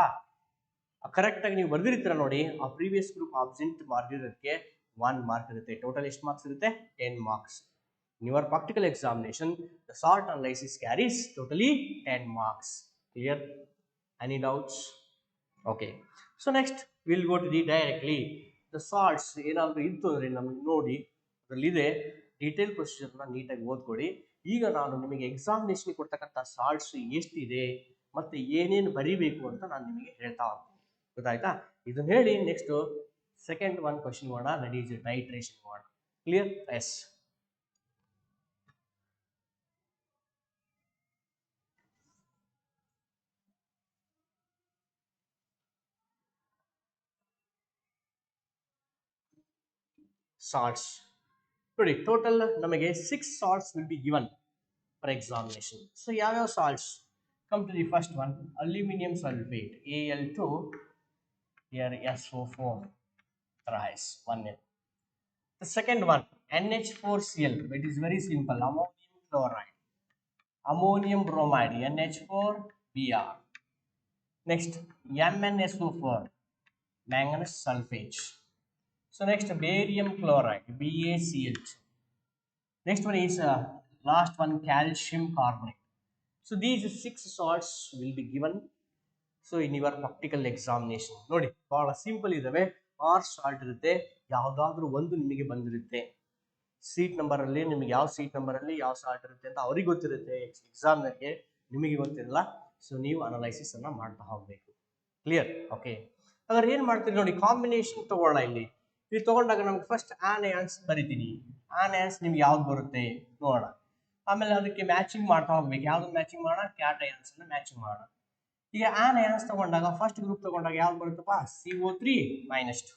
correct ಆಗಿ ನೀವು ಬರ್ದಿರ್ತೀರ ನೋಡಿ, ಆ previous group absent ಮಾಡಿರೋದಕ್ಕೆ 1 mark ಇರುತ್ತೆ. ಟೋಟಲ್ ಎಷ್ಟು ಮಾರ್ಕ್ಸ್ ಇರುತ್ತೆ? 10 marks. In your practical examination, the salt analysis carries totally 10 marks. Clear? Any doubts? Okay. So next we'll go to the directly the salts. ಏನಾದರೂ ಇತ್ತು ಅಂದ್ರೆ ನಮಗೆ ನೋಡಿ ಅದರಲ್ಲಿದೆ, ಡೀಟೇಲ್ ಪ್ರೊಸೀಜರ್ನ ನೀಟಾಗಿ ಓದ್ಕೊಡಿ. ಈಗ ನಾನು ನಿಮಗೆ ಎಕ್ಸಾಮಿನೇಷನ್ ಕೊಡ್ತಕ್ಕಂಥ ಸಾಲ್ಟ್ಸ್ ಎಷ್ಟಿದೆ ಮತ್ತೆ ಏನೇನು ಬರೀಬೇಕು ಅಂತ ನಾನು ನಿಮಗೆ ಹೇಳ್ತಾ ಹೋಗ್ತೀನಿ. ಗೊತ್ತಾಯ್ತಾ? ಇದನ್ನ ಹೇಳಿ ನೆಕ್ಸ್ಟ್ ಸೆಕೆಂಡ್ ಒನ್ ಕ್ವಶನ್ ಮಾಡೋಣ, ದಟ್ ಈಸ್ ಟೈಟ್ರೇಷನ್ ಮಾಡೋಣ. ಕ್ಲಿಯರ್? ಎಸ್. salts. ನೋಡಿ ಟೋಟಲ್ ನಮಗೆ 6 salts will be given for examination. So ಯಾವ್ಯಾವ salts? Come to the first one, aluminum sulfate, Al2 here SO4 rise one N. The second one NH4Cl, it is very simple, ammonium chloride, ammonium bromide, NH4Br. Next MnSO4, manganese sulfate. So next barium chloride, BaCl2. Next one is last one calcium carbonate. So these six salts will be given so in your practical examination. ನೋಡಿ ಬಹಳ simple ಇದಾವೆ. 6 salt ಇರುತ್ತೆ, ಯಾವುದಾದ್ರೂ ಒಂದು ನಿಮಗೆ ಬಂದಿರುತ್ತೆ. Seat number ಅಲ್ಲಿ ನಿಮಗೆ ಯಾವ ಸೀಟ್ ನಂಬರ್ ಅಲ್ಲಿ ಯಾವ ಸಾಲ್ಟ್ ಇರುತ್ತೆ ಅಂತ ಅವ್ರಿಗೆ ಗೊತ್ತಿರುತ್ತೆ, ಎಕ್ಸಾಮ್ನರ್ಗೆ ನಿಮಗೆ ಗೊತ್ತಿರಲ್ಲ. ಸೊ ನೀವು ಅನಲೈಸಿಸ್ ಅನ್ನ ಮಾಡ್ತಾ ಹೋಗ್ಬೇಕು. ಕ್ಲಿಯರ್? ಓಕೆ. ಹಾಗಾದ್ರೆ ಏನ್ ಮಾಡ್ತೀರಿ ನೋಡಿ, ಕಾಂಬಿನೇಷನ್ ತಗೊಳ್ಳೋಣ. ಇಲ್ಲಿ ತಗೊಂಡಾಗ ನಮ್ಗೆ ಫಸ್ಟ್ ಆನಯಾನ್ಸ್ ಬರಿತೀನಿ. ಆನಯಾನ್ಸ್ ನಿಮ್ಗೆ ಯಾವ್ದು ಬರುತ್ತೆ ನೋಡೋಣ. ಆಮೇಲೆ ಅದಕ್ಕೆ ಮ್ಯಾಚಿಂಗ್ ಮಾಡ್ತಾ ಹೋಗ್ಬೇಕು. ಯಾವ್ದು ಮ್ಯಾಚಿಂಗ್ ಮಾಡೋಣ? ಕ್ಯಾಟಯಾನ್ಸ್ ಅನ್ನ ಮ್ಯಾಚಿಂಗ್ ಮಾಡೋಣ. ಈಗ ಆನಯಾನ್ಸ್ ತಗೊಂಡಾಗ ಫಸ್ಟ್ ಗ್ರೂಪ್ ತಗೊಂಡಾಗ ಯಾವ್ದು ಬರುತ್ತಪ್ಪ? CO3 -2.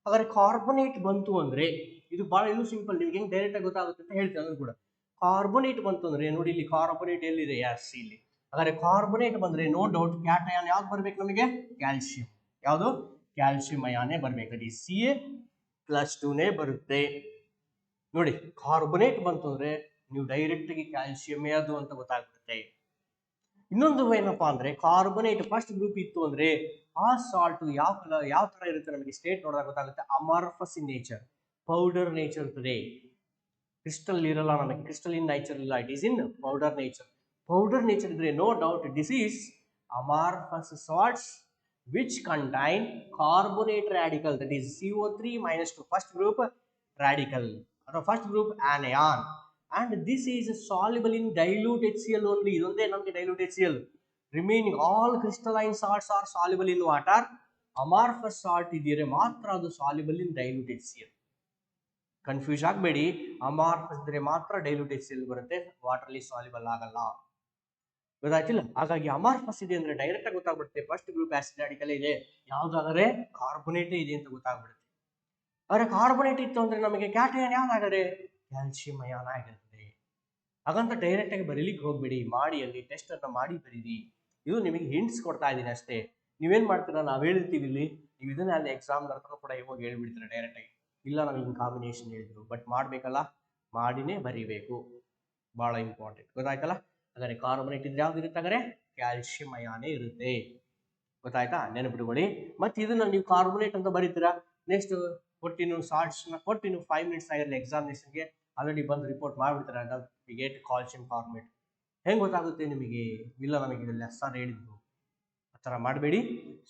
ಹಾಗಾದ್ರೆ ಕಾರ್ಬೊನೇಟ್ ಬಂತು ಅಂದ್ರೆ ಇದು ಬಹಳ ಇನ್ನೂ ಸಿಂಪಲ್, ನಿಮ್ಗೆ ಹೆಂಗ್ ಡೈರೆಕ್ಟ್ ಆಗಿ ಗೊತ್ತಾಗುತ್ತೆ ಅಂತ ಹೇಳ್ತೀನಿ. ಅದನ್ನು ಕೂಡ ಕಾರ್ಬೊನೇಟ್ ಬಂತು ಅಂದ್ರೆ ನೋಡಿ, ಇಲ್ಲಿ ಕಾರ್ಬೊನೇಟ್ ಎಲ್ಲಿದೆ? ಎಸ್, ಇಲ್ಲಿ. ಹಾಗಾದ್ರೆ ಕಾರ್ಬೊನೇಟ್ ಬಂದ್ರೆ ನೋ ಡೌಟ್ ಕ್ಯಾಟಯಾನ್ ಯಾವ್ದು ಬರ್ಬೇಕು ನಮಗೆ? ಕ್ಯಾಲ್ಸಿಯಂ. ಯಾವುದು? ಕ್ಯಾಲ್ಸಿಯಂ ಅಯಾನೇ ಬರ್ಬೇಕು. ಅದು Ca+2ನೇ ಬರುತ್ತೆ. ನೋಡಿ, ಕಾರ್ಬೊನೇಟ್ ಬಂತು ಅಂದ್ರೆ ನೀವು ಡೈರೆಕ್ಟ್ ಆಗಿ ಕ್ಯಾಲ್ಸಿಯಂ ಅದು ಅಂತ ಗೊತ್ತಾಗ್ಬಿಡುತ್ತೆ. ಇನ್ನೊಂದು ಏನಪ್ಪಾ ಅಂದ್ರೆ ಕಾರ್ಬೊನೇಟ್ ಫಸ್ಟ್ ಗ್ರೂಪ್ ಇತ್ತು ಅಂದ್ರೆ ಆ ಸಾಲ್ಟ್ ಯಾವ ತರ ಇರುತ್ತೆ ನಮಗೆ ಸ್ಟೇಟ್ ನೋಡಿದಾಗ ಗೊತ್ತಾಗುತ್ತೆ. Amorphous in nature, powder nature ಇರ್ತದೆ. ಕ್ರಿಸ್ಟಲ್ ಇರಲ್ಲ ನಮಗೆ, ಕ್ರಿಸ್ಟಲ್ ಇನ್ ನೇಚರ್ ಇಲ್ಲ, it is in powder nature. Powder nature ಇದ್ರೆ no doubt this is amorphous salts which contain carbonate radical, that is CO3 -2, first group radical or first group anion, and this is soluble in dilute HCl only. idonde namage dilute HCl. Remaining all crystalline salts are soluble in water. Amorphous salt idire matra adu soluble in dilute HCl. Confuse ಆಗಬೇಡಿ, amorphous ಇದ್ರೆ ಮಾತ್ರ dilute HCl ಬರುತ್ತೆ, water ಅಲ್ಲಿ soluble ಆಗಲ್ಲ. ಗೊತ್ತಾಯ್ತಿಲ್ಲ? ಹಾಗಾಗಿ amorphous ಇದೆ ಅಂದ್ರೆ ಡೈರೆಕ್ಟ್ ಆಗಿ ಗೊತ್ತಾಗ್ಬಿಡುತ್ತೆ ಫಸ್ಟ್ ಗ್ರೂಪ್ ಆಸಿಡ್ ರಾಡಿಕಲ್ ಇದೆ, ಯಾವ್ದಾದ್ರೆ ಕಾರ್ಬೊನೇಟ್ ಇದೆ ಅಂತ ಗೊತ್ತಾಗ್ಬಿಡುತ್ತೆ. ಆದ್ರೆ ಕಾರ್ಬೊನೇಟ್ ಇತ್ತು ಅಂದ್ರೆ ನಮಗೆ ಕ್ಯಾಟಯಾನ್ ಯಾವ್ದಾಗರೆ? ಕ್ಯಾಲ್ಸಿಯಂ ಅಯಾನ್ ಆಗಿರ್ತದೆ. ಹಾಗಂತ ಡೈರೆಕ್ಟ್ ಆಗಿ ಬರೀಲಿಕ್ಕೆ ಹೋಗ್ಬೇಡಿ, ಮಾಡಿ ಅಲ್ಲಿ ಟೆಸ್ಟ್ ಅನ್ನ ಮಾಡಿ ಬರೀರಿ. ಇದು ನಿಮಗೆ ಹಿಂಟ್ಸ್ ಕೊಡ್ತಾ ಇದ್ದೀನಿ ಅಷ್ಟೇ. ನೀವೇನ್ ಮಾಡ್ತೀರಾ, ನಾವ್ ಹೇಳಿರ್ತೀವಿ ಇಲ್ಲಿ, ನೀವು ಇದನ್ನ ಅಲ್ಲಿ ಎಕ್ಸಾಮ್ ಬರ್ತಾನು ಕೂಡ ಇವಾಗ ಹೇಳ್ಬಿಡ್ತೀರಾ ಡೈರೆಕ್ಟ್ ಆಗಿ. ಇಲ್ಲ ನಾವು ಹಿಂಗ್ ಕಾಂಬಿನೇಷನ್ ಹೇಳಿದ್ರು, ಬಟ್ ಮಾಡ್ಬೇಕಲ್ಲ, ಮಾಡಿನೇ ಬರೀಬೇಕು. ಬಹಳ ಇಂಪಾರ್ಟೆಂಟ್. ಗೊತ್ತಾಯ್ತಲ್ಲ? ಹಾಗಾದ್ರೆ ಕಾರ್ಬೊನೇಟ್ ಇದ್ರೆ ಯಾವ್ದು ಇರುತ್ತೆ? ಹಾಗಾದ್ರೆ ಕ್ಯಾಲ್ಸಿಯಂ ಅಯಾನೇ ಇರುತ್ತೆ. ಗೊತ್ತಾಯ್ತಾ? ನೆನಪಿಟ್ಕೊಳ್ಳಿ. ಮತ್ತೆ ಇದನ್ನ ನೀವು ಕಾರ್ಬೊನೇಟ್ ಅಂತ ಬರೀತೀರಾ, ನೆಕ್ಸ್ಟ್ ಕೊಟ್ಟಿನ ಸಾಲ್ಟ್ಸ್ ನ ಕೊಟ್ಟಿನ 5 ಮಿನಿಟ್ಸ್ ಆಗಿರಲಿ ಎಕ್ಸಾಮಿನೇಷನ್ಗೆ ಆಲ್ರೆಡಿ ಬಂದು ರಿಪೋರ್ಟ್ ಮಾಡ್ಬಿಡ್ತಾರೆ ಗೆಟ್ ಕ್ಯಾಲ್ಸಿಯಂ ಕಾರ್ಬೊನೇಟ್. ಹೆಂಗ್ ಗೊತ್ತಾಗುತ್ತೆ ನಿಮಗೆ? ಇಲ್ಲ ನಮಗೆ ಇದೆಲ್ಲ ಸರ್ ಹೇಳಿದ್ರು, ಆ ಥರ ಮಾಡಬೇಡಿ.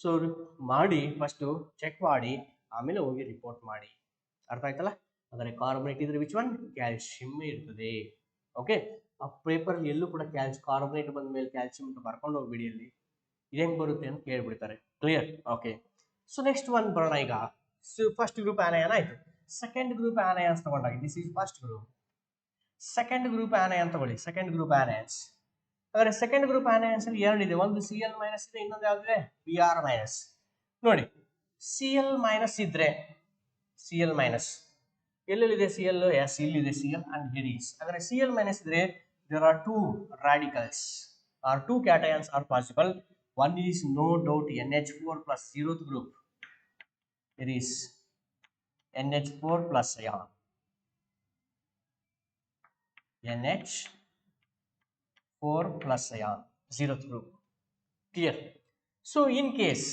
ಸೊ ಮಾಡಿ ಫಸ್ಟು ಚೆಕ್ ಮಾಡಿ ಆಮೇಲೆ ಹೋಗಿ ರಿಪೋರ್ಟ್ ಮಾಡಿ. ಅರ್ಥ ಆಯ್ತಲ್ಲ? ಹಾಗಾದ್ರೆ ಕಾರ್ಬೊನೇಟ್ ಇದ್ರೆ ವಿಚ್ ಒನ್? ಕ್ಯಾಲ್ಸಿಯಂ ಇರ್ತದೆ. ಓಕೆ. ಆ ಪೇಪರ್ ಎಲ್ಲೂ ಕೂಡ ಕಾರ್ಬೊನೇಟ್ ಬಂದ ಮೇಲೆ ಕ್ಯಾಲ್ಸಿಯಂ ಅಂತ ಬರ್ಕೊಂಡು ಹೋಗ್ಬಿಡಿ, ಅಲ್ಲಿ ಇದು ಹೆಂಗ್ ಬರುತ್ತೆ ಅಂತ ಕೇಳ್ಬಿಡ್ತಾರೆ. Clear? Okay. So next one ಬರೋಣ. ಈಗ ಫಸ್ಟ್ ಗ್ರೂಪ್ ಆನಯಾನ್ ಆಯ್ತು. ಸೆಕೆಂಡ್ ಗ್ರೂಪ್ ಆನಯಾನ್ಸ್ ತಗೊಂಡಾಗ this is first group. Second group anion ತಗೊಳ್ಳಿ. Second group anions. ಹಾಗಾದ್ರೆ ಸೆಕೆಂಡ್ ಗ್ರೂಪ್ ಆನಯಾನ್ಸ್ ಅಲ್ಲಿ ಎರಡಿದೆ, ಒಂದು Cl- ಇದೆ, ಇನ್ನೊಂದು ಯಾವ್ದಿದೆ? Br-. ನೋಡಿ, Cl- ಇದ್ರೆ Cl- ಎಲ್ಲೆಲ್ಲಿದೆ Cl? ಎಸ್, ಇಲ್ಲಿದೆ Cl and here is. ಹಾಗಾದ್ರೆ Cl- ಇದ್ರೆ there are two radicals or two cations are possible. One is no doubt NH4 plus 0th group. There is NH4 plus ion, NH4 plus ion, 0th group. Clear? So in case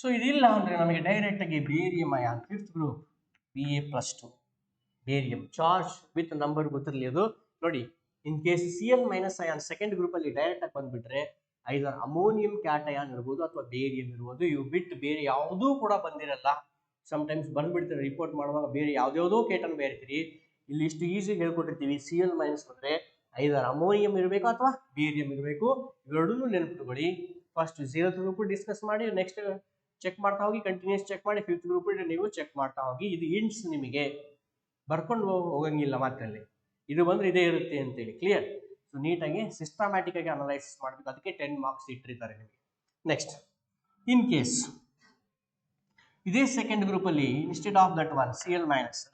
so ಇದಿಲ್ಲ ಅಂದ್ರೆ ನಮಗೆ direct ಆಗಿ barium ion 5th group Ba+2 barium charge with number ಗೊತ್ತಿರಲಿ ಅದು. ನೋಡಿ, in case Cl- ion second group ಅಲ್ಲಿ direct ಆಗಿ ಬಂದ್ಬಿಟ್ರೆ ಐದರ್ ಅಮೋನಿಯಂ ಕ್ಯಾಟಯಾನ್ ಇರ್ಬೋದು ಅಥವಾ ಬೇರಿಯಂ ಇರ್ಬೋದು. ಇವು ಬಿಟ್ಟು ಬೇರೆ ಯಾವುದೂ ಕೂಡ ಬಂದಿರಲ್ಲ. ಸಮ್ಟೈಮ್ಸ್ ಬಂದ್ಬಿಡ್ತೀರಿ ರಿಪೋರ್ಟ್ ಮಾಡುವಾಗ ಬೇರೆ ಯಾವ್ದ್ಯಾವುದೋ ಕೇಟನ್ ಬೇರ್ತೀರಿ. ಇಲ್ಲಿ ಇಷ್ಟು ಈಸಿ ಹೇಳ್ಕೊಟ್ಟಿರ್ತೀವಿ. Cl- ಅಂದ್ರೆ ಐದರ್ ಅಮೋನಿಯಂ ಇರಬೇಕು ಅಥವಾ ಬೇರಿಯಂ ಇರಬೇಕು. ಇವೆರಡೂ ನೆನಪಿಟ್ಕೊಳ್ಳಿ. ಫಸ್ಟ್ 0th ಗ್ರೂಪ್ ಡಿಸ್ಕಸ್ ಮಾಡಿ, ನೆಕ್ಸ್ಟ್ ಚೆಕ್ ಮಾಡ್ತಾ ಹೋಗಿ, ಕಂಟಿನ್ಯೂಸ್ ಚೆಕ್ ಮಾಡಿ, 5th ಗ್ರೂಪ್ ನೀವು ಚೆಕ್ ಮಾಡ್ತಾ ಹೋಗಿ. ಇದು ಹಿಂಟ್ಸ್, ನಿಮಗೆ ಬರ್ಕೊಂಡು ಹೋಗಂಗಿಲ್ಲ ಮಾತಲ್ಲಿ. ಇದು ಬಂದ್ರೆ ಇದೇ ಇರುತ್ತೆ ಅಂತೇಳಿ. ಕ್ಲಿಯರ್? ಸೊ ನೀಟಾಗಿ ಸಿಸ್ಟಮ್ಯಾಟಿಕ್ ಆಗಿ ಅನಲೈಸಿಸ್ ಮಾಡಬೇಕು. ಅದಕ್ಕೆ 10 ಮಾರ್ಕ್ಸ್ ಇಟ್ಟಿರ್ತಾರೆ ನಿಮಗೆ. ನೆಕ್ಸ್ಟ್, ಇನ್ ಕೇಸ್ ಇದೇ ಸೆಕೆಂಡ್ ಗ್ರೂಪ್ ಅಲ್ಲಿ instead of that one Cl-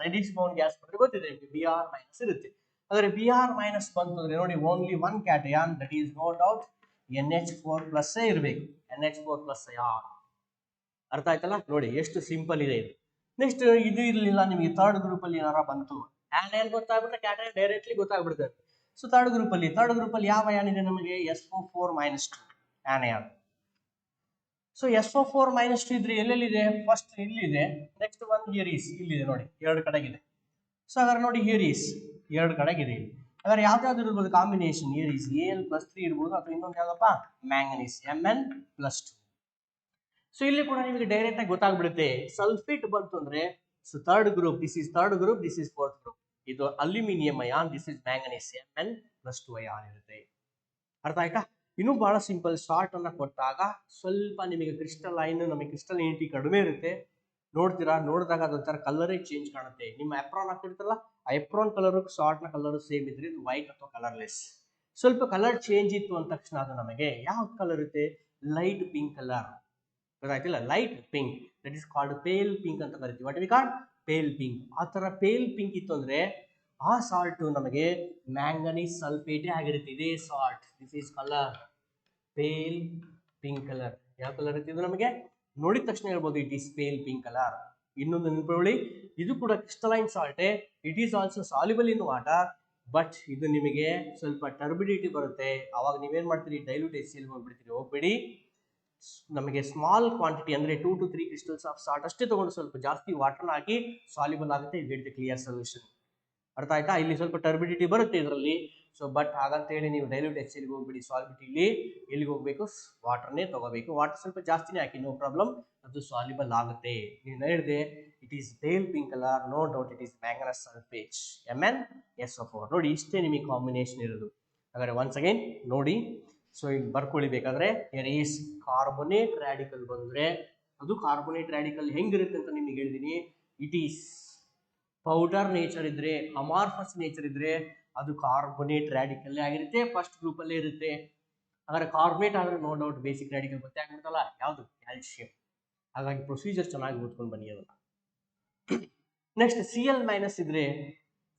reddish bound gas ಬಂದ್ರೆ ಗೊತ್ತಿದೆ ನಿಮಗೆ Br- ಇರುತ್ತೆ. ಆದರೆ Br- ಬಂತು ಅಂದ್ರೆ ನೋಡಿ, only one cation, that is no doubt NH4+ ಇರಬೇಕು. NH4+ ion. ಅರ್ಥ ಆಯ್ತಲ್ಲ ನೋಡಿ ಎಷ್ಟು ಸಿಂಪಲ್ ಇದೆ ಇದು. ನೆಕ್ಸ್ಟ್ ಇದು ಇರಲಿಲ್ಲ ನಿಮಗೆ ಥರ್ಡ್ ಗ್ರೂಪ್ ಅಲ್ಲಿ ಏನಾರ ಬಂತು ಆ್ಯನ್ ಗೊತ್ತಾಗ್ಬಿಟ್ರೆ ಕ್ಯಾಟೈನ್ ಡೈರೆಕ್ಟ್ಲಿ ಗೊತ್ತಾಗ್ಬಿಡುತ್ತೆ. ಸೊ ಥರ್ಡ್ ಗ್ರೂಪ್ ಅಲ್ಲಿ ಯಾವ ಅಯಾನ್ ಇದೆ ನಮಗೆ SO4-2 ಆ್ಯನ್. ಸೊ SO4-2 ಇದ್ರೆ ಎಲ್ಲೆಲ್ಲಿದೆ ಫಸ್ಟ್ ಇಲ್ಲಿದೆ, ನೆಕ್ಸ್ಟ್ ಒನ್ ಹಿಯರ್ ಈಸ್ ಇಲ್ಲಿದೆ ನೋಡಿ ಎರಡು ಕಡೆಗಿದೆ. ಸೊ ಹಾಗಾದ್ರೆ ನೋಡಿ ಹಿಯರ್ ಈಸ್ ಎರಡು ಕಡೆಗಿದೆ ಇಲ್ಲಿ. ಹಾಗಾದ್ರೆ ಯಾವ್ದಾದ್ರು ಇರ್ಬೋದು ಕಾಂಬಿನೇಷನ್ ಹಿಯರ್ ಈಸ್ Al+3 ಇರ್ಬೋದು ಅಥವಾ ಇನ್ನೊಂದು ಯಾವ್ದಪ್ಪ ಮ್ಯಾಂಗನೀಸ್ Mn+2. ಸೊ ಇಲ್ಲಿ ಕೂಡ ನಿಮಗೆ ಡೈರೆಕ್ಟ್ ಆಗಿ ಗೊತ್ತಾಗ್ಬಿಡುತ್ತೆ ಸಲ್ಫೇಟ್ ಬಂತು ಅಂದ್ರೆ so third group this is third group, this is fourth group. ಇದು aluminium ion, this is manganese Mn+2 ion ಇರುತ್ತೆ. ಅರ್ಥ ಆಯ್ತಾ? ಇನ್ನೂ ಬಹಳ ಸಿಂಪಲ್ ಶಾರ್ಟ್ ಅನ್ನ ಕೊಟ್ಟಾಗ ಸ್ವಲ್ಪ ನಿಮಗೆ ಕ್ರಿಸ್ಟಲ್ ಯೂನಿಟಿ ಕಡಿಮೆ ಇರುತ್ತೆ. ನೋಡ್ತೀರಾ, ನೋಡಿದಾಗ ಅದೊಂಥರ ಕಲರೇ ಚೇಂಜ್ ಕಾಣುತ್ತೆ. ನಿಮ್ಮ ಎಪ್ರಾನ್ ಹಾಕಿರ್ತಲ್ಲ ಆ ಎಪ್ರಾನ್ ಕಲರ್ ಶಾರ್ಟ್ ನ ಕಲರ್ ಸೇಮ್ ಇದ್ರೆ ಇದು ವೈಟ್ ಅಥವಾ ಕಲರ್ಲೆಸ್. ಸ್ವಲ್ಪ ಕಲರ್ ಚೇಂಜ್ ಇತ್ತು ಅಂದ ತಕ್ಷಣ ಅದು ನಮಗೆ ಯಾವ ಕಲರ್ ಇರುತ್ತೆ ಲೈಟ್ ಪಿಂಕ್ ಕಲರ್. ಗೊತ್ತಾಯ್ತಿಲ್ಲ, light pink, that is called pale pink ಅಂತ ಕರಿತೀವಿ. What we call pale pink. ಆ ತರ ಪೇಲ್ ಪಿಂಕ್ ಇತ್ತು ಅಂದ್ರೆ ಆ ಸಾಲ್ಟ್ ನಮಗೆ ಮ್ಯಾಂಗನೀಸ್ ಸಲ್ಫೇಟೇ ಆಗಿರುತ್ತೆ. ಇದೇ salt this is colour pale pink colour. ಯಾವ ಕಲರ್ ಇರುತ್ತೆ ಇದು ನಮಗೆ ನೋಡಿದ ತಕ್ಷಣ ಹೇಳ್ಬೋದು it is pale pink colour. ಇನ್ನೊಂದು ನೆನಪಿಕೊಳ್ಳಿ, ಇದು ಕೂಡ ಕ್ರಿಸ್ಟಲೈನ್ ಸಾಲ್ಟೇ. It is also soluble in water, but ಇದು ನಿಮಗೆ ಸ್ವಲ್ಪ ಟರ್ಬಿಡಿಟಿ ಬರುತ್ತೆ. ಅವಾಗ ನೀವೇನ್ ಮಾಡ್ತೀರಿ ಡೈಲ್ಯೂಟ್ HCl ಹೋಗ್ಬಿಡ್ತೀರಿ. ಹೋಗ್ಬೇಡಿ, ನಮಗೆ ಸ್ಮಾಲ್ ಕ್ವಾಂಟಿಟಿ ಅಂದ್ರೆ 2 to 3 ಕ್ರಿಸ್ಟಲ್ಸ್ ಆಫ್ ಸಾಲ್ಟ್ ಅಷ್ಟೇ ತಗೊಂಡು ಸ್ವಲ್ಪ ಜಾಸ್ತಿ ವಾಟರ್ನ ಹಾಕಿ ಸಾಲ್ಯುಬಲ್ ಆಗುತ್ತೆ. Get the clear solution. ಅರ್ಥ ಆಯ್ತಾ? ಇಲ್ಲಿ ಸ್ವಲ್ಪ ಟರ್ಬಿಡಿಟಿ ಬರುತ್ತೆ ಇದರಲ್ಲಿ. ಸೊ ಬಟ್ ಹಾಗಂತ ಹೇಳಿ ನೀವು ಡೈಲ್ಯೂಟ್ HCl ಹೋಗ್ಬಿಡಿ. ಸಾಲ್ಬಿಟಿಲಿ ಎಲ್ಲಿಗೆ ಹೋಗ್ಬೇಕು ವಾಟರ್ನೇ ತಗೋಬೇಕು. ವಾಟರ್ ಸ್ವಲ್ಪ ಜಾಸ್ತಿನೇ ಹಾಕಿ, ನೋ ಪ್ರಾಬ್ಲಮ್, ಅದು ಸಾಲ್ಯುಬಲ್ ಆಗುತ್ತೆ. ನೀವು ಹೇಳಿದೆ it is pale pink colour, no doubt it is manganous sulphate MnSO4. ನೋಡಿ ಇಷ್ಟೇ ನಿಮಗೆ ಕಾಂಬಿನೇಷನ್ ಇರೋದು. ಹಾಗಾದ್ರೆ ಒನ್ಸ್ ಅಗೈನ್ ನೋಡಿ, ಸೊ ಇಲ್ಲಿ ಬರ್ಕೊಳ್ಳಿ ಬೇಕಾದ್ರೆ ಈಸ್ ಕಾರ್ಬೊನೇಟ್ ರ್ಯಾಡಿಕಲ್ ಬಂದ್ರೆ ಅದು ಕಾರ್ಬೊನೇಟ್ ರ್ಯಾಡಿಕಲ್ ಹೆಂಗಿರುತ್ತೆ ಅಂತ ನಿಮಗೆ ಹೇಳಿದೀನಿ. ಇಟ್ ಈಸ್ ಪೌಡರ್ ನೇಚರ್ ಇದ್ರೆ, ಅಮಾರ್ಫಸ್ ನೇಚರ್ ಇದ್ರೆ ಅದು ಕಾರ್ಬೊನೇಟ್ ರ್ಯಾಡಿಕಲ್ ಆಗಿರುತ್ತೆ, ಫಸ್ಟ್ ಗ್ರೂಪ್ ಅಲ್ಲೇ ಇರುತ್ತೆ. ಹಾಗಾದ್ರೆ ಕಾರ್ಬೊನೇಟ್ ಆದ್ರೆ ನೋ ಡೌಟ್ ಬೇಸಿಕ್ ರ್ಯಾಡಿಕಲ್ ಗೊತ್ತೇ ಆಗ್ಬಿಡ್ತಲ್ಲ, ಯಾವುದು ಕ್ಯಾಲ್ಸಿಯಂ. ಹಾಗಾಗಿ ಪ್ರೊಸೀಜರ್ ಚೆನ್ನಾಗಿ ಓದ್ಕೊಂಡು ಬನ್ನಿ ಅದನ್ನ. ನೆಕ್ಸ್ಟ್ Cl- ಇದ್ರೆ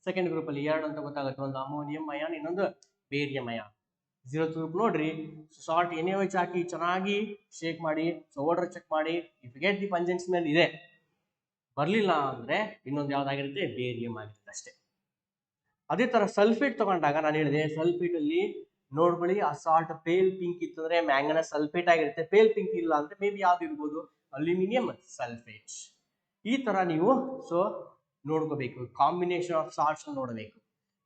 ಸೆಕೆಂಡ್ ಗ್ರೂಪ್ ಅಲ್ಲಿ ಎರಡು ಅಂತ ಗೊತ್ತಾಗುತ್ತೆ, ಒಂದು ಅಮೋನಿಯಂ ಅಯಾನ್, ಇನ್ನೊಂದು ಬೇರಿಯಂ ಅಯಾನ್. 0th ಗ್ರೂಪ್ ನೋಡ್ರಿ, ಸಾಲ್ಟ್ NaOH ಹಾಕಿ ಚೆನ್ನಾಗಿ ಶೇಕ್ ಮಾಡಿ, ಸೊ ಓಡರ್ ಚೆಕ್ ಮಾಡಿ, if get the pungent smell ಇದೆ, ಬರ್ಲಿಲ್ಲ ಅಂದ್ರೆ ಇನ್ನೊಂದು ಯಾವ್ದಾಗಿರುತ್ತೆ ಬೇರಿಯಂ ಆಗಿರುತ್ತೆ ಅಷ್ಟೇ. ಅದೇ ತರ ಸಲ್ಫೇಟ್ ತಗೊಂಡಾಗ ನಾನು ಹೇಳಿದೆ ಸಲ್ಫೇಟ್ ಅಲ್ಲಿ ನೋಡ್ಕೊಳ್ಳಿ, ಆ ಸಾಲ್ಟ್ ಪೇಲ್ ಪಿಂಕ್ ಇತ್ತಂದ್ರೆ ಮ್ಯಾಂಗನಸ್ ಸಲ್ಫೇಟ್ ಆಗಿರುತ್ತೆ. ಪೇಲ್ ಪಿಂಕ್ ಇಲ್ಲ ಅಂದ್ರೆ ಮೇ ಬಿ ಯಾವ್ದು ಇರ್ಬೋದು ಅಲ್ಯೂಮಿನಿಯಂ ಸಲ್ಫೇಟ್. ಈ ತರ ನೀವು ಸೊ ನೋಡ್ಕೋಬೇಕು, ಕಾಂಬಿನೇಷನ್ ಆಫ್ ಸಾಲ್ಟ್ಸ್ ನೋಡಬೇಕು.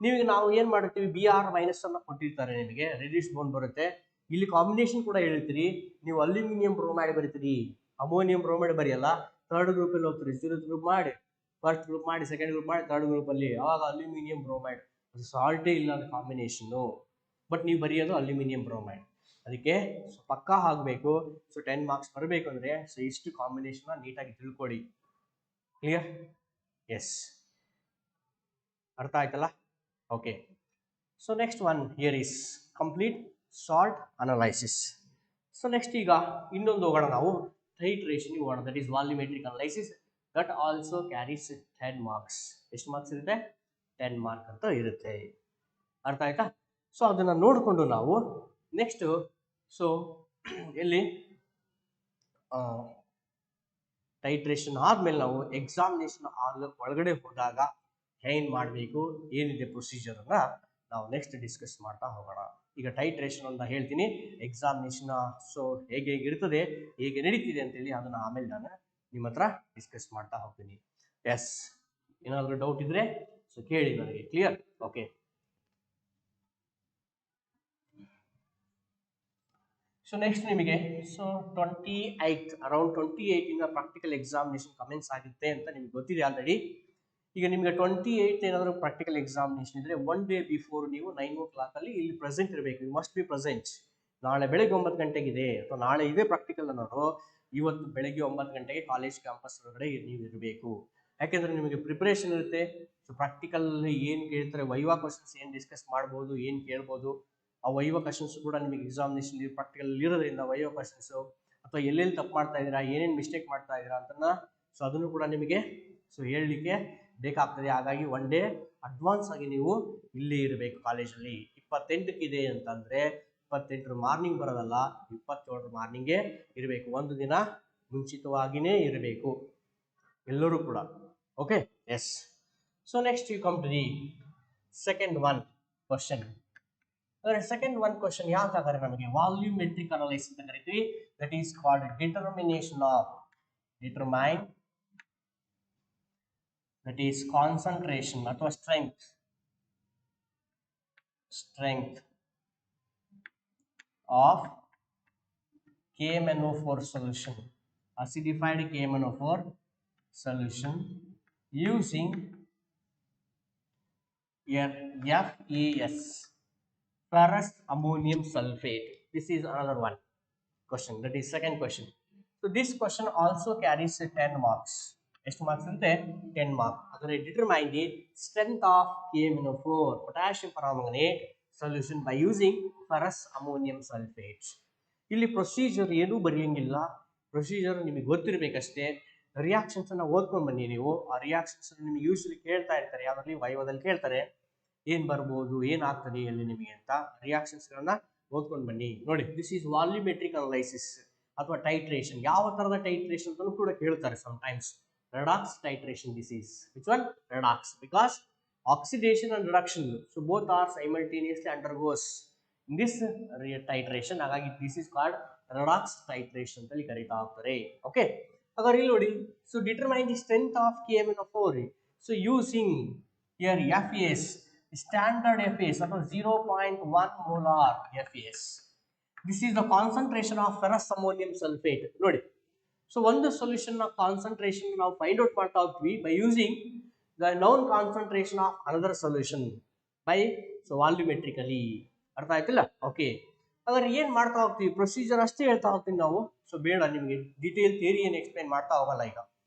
ನಿಮಗೆ ನಾವು ಏನ್ ಮಾಡ್ತೀವಿ Br- ಅನ್ನ ಕೊಟ್ಟಿರ್ತಾರೆ, ನಿಮಗೆ ರೆಡಿಶ್ ಬೋನ್ ಬರುತ್ತೆ. ಇಲ್ಲಿ ಕಾಂಬಿನೇಷನ್ ಕೂಡ ಹೇಳ್ತೀರಿ, ನೀವು ಅಲ್ಯೂಮಿನಿಯಂ ಬ್ರೋಮೈಡ್ ಬರೀತೀರಿ, ಅಮೋನಿಯಂ ಬ್ರೋಮೈಡ್ ಬರೆಯಲ್ಲ. ಥರ್ಡ್ ಗ್ರೂಪ್ ಅಲ್ಲಿ ಹೋಗ್ತೀರಿ, 0th ಗ್ರೂಪ್ ಮಾಡಿ, ಫಸ್ಟ್ ಗ್ರೂಪ್ ಮಾಡಿ, ಸೆಕೆಂಡ್ ಗ್ರೂಪ್ ಮಾಡಿ, ಥರ್ಡ್ ಗ್ರೂಪ್ ಅಲ್ಲಿ ಅವಾಗ ಅಲ್ಯೂಮಿನಿಯಂ ಬ್ರೋಮೈಡ್, ಅದು ಸಾಲ್ಟೇ ಇಲ್ಲ ಅದು ಕಾಂಬಿನೇಷನ್ನು, ಬಟ್ ನೀವು ಬರೆಯೋದು ಅಲ್ಯೂಮಿನಿಯಂ ಬ್ರೋಮೈಡ್. ಅದಕ್ಕೆ ಪಕ್ಕಾ ಆಗಬೇಕು. ಸೊ 10 ಮಾರ್ಕ್ಸ್ ಬರಬೇಕು ಅಂದ್ರೆ ಸೊ ಇಷ್ಟು ಕಾಂಬಿನೇಷನ್ ನೀಟಾಗಿ ತಿಳ್ಕೊಡಿ. ಕ್ಲಿಯರ್? ಎಸ್, ಅರ್ಥ ಆಯ್ತಲ್ಲ? Okay. So next one here is complete salt analysis. So next ಈಗ ಇನ್ನೊಂದು ಹೋಗೋಣ, ನಾವು ಟೈಟ್ರೇಷನ್ ಹೋಗೋಣ, that is volumetric analysis. That also carries 10 marks. ಎಷ್ಟು ಮಾರ್ಕ್ಸ್ ಇರುತ್ತೆ? 10 ಮಾರ್ಕ್ ಅಂತ ಇರುತ್ತೆ. ಅರ್ಥ ಆಯ್ತಾ? ಸೊ ಅದನ್ನ ನೋಡಿಕೊಂಡು ನಾವು ನೆಕ್ಸ್ಟ್ ಸೊ ಎಲ್ಲಿ ಟೈಟ್ರೇಷನ್ ಆದ್ಮೇಲೆ ನಾವು ಎಕ್ಸಾಮಿನೇಷನ್ ಒಳಗಡೆ ಹೋದಾಗ ಏನ್ ಮಾಡಬೇಕು, ಏನಿದೆ ಪ್ರೊಸೀಜರ್ ಅನ್ನ ನಾವು ನೆಕ್ಸ್ಟ್ ಡಿಸ್ಕಸ್ ಮಾಡ್ತಾ ಹೋಗೋಣ. ಈಗ ಟೈಟ್ರೇಷನ್ ಅಂತ ಹೇಳ್ತೀನಿ, ಎಕ್ಸಾಮಿನೇಷನ್ ಸೊ ಹೇಗೆ ಇರ್ತದೆ, ಹೇಗೆ ನಡೀತಿದೆ ಅಂತೇಳಿ ಅದನ್ನ ಆಮೇಲೆ ನಾನು ನಿಮ್ಮ ಹತ್ರ ಡಿಸ್ಕಸ್ ಮಾಡ್ತಾ ಹೋಗ್ತೀನಿ. ಎಸ್, ಏನಾದರೂ ಡೌಟ್ ಇದ್ರೆ ಸೊ ಕೇಳಿ ನನಗೆ. ಕ್ಲಿಯರ್? ಓಕೆ. ಸೊ ನೆಕ್ಸ್ಟ್ ನಿಮಗೆ ಸೊ 28 ಅರೌಂಡ್ 28 ಇಂದ ಪ್ರಾಕ್ಟಿಕಲ್ ಎಕ್ಸಾಮಿನೇಷನ್ ಕಮೆನ್ಸ್ ಆಗುತ್ತೆ ಅಂತ ನಿಮ್ಗೆ ಗೊತ್ತಿದೆ ಆಲ್ರೆಡಿ. ಈಗ ನಿಮಗೆ 28 ಏನಾದರೂ ಪ್ರಾಕ್ಟಿಕಲ್ ಎಕ್ಸಾಮಿನೇಷನ್ ಇದ್ರೆ 1 ಡೇ ಬಿಫೋರ್ ನೀವು 9 o'clock ಅಲ್ಲಿ ಇಲ್ಲಿ ಪ್ರೆಸೆಂಟ್ ಇರಬೇಕು. You must be present. ನಾಳೆ ಬೆಳಗ್ಗೆ 9 ಗಂಟೆಗಿದೆ ಅಥವಾ ನಾಳೆ ಇದೆ ಪ್ರಾಕ್ಟಿಕಲ್ ಅನ್ನೋರು ಇವತ್ತು ಬೆಳಗ್ಗೆ 9 ಗಂಟೆಗೆ ಕಾಲೇಜ್ ಕ್ಯಾಂಪಸ್ ಒಳಗಡೆ ನೀವು ಇರಬೇಕು. ಯಾಕೆಂದ್ರೆ ನಿಮಗೆ ಪ್ರಿಪರೇಷನ್ ಇರುತ್ತೆ. ಸೊ ಪ್ರಾಕ್ಟಿಕಲ್ ಏನು ಕೇಳ್ತಾರೆ, ವೈವಾ ಕ್ವಶನ್ಸ್ ಏನು ಡಿಸ್ಕಸ್ ಮಾಡ್ಬೋದು, ಏನು ಕೇಳ್ಬೋದು, ಆ ವೈವಾ ಕ್ವಶನ್ಸ್ ಕೂಡ ನಿಮಗೆ ಎಕ್ಸಾಮಿನೇಷನ್ ಪ್ರಾಕ್ಟಿಕಲ್ ಇರೋದ್ರಿಂದ ವೈವಾ ಕ್ವಶನ್ಸ್ ಅಥವಾ ಎಲ್ಲೆಲ್ಲಿ ತಪ್ಪು ಮಾಡ್ತಾ ಇದ್ದೀರಾ, ಏನೇನು ಮಿಸ್ಟೇಕ್ ಮಾಡ್ತಾ ಇದ್ದೀರಾ ಅಂತ ಸೊ ಅದನ್ನು ಕೂಡ ನಿಮಗೆ ಸೊ ಹೇಳಲಿಕ್ಕೆ ಬೇಕಾಗ್ತದೆ. ಹಾಗಾಗಿ 1 ಡೇ ಅಡ್ವಾನ್ಸ್ ಆಗಿ ನೀವು ಇಲ್ಲಿ ಇರಬೇಕು ಕಾಲೇಜಲ್ಲಿ. 28ಕ್ಕೆ ಇದೆ ಅಂತಂದ್ರೆ 28 ಮಾರ್ನಿಂಗ್ ಬರೋದಲ್ಲ, 27 ಮಾರ್ನಿಂಗೇ ಇರಬೇಕು. ಒಂದು ದಿನ ಮುಂಚಿತವಾಗಿಯೇ ಇರಬೇಕು ಎಲ್ಲರೂ ಕೂಡ. Okay, yes. So next you come to the second one question. ಅಂದರೆ ಸೆಕೆಂಡ್ ಒನ್ ಕ್ವಶನ್ ಯಾಕೆ ಹಾಗಾದ್ರೆ ನಮಗೆ ವಾಲ್ಯೂಮೆಟ್ರಿಕ್ ಅನಲೈಸ್ ಅಂತ ಕರಿತೀವಿ. That is called determination of determine, that is concentration ಅಥವಾ strength of KMnO4 solution, acidified KMnO4 solution using FAS, ferrous ammonium sulfate. This is another one question, that is second question. So this question also carries 10 marks. ಎಷ್ಟು marks ಇರುತ್ತೆ? 10 marks. ಅದರಲ್ಲಿ determine the strength of KMnO4 potassium permanganate solution by using ferrous ammonium sulfate. ಇಲ್ಲಿ procedure ಏನೂ ಬರೆಯಂಗಿಲ್ಲ, procedure ನಿಮಗೆ ಗೊತ್ತಿರಬೇಕಷ್ಟೇ. Reactions ಅನ್ನ ಓದ್ಕೊಂಡು ಬನ್ನಿ ನೀವು. ಆ ರಿಯಾಕ್ಷನ್ಸ್ ನಿಮಗೆ ಯೂಶಲಿ ಕೇಳ್ತಾ ಇರ್ತಾರೆ, ಯಾವ್ದ್ರಲ್ಲಿ ವೈವದಲ್ಲಿ ಕೇಳ್ತಾರೆ ಏನ್ ಬರ್ಬೋದು, ಏನಾಗ್ತದೆ ಅಲ್ಲಿ ನಿಮಗೆ ಅಂತ. ರಿಯಾಕ್ಷನ್ಸ್ ಗಳನ್ನ ಓದ್ಕೊಂಡು ಬನ್ನಿ. ನೋಡಿ, ದಿಸ್ ಈಸ್ ವಾಲ್ಯೂಮೆಟ್ರಿಕ್ ಅನಲೈಸಿಸ್ ಅಥವಾ ಟೈಟ್ರೇಷನ್. ಯಾವ ತರದ ಟೈಟ್ರೇಷನ್ ಅಂತ ಕೂಡ ಕೇಳ್ತಾರೆ sometimes. Redox titration. This is which one? Redox, because oxidation and reduction, so both are simultaneously undergoes in this titration. ಹಾಗಾಗಿ this is called redox titration ಅಂತೇಳಿ ಕರೀತಾ ಹೋಗ್ತಾರೆ. ಓಕೆ, ಹಾಗಾದ್ರೆ ಇಲ್ಲಿ ನೋಡಿ, so determine the strength of KMnO4. So using here FAS, standard FAS ಅಥವಾ 0.1 molar FAS. This is the concentration of ferrous ammonium sulphate. ನೋಡಿ, so ಒಂದು ಸೊಲ್ಯೂಷನ್ ನ ಕಾನ್ಸಂಟ್ರೇಷನ್ ನಾವು ಫೈಂಡ್ ಔಟ್ ಮಾಡ್ತಾ ಹೋಗ್ತೀವಿ by using the known concentration of another solution by so volumetrically. ಅರ್ಥ ಆಯ್ತಿಲ್ಲ? Okay, ಹಾಗಾದ್ರೆ ಏನ್ ಮಾಡ್ತಾ ಹೋಗ್ತೀವಿ, ಪ್ರೊಸೀಜರ್ ಅಷ್ಟೇ ಹೇಳ್ತಾ ಹೋಗ್ತೀವಿ ನಾವು. ಸೊ ಬೇಡ ನಿಮಗೆ ಡೀಟೇಲ್ ಥಿಯರಿ ಏನು ಎಕ್ಸ್ಪ್ಲೈನ್ ಮಾಡ್ತಾ ಹೋಗಲ್ಲ ಈಗ.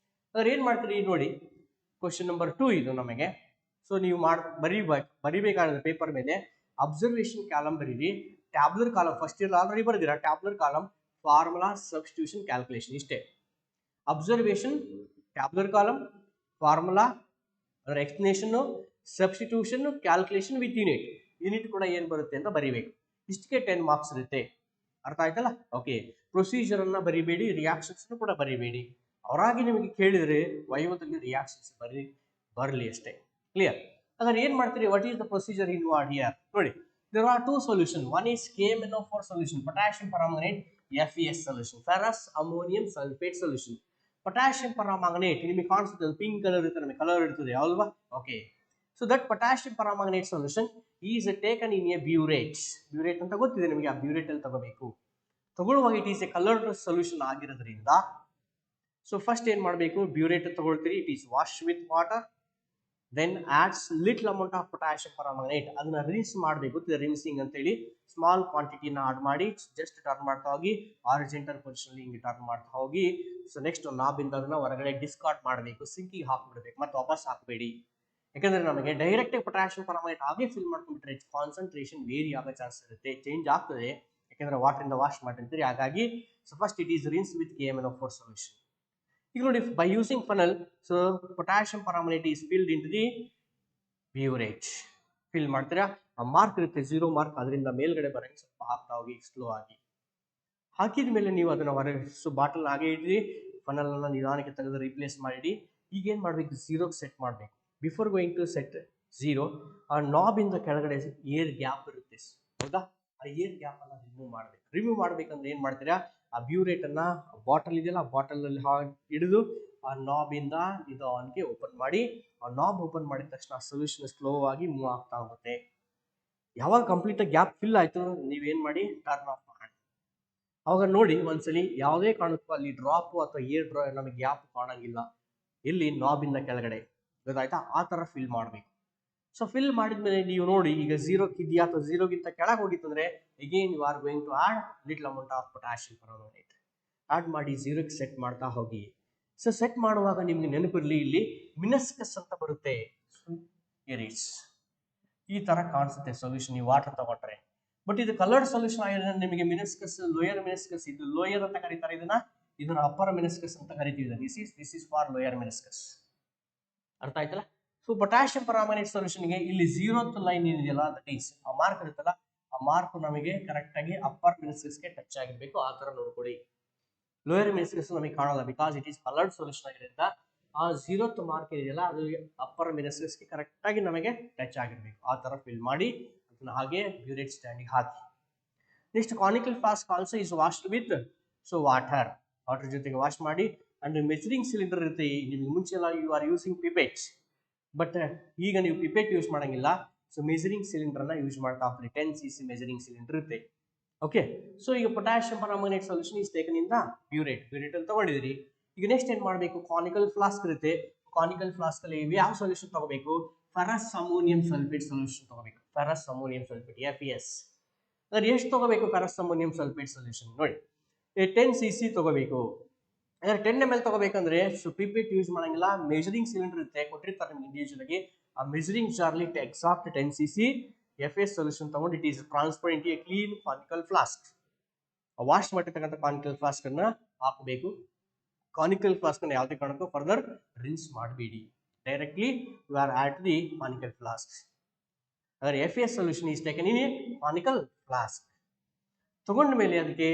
ಹಾಗಾದ್ರೆ ಏನ್ ಮಾಡ್ತೀರಿ ನೋಡಿ, ಕ್ವಶನ್ ನಂಬರ್ 2 ಇದು ನಮಗೆ. ಸೊ ನೀವು ಬರಿಬೇಕಾದ್ರೆ ಪೇಪರ್ ಮೇಲೆ ಅಬ್ಸರ್ವೇಷನ್ ಕಾಲಮ್ ಬರೀರಿ, tabular column first year already ಬರೆದಿರಾ. Tabular column formula substitution calculation ಇಷ್ಟೇ. ಅಬ್ಸರ್ವೇಷನ್, ಟ್ಯಾಬ್ಲರ್ ಕಾಲಮ್, ಫಾರ್ಮುಲಾ, ಅದರ explanation, substitution, calculation with unit ಕೂಡ ಏನ್ ಬರುತ್ತೆ ಅಂತ ಬರಿಬೇಕು. ಇಷ್ಟಕ್ಕೆ 10 ಮಾರ್ಕ್ಸ್ ಇರುತ್ತೆ. ಅರ್ಥ ಆಯ್ತಲ್ಲ? ಓಕೆ, ಪ್ರೊಸೀಜರ್ ಅನ್ನ ಬರಿಬೇಡಿ, ರಿಯಾಕ್ಷನ್ಸ್ ಕೂಡ ಬರಿಬೇಡಿ. ಅವರಾಗಿ ನಿಮಗೆ ಕೇಳಿದ್ರೆ ವೈವದಲ್ಲಿ ರಿಯಾಕ್ಷನ್ಸ್ ಬರಲಿ ಅಷ್ಟೇ. ಕ್ಲಿಯರ್? ಹಾಗಾದ್ರೆ ಏನ್ ಮಾಡ್ತೀರಿ, what is the procedure in what here? ನೋಡಿ, there are two solutions. One is KMnO4 solution, potassium permanganate FAS solution, ferrous ammonium sulfate solution. potassium permanganate ನಿಮಗೆ ಕಾಣಿಸುತ್ತೆ, ಪಿಂಕ್ ಕಲರ್ ಇರುತ್ತೆ, ನಮಗೆ ಕಲರ್ ಇರ್ತದೆ ಅಲ್ವಾ? Okay, so that potassium permanganate solution is taken in a burette. Burette ಅಂತ ಗೊತ್ತಿದೆ ನಿಮಗೆ, ಆ burette ಅಲ್ಲಿ ತಗೋಬೇಕು. ತಗೊಳ್ಳುವಾಗ it is a coloured solution ಆಗಿರೋದ್ರಿಂದ ಸೊ ಫಸ್ಟ್ ಏನ್ ಮಾಡಬೇಕು, ಬ್ಯೂರೇಟ್ ತಗೊಳ್ತೀರಿ, it is wash with water, then adds little amount of potassium permanganate. ಅದನ್ನ ರಿನ್ಸ್ ಮಾಡಬೇಕು, ರಿನ್ಸಿಂಗ್ ಅಂತ ಹೇಳಿ ಸ್ಮಾಲ್ ಕ್ವಾಂಟಿಟಿನ ಆಡ್ ಮಾಡಿ ಜಸ್ಟ್ ಟರ್ನ್ ಮಾಡ್ತಾ ಹೋಗಿ ಆರಿಜೆಂಟಲ್ ಪೊಸಿಷನ್ ಹಿಂಗೆ ಟರ್ನ್ ಮಾಡ್ತಾ ಹೋಗಿ. ಸೊ ನೆಕ್ಸ್ಟ್ ನಾಬಿಂದ ಅದನ್ನ ಹೊರಗಡೆ ಡಿಸ್ಕಾರ್ಡ್ ಮಾಡಬೇಕು, ಸಿಂಕಿಗೆ ಹಾಕ್ಬಿಡ್ಬೇಕು, ಮತ್ತೆ ವಾಪಸ್ ಹಾಕಬೇಡಿ. ಯಾಕಂದ್ರೆ ನಮಗೆ ಡೈರೆಕ್ಟ್ ಪೊಟ್ಯಾಷಿಯಂ ಪರ್ಮಾಂಗನೇಟ್ ಆಗಿ ಫಿಲ್ ಮಾಡ್ಕೊಂಡ್ಬಿಟ್ರೆ ಕಾನ್ಸಂಟ್ರೇಷನ್ ವೇರಿ ಆಗೋ ಚಾನ್ಸ್ ಇರುತ್ತೆ, ಚೇಂಜ್ ಆಗ್ತದೆ, ಯಾಕಂದ್ರೆ ವಾಟರ್ ಇಂದ ವಾಶ್ ಮಾಡಿರ್ತೀರಿ. ಹಾಗಾಗಿ so first it is rinse with KMnO4 solution. ಈಗ ನೋಡಿ, by using funnel, so potassium permanganate is filled into the burette. Fill ಮಾಡ್ತೀರಾ, ಆ ಮಾರ್ಕ್ ಇರುತ್ತೆ 0 ಮಾರ್ಕ್, ಅದರಿಂದ ಮೇಲ್ಗಡೆ ಬರಂಗೆ ಸ್ವಲ್ಪ ಹಾಕ್ತಾ ಹೋಗಿ ಸ್ಲೋ ಆಗಿ. ಹಾಕಿದ ಮೇಲೆ ನೀವು ಅದನ್ನ ಹೊರಗೆ ಸೊ ಬಾಟಲ್ ಹಾಗೆ ಇಡ್ರಿ, ಫನಲ್ ಅನ್ನ ನಿಧಾನಕ್ಕೆ ತೆಗೆದು ರಿಪ್ಲೇಸ್ ಮಾಡಿ. ಈಗ ಏನ್ ಮಾಡ್ಬೇಕು, 0 ಸೆಟ್ ಮಾಡಬೇಕು. ಬಿಫೋರ್ ಗೋಯಿಂಗ್ ಟು ಸೆಟ್ 0, ಆ ನಾಬ್ ಇಂದ ಕೆಳಗಡೆ ಏರ್ ಗ್ಯಾಪ್ ಇರುತ್ತೆ, ಹೌದಾ? ಆ ಏರ್ ಗ್ಯಾಪ್ ಅನ್ನ ರಿಮೂವ್ ಮಾಡ್ಬೇಕಂದ್ರೆ ಏನ್ ಮಾಡ್ತೀರಾ, ಆ ಬ್ಯೂರೇಟ್ ಅನ್ನ ಬಾಟಲ್ ಇದೆಯಲ್ಲ, ಆ ಬಾಟಲ್ ಅಲ್ಲಿ ಹಿಡಿದು ಆ ನಾಬ್ ಇಂದ ನಿಧಾನಕ್ಕೆ ಓಪನ್ ಮಾಡಿ. ಆ ನಾಬ್ ಓಪನ್ ಮಾಡಿದ ತಕ್ಷಣ ಸೊಲ್ಯೂಷನ್ ಸ್ಲೋ ಆಗಿ ಮೂವ್ ಆಗ್ತಾ ಹೋಗುತ್ತೆ. ಯಾವಾಗ ಕಂಪ್ಲೀಟ್ ಆಗಿ ಗ್ಯಾಪ್ ಫಿಲ್ ಆಯ್ತು, ನೀವೇನ್ ಮಾಡಿ ಟರ್ನ್ ಆಫ್ ಮಾಡಿ. ಅವಾಗ ನೋಡಿ ಒಂದ್ಸಲಿ ಯಾವುದೇ ಕಾರಣಕ್ಕೂ ಅಲ್ಲಿ ಡ್ರಾಪ್ ಅಥವಾ ಏರ್ ಡ್ರಾ ನಮಗೆ ಗ್ಯಾಪ್ ಕಾಣಂಗಿಲ್ಲ, ಇಲ್ಲಿ ನಾಬ್ ಇಂದ ಕೆಳಗಡೆ, ಗೊತ್ತಾಯ್ತಾ? ಆ ತರ ಫಿಲ್ ಮಾಡ್ಬೇಕು. ಸೊ ಫಿಲ್ ಮಾಡಿದ್ಮೇಲೆ ನೀವು ನೋಡಿ, ಈಗ 0 ಇದೆಯಾ ಅಥವಾ 0ಗಿಂತ ಕೆಳಗೆ ಹೋಗಿತ್ತಂದ್ರೆ again you are going to add little amount of potassium permanganate. Add ಮಾಡಿ 0ಗೆ ಸೆಟ್ ಮಾಡ್ತಾ ಹೋಗಿ. ಸೊ ಸೆಟ್ ಮಾಡುವಾಗ ನಿಮ್ಗೆ ನೆನಪಿರ್ಲಿ, ಇಲ್ಲಿ ಮಿನಸ್ಕಸ್ ಅಂತ ಬರುತ್ತೆ, ಈ ತರ ಕಾಣಿಸುತ್ತೆ ಸೊಲ್ಯೂಷನ್ ನೀವು ವಾಟರ್ ತಗೊಂಡ್ರೆ. ಬಟ್ ಇದು ಕಲರ್ಡ್ ಸೊಲ್ಯೂಷನ್ ಆಗಿರೋದ್ರಿಂದ ನಿಮಗೆ ಮಿನಸ್ಕಸ್, ಲೋಯರ್ ಮಿನಸ್ಕಸ್, ಇದು ಲೋಯರ್ ಅಂತ ಕರೀತಾರೆ, ಇದನ್ನ ಅಪ್ಪರ್ ಮಿನಸ್ಕಸ್ ಅಂತ ಕರಿತೀವಿ. This is for lower meniscus. ಅರ್ಥ ಆಯ್ತಲ್ಲ? ಸೊ ಪೊಟ್ಯಾಷಿಯಂ ಪರ್ಮಾಂಗನೇಟ್ ಸೊಲ್ಯೂಷನ್ಗೆ ಇಲ್ಲಿ 0th ಲೈನ್ ಏನಿದೆಯಲ್ಲ, ದಟ್ ಈಸ್ ಆ ಮಾರ್ಕ್ ಇರುತ್ತಲ್ಲ, ಆ ಮಾರ್ಕ್ ನಮಗೆ ಕರೆಕ್ಟ್ ಆಗಿ ಅಪ್ಪರ್ ಮಿನಸ್ಕಸ್ಗೆ ಟಚ್ ಆಗಿರ್ಬೇಕು. ಆ ತರ ನೋಡ್ಕೊಳ್ಳಿ. ಲೋಯರ್ ಮೆನಿಸ್ಕಸ್ ನಮಗೆ ಕಾಣಲ್ಲ because it is coloured solution ಆಗಿರೋದ್ರಿಂದ ಆ 0th ಮಾರ್ಕ್ ಇದೆಯಲ್ಲ ಅದು ಅಪ್ಪರ್ ಮೆನಿಸ್ಕಸ್ಗೆ ಕರೆಕ್ಟಾಗಿ ನಮಗೆ ಟಚ್ ಆಗಿರಬೇಕು. ಆ ಥರ ಫಿಲ್ ಮಾಡಿ ಅದನ್ನ ಹಾಗೆ ಬ್ಯೂರೇಟ್ ಸ್ಟ್ಯಾಂಡಿಗೆ ಹಾಕಿ. Next conical flask also is washed with water ಜೊತೆಗೆ ವಾಶ್ ಮಾಡಿ. ಅಂಡ್ ಮೆಜರಿಂಗ್ ಸಿಲಿಂಡರ್ ಇರುತ್ತೆ. ನಿಮಗೆ ಮುಂಚೆ ಎಲ್ಲ you are using pipette, but ಈಗ ನೀವು ಪಿಪೆಟ್ ಯೂಸ್ ಮಾಡಂಗಿಲ್ಲ. ಸೊ ಮೆಜರಿಂಗ್ ಸಿಲಿಂಡರ್ನ ಯೂಸ್ ಮಾಡ್ತಾ ಹೋಗ್ತೀರಿ. 10 cc ಮೆಜರಿಂಗ್ ಸಿಲಿಂಡರ್ ಇರುತ್ತೆ. ಓಕೆ, ಸೊ ಈಗ potassium permanganate solution is taken in the burette ಅಲ್ಲಿ ತಗೊಂಡಿದ್ರಿ. ಈಗ ನೆಕ್ಸ್ಟ್ ಏನ್ ಮಾಡಬೇಕು, ಕಾನಿಕಲ್ ಫ್ಲಾಸ್ಕ್ ಇರುತ್ತೆ. ಕಾನಿಕಲ್ ಫ್ಲಾಸ್ಕ್ ಅಲ್ಲಿ ಯಾವ ಸೊಲ್ಯೂಷನ್ ತಗೋಬೇಕು, ಫೆರಸ್ ಅಮೋನಿಯಂ ಸಲ್ಫೇಟ್ ಸೊಲ್ಯೂಷನ್ ತಗೋಬೇಕು. Ferrous ammonium sulphate FeS. ಅಂದ್ರೆ ಎಷ್ಟು ತಗೋಬೇಕು ಫೆರಸ್ ಅಮೋನಿಯಂ ಸಲ್ಫೇಟ್ ಸೊಲ್ಯೂಷನ್ ನೋಡಿ, 10 cc ತಗೋಬೇಕು. ಅಂದ್ರೆ 10 ml ತಗೋಬೇಕಂದ್ರೆ ಪಿಪೆಟ್ ಯೂಸ್ ಮಾಡಂಗಿಲ್ಲ. ಮೆಜರಿಂಗ್ ಸಿಲಿಂಡರ್ ಇರುತ್ತೆ, ಕೊಟ್ಟಿರ್ತಾರೆ ನಿಮ್ಗೆ ಇಂಡಿವಿಜುವಲ್ ಆಗಿ. ಆ ಮೆಜರಿಂಗ್ ಜಾರ್ಲಿ ಎಕ್ಸಾಕ್ಟ್ 10 cc FeS ಸೊಲ್ಯೂಷನ್ ತಗೊಂಡು it is transfer into a clean conical flask. Wash ಮಾಡಿರ್ತಕ್ಕಂಥ ಕಾನಿಕಲ್ ಫ್ಲಾಸ್ಕ್ ಅನ್ನ ಹಾಕಬೇಕು. ಕಾನಿಕಲ್ ಫ್ಲಾಸ್ಕ್ ಅನ್ನು ಯಾವುದೇ ಕಾರಣಕ್ಕೂ ಫರ್ದರ್ ರಿನ್ಸ್ ಮಾಡಬೇಡಿ. Directly you are at the conical flask. ಅದರ FeS solution is taken in a conical flask. ತಗೊಂಡ ಮೇಲೆ ಅದಕ್ಕೆ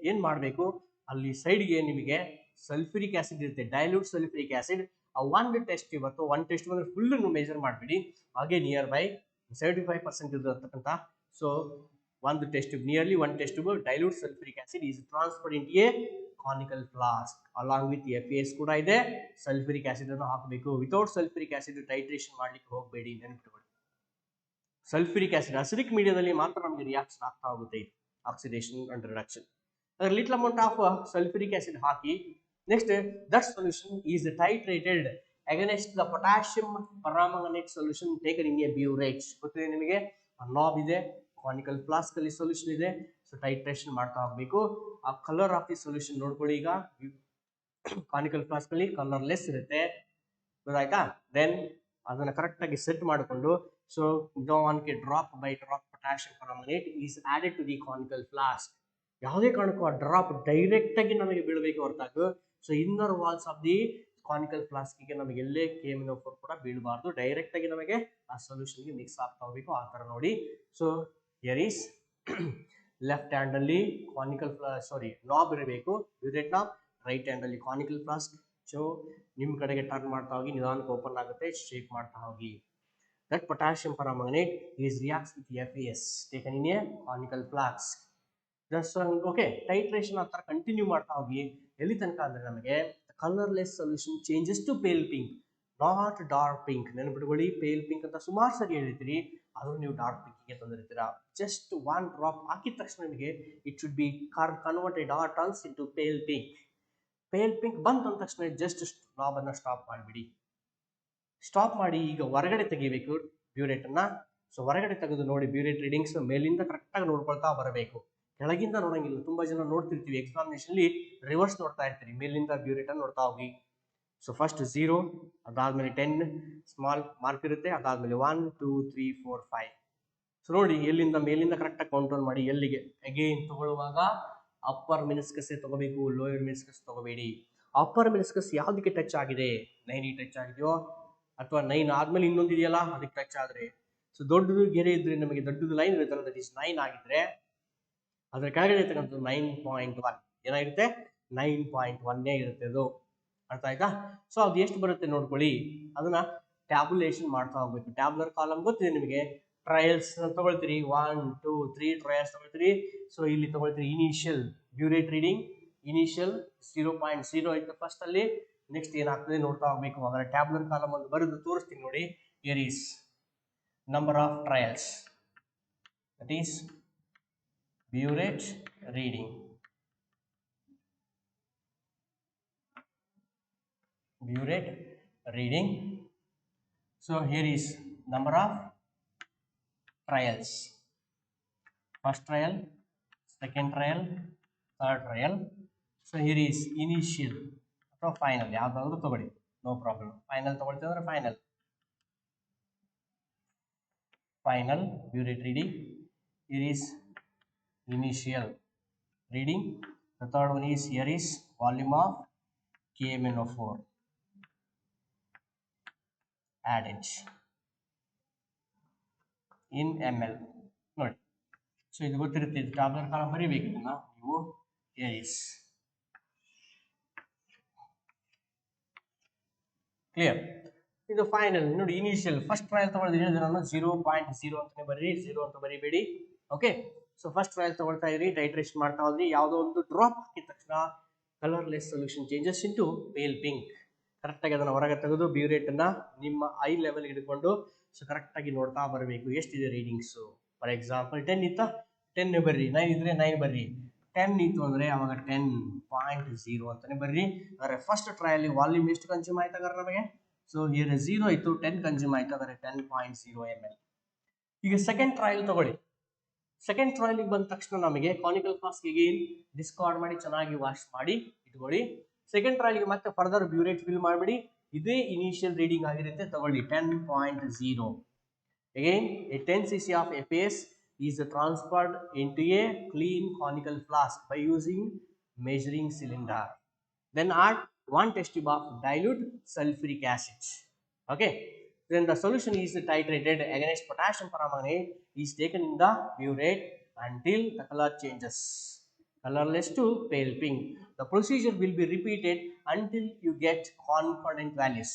ಏನ್ ಮಾಡಬೇಕು, ಅಲ್ಲಿ ಸೈಡ್ಗೆ ನಿಮಗೆ ಸಲ್ಫ್ಯೂರಿಕ್ ಆಸಿಡ್ ಇರುತ್ತೆ, ಡೈಲ್ಯೂಟ್ ಸಲ್ಫ್ಯೂರಿಕ್ ಆಸಿಡ್. ಆ ಒಂದು ಟೆಸ್ಟ್ ಇವತ್ತು ಒಂದು ಟೆಸ್ಟ್ ಬಂದ್ರೆ ಫುಲ್ ಮೆಜರ್ ಮಾಡಬೇಡಿ. ಹಾಗೆ ನಿಯರ್ ಬೈ 75% ಇರತಕ್ಕಂಥ ಸೊ ಒಂದು test nearly one test dilute sulphuric acid is transferred in a conical flask along with FeS ಕೂಡ ಇದೆ. ಸಲ್ಫ್ಯೂರಿಕ್ ಆಸಿಡ್ ಅನ್ನು ಹಾಕಬೇಕು. ವಿತೌಟ್ ಸಲ್ಫ್ಯೂರಿಕ್ ಆಸಿಡ್ ಟೈಟ್ರೇಷನ್ ಮಾಡ್ಲಿಕ್ಕೆ ಹೋಗಬೇಡಿ, ನೆನಪಿಟ್ಕೊಳ್ಳಿ. ಸಲ್ಫ್ಯೂರಿಕ್ ಆಸಿಡ್ ಅಸಿಡಿಕ್ ಮೀಡಿಯಾದಲ್ಲಿ ಮಾತ್ರ ನಮಗೆ ರಿಯಾಕ್ಷನ್ ಆಗ್ತಾ ಹೋಗುತ್ತೆ, ಆಕ್ಸಿಡೇಷನ್ ಅಂಡ್ ರಿಡಕ್ಷನ್. ಅದರ little amount of sulphuric acid ಹಾಕಿ next that solution is titrated against the potassium permanganate solution taken in a burette. ಗೊತ್ತಿದೆ ನಿಮಗೆ, ನಾಬ್ ಇದೆ, ಕಾನಿಕಲ್ ಫ್ಲಾಸ್ಕ್ ಅಲ್ಲಿ ಸೊಲ್ಯೂಷನ್ ಇದೆ. ಸೊ ಟೈಟ್ರೇಷನ್ ಮಾಡ್ತಾ ಹೋಗ್ಬೇಕು. ಆ ಕಲರ್ ಆಫ್ ದಿ ಸೊಲ್ಯೂಷನ್ ನೋಡ್ಕೊಳ್ಳಿ. ಈಗ ಕಾನಿಕಲ್ ಫ್ಲಾಸ್ಕ್ ಅಲ್ಲಿ ಕಲರ್ಲೆಸ್ ಇರುತ್ತೆ, ಗೊತ್ತಾಯ್ತಾ. ದೆನ್ ಅದನ್ನ ಕರೆಕ್ಟ್ ಆಗಿ ಸೆಟ್ ಮಾಡಿಕೊಂಡು so drop by drop potassium permanganate is added to the conical flask. ಯಾವುದೇ ಕಾರಣಕ್ಕೂ ಆ ಡ್ರಾಪ್ ಡೈರೆಕ್ಟ್ ಆಗಿ ನಮಗೆ ಬೀಳಬೇಕು ಹೊರತಾಗಿ so inner walls of the conical ಫ್ಲಾಸ್ಕಿಗೆ ನಮಗೆ ಎಲ್ಲೇ KMnO4 ಕೂಡ ಬೀಳಬಾರ್ದು. ಡೈರೆಕ್ಟ್ ಆಗಿ ನಮಗೆ ಆ ಸೊಲ್ಯೂಷನ್ಗೆ ಮಿಕ್ಸ್ ಆಗ್ತಾ ಹೋಗ್ಬೇಕು. ಆ ಥರ ನೋಡಿ. So here is left hand ಅಲ್ಲಿ ಕಾನಿಕಲ್ ನಾಬ್ ಇರಬೇಕು, ಬ್ಯೂರೇಟ್ ನಾಬ್. ರೈಟ್ ಹ್ಯಾಂಡ್ ಅಲ್ಲಿ ಕಾನಿಕಲ್ ಫ್ಲಾಸ್ಕ್. ಸೊ ನಿಮ್ಮ ಕಡೆಗೆ ಟರ್ನ್ ಮಾಡ್ತಾ ಹೋಗಿ, ನಿಧಾನಕ್ಕೆ ಓಪನ್ ಆಗುತ್ತೆ, ಶೇಕ್ ಮಾಡ್ತಾ ಹೋಗಿ. That potassium permanganate is reacts with FeS taken in a conical flask. Okay, titration ಆ ಥರ ಕಂಟಿನ್ಯೂ ಮಾಡ್ತಾ ಹೋಗಿ. ಎಲ್ಲಿ ತನಕ ಅಂದ್ರೆ ನಮಗೆ colourless solution changes to pale pink, not dark pink. ನೆನಪಿಟ್ಕೊಳ್ಳಿ, ಪೇಲ್ ಪಿಂಕ್ ಅಂತ ಸುಮಾರು ಸರಿ ಹೇಳಿರ್ತೀರಿ, ಆದ್ರೂ ನೀವು ಡಾರ್ಕ್ ಪಿಂಕಿಗೆ ತಂದಿರ್ತೀರಾ. ಜಸ್ಟ್ ಒನ್ ಡ್ರಾಪ್ ಹಾಕಿದ ತಕ್ಷಣ ನಿಮಗೆ it should be converted or turns into pale pink. Pale pink ಬಂತ ಅಂದ ತಕ್ಷಣ ಜಸ್ಟ್ ನಾಬ್ ಅನ್ನ ಸ್ಟಾಪ್ ಮಾಡಿಬಿಡಿ. ಸ್ಟಾಪ್ ಮಾಡಿ ಈಗ ಹೊರಗಡೆ ತೆಗಿಬೇಕು ಬ್ಯೂರೇಟ್ ಅನ್ನ. ಸೊ ಹೊರಗಡೆ ತೆಗೆದು ನೋಡಿ, ಬ್ಯೂರೇಟ್ ರೀಡಿಂಗ್ಸ್ ಮೇಲಿಂದ ಕರೆಕ್ಟಾಗಿ ನೋಡ್ಕೊಳ್ತಾ ಬರಬೇಕು, ಕೆಳಗಿಂದ ನೋಡಂಗಿಲ್ಲ. ತುಂಬಾ ಜನ ನೋಡ್ತಿರ್ತೀವಿ ಎಕ್ಸಾಮಿನೇಷನ್ ಅಲ್ಲಿ ರಿವರ್ಸ್ ನೋಡ್ತಾ ಇರ್ತೀರಿ, ಮೇಲಿಂದ ಬ್ಯೂರೇಟ್ ಅನ್ನು ನೋಡ್ತಾ ಹೋಗಿ. ಸೊ ಫಸ್ಟ್ 0, ಅದಾದ್ಮೇಲೆ 10 ಸ್ಮಾಲ್ ಮಾರ್ಕ್ ಇರುತ್ತೆ, ಅದಾದ್ಮೇಲೆ 1 2 3 4 5. ಸೊ ನೋಡಿ ಎಲ್ಲಿಂದ ಮೇಲಿಂದ ಕರೆಕ್ಟಾಗಿ ಕೌಂಟ್ ಮಾಡಿ ಎಲ್ಲಿಗೆ. ಅಗೇನ್ ತಗೊಳ್ಳುವಾಗ ಅಪ್ಪರ್ ಮೆನಿಸ್ಕಸ್ ತಗೋಬೇಕು, ಲೋಯರ್ ಮೆನಿಸ್ಕಸ್ ತಗೋಬೇಡಿ. ಅಪ್ಪರ್ ಮೆನಿಸ್ಕಸ್ ಯಾವ್ದಕ್ಕೆ ಟಚ್ ಆಗಿದೆ, 9 ಟಚ್ ಆಗಿದೆಯೋ ಅಥವಾ 9 ಆದ್ಮೇಲೆ ಇನ್ನೊಂದು ಇದೆಯಲ್ಲ ಅದಕ್ಕೆ ಟಚ್ ಆದ್ರೆ. ಸೊ ದೊಡ್ಡದು ಗೆರೆ ಇದ್ರೆ ನಮಗೆ ದೊಡ್ಡದು ಲೈನ್ ಇರುತ್ತಲ್ಲ, ದಟ್ ಈಸ್ 9 ಆಗಿದ್ರೆ ಅದ್ರ ಕೆಳಗಡೆ ಇರ್ತಕ್ಕಂಥದ್ದು 9.1 ಏನಾಗಿರುತ್ತೆ, 9.1 ಇರುತ್ತೆ ಅದು. ಅರ್ಥ ಆಯ್ತಾ. ಸೊ ಅದು ಎಷ್ಟು ಬರುತ್ತೆ ನೋಡ್ಕೊಳ್ಳಿ, ಅದನ್ನ ಟ್ಯಾಬುಲೇಷನ್ ಮಾಡ್ತಾ ಹೋಗ್ಬೇಕು. ಟ್ಯಾಬ್ಯುಲರ್ ಕಾಲಮ್ ಗೊತ್ತಿದೆ ನಿಮಗೆ, ಟ್ರಯಲ್ಸ್ ತಗೊಳ್ತೀರಿ, 1 2 3 ಟ್ರಯಲ್ಸ್ ತಗೊಳ್ತೀರಿ. ಸೊ ಇಲ್ಲಿ ತಗೊಳ್ತೀರಿ ಇನಿಷಿಯಲ್ ಬ್ಯೂರೇಟ್ ರೀಡಿಂಗ್, ಇನಿಷಿಯಲ್ 0.0 ಇತ್ತು ಫಸ್ಟ್ ಅಲ್ಲಿ. ನೆಕ್ಸ್ಟ್ ಏನಾಗ್ತದೆ ನೋಡ್ತಾ ಹೋಗ್ಬೇಕು. ಅದರ ಟ್ಯಾಬ್ಯುಲರ್ ಕಾಲಮ್ ಒಂದು ಬರೆದು ತೋರಿಸ್ತೀನಿ ನೋಡಿ. Here is number of trials, that is burette reading. Burette reading. So here is number of trials. First trial, second trial, third trial. So here is initial ಅಥವಾ final. ಯಾವ್ದಾದ್ರು ತಗೊಳ್ಳಿ, ನೋ ಪ್ರಾಬ್ಲಮ್. ಫೈನಲ್ ತಗೊಳ್ತೀವಿ ಅಂದ್ರೆ final burette reading. Here is initial reading. The third one is, here is volume of KMnO4 added in ml ನೋಡಿ. So ಇದು ಗೊತ್ತಿರುತ್ತೆ, ಇದು tablet column ಬರೀಬೇಕು ಇದನ್ನ ನೀವು. here is clear. ಇದು ಫೈನಲ್ ನೋಡಿ, ಇನಿಷಿಯಲ್ ಫಸ್ಟ್ ಟ್ರಯಲ್ ತಗೊಳ್ತೀನಿ ನಾನು 0.0 ಅಂತಾನೆ ಬರ್ರಿ, 0 ಅಂತ ಬರಿಬೇಡಿ. ಓಕೆ, ಸೊ ಫಸ್ಟ್ ಟ್ರಯಲ್ ತಗೊಳ್ತಾ ಇದ್ರಿ, ಟೈಟ್ರೇಷನ್ ಮಾಡ್ತಾ ಹೋದ್ರಿ, ಯಾವುದೋ ಒಂದು ಡ್ರಾಪ್ ಹಾಕಿದ ತಕ್ಷಣ colourless solution changes into pale pink. ಕರೆಕ್ಟಾಗಿ ಅದನ್ನು ಹೊರಗೆ ತೆಗೆದು ಬ್ಯೂರೇಟನ್ನ ನಿಮ್ಮ ಐ ಲೆವೆಲ್ ಹಿಡ್ಕೊಂಡು ಸೊ ಕರೆಕ್ಟಾಗಿ ನೋಡ್ತಾ ಬರಬೇಕು ಎಷ್ಟಿದೆ ರೀಡಿಂಗ್ಸು. ಫಾರ್ ಎಕ್ಸಾಂಪಲ್ 10 ಇತ್ತಾ, 10 ಬರ್ರಿ, 9 ಇದ್ರೆ 9 ಬರ್ರಿ, 10 ಇತ್ತು ಅಂದರೆ ಅವಾಗ 10.0 ಅಂತಾನೆ ಬರ್ರಿ. ಅಂದರೆ ಫಸ್ಟ್ ಟ್ರಯಲ್ ವಾಲ್ಯೂಮ್ ಎಷ್ಟು ಕನ್ಸ್ಯೂಮ್ ಆಯ್ತಾಗ ನಮಗೆ, ಸೊ here 0 ಇತ್ತು, 10 ಕನ್ಸ್ಯೂಮ್ ಆಯ್ತು, ಅಂದರೆ 10.0 ml. ಈಗ ಸೆಕೆಂಡ್ ಟ್ರಯಲ್ ತಗೊಳ್ಳಿ. ಸೆಕೆಂಡ್ ಟ್ರಯಲ್ಗೆ ಬಂದ ತಕ್ಷಣ ನಮಗೆ ಕಾನಿಕಲ್ ಫ್ಲಾಸ್ಕ್ ಅಗೇನ್ ಡಿಸ್ಕಾರ್ಡ್ ಮಾಡಿ ಚೆನ್ನಾಗಿ ವಾಶ್ ಮಾಡಿ ಇಟ್ಕೊಳ್ಳಿ. ಸೆಕೆಂಡ್ ಟ್ರಯಲ್ಗೆ ಮತ್ತೆ ಫರ್ದರ್ ಬ್ಯೂರೇಟ್ ಫಿಲ್ ಮಾಡಿಬಿಡಿ. ಇದೇ ಇನಿಷಿಯಲ್ ರೀಡಿಂಗ್ ಆಗಿರುತ್ತೆ, ತಗೊಳ್ಳಿ 10.0. Again a 10 cc of FAS is transferred into a clean conical flask by using measuring cylinder. Then add 1 test tube of dilute sulfuric acid. Okay, then the solution is titrated against potassium permanganate is taken in the burette until the color changes colorless to pale pink. The procedure will be repeated until you get concordant values.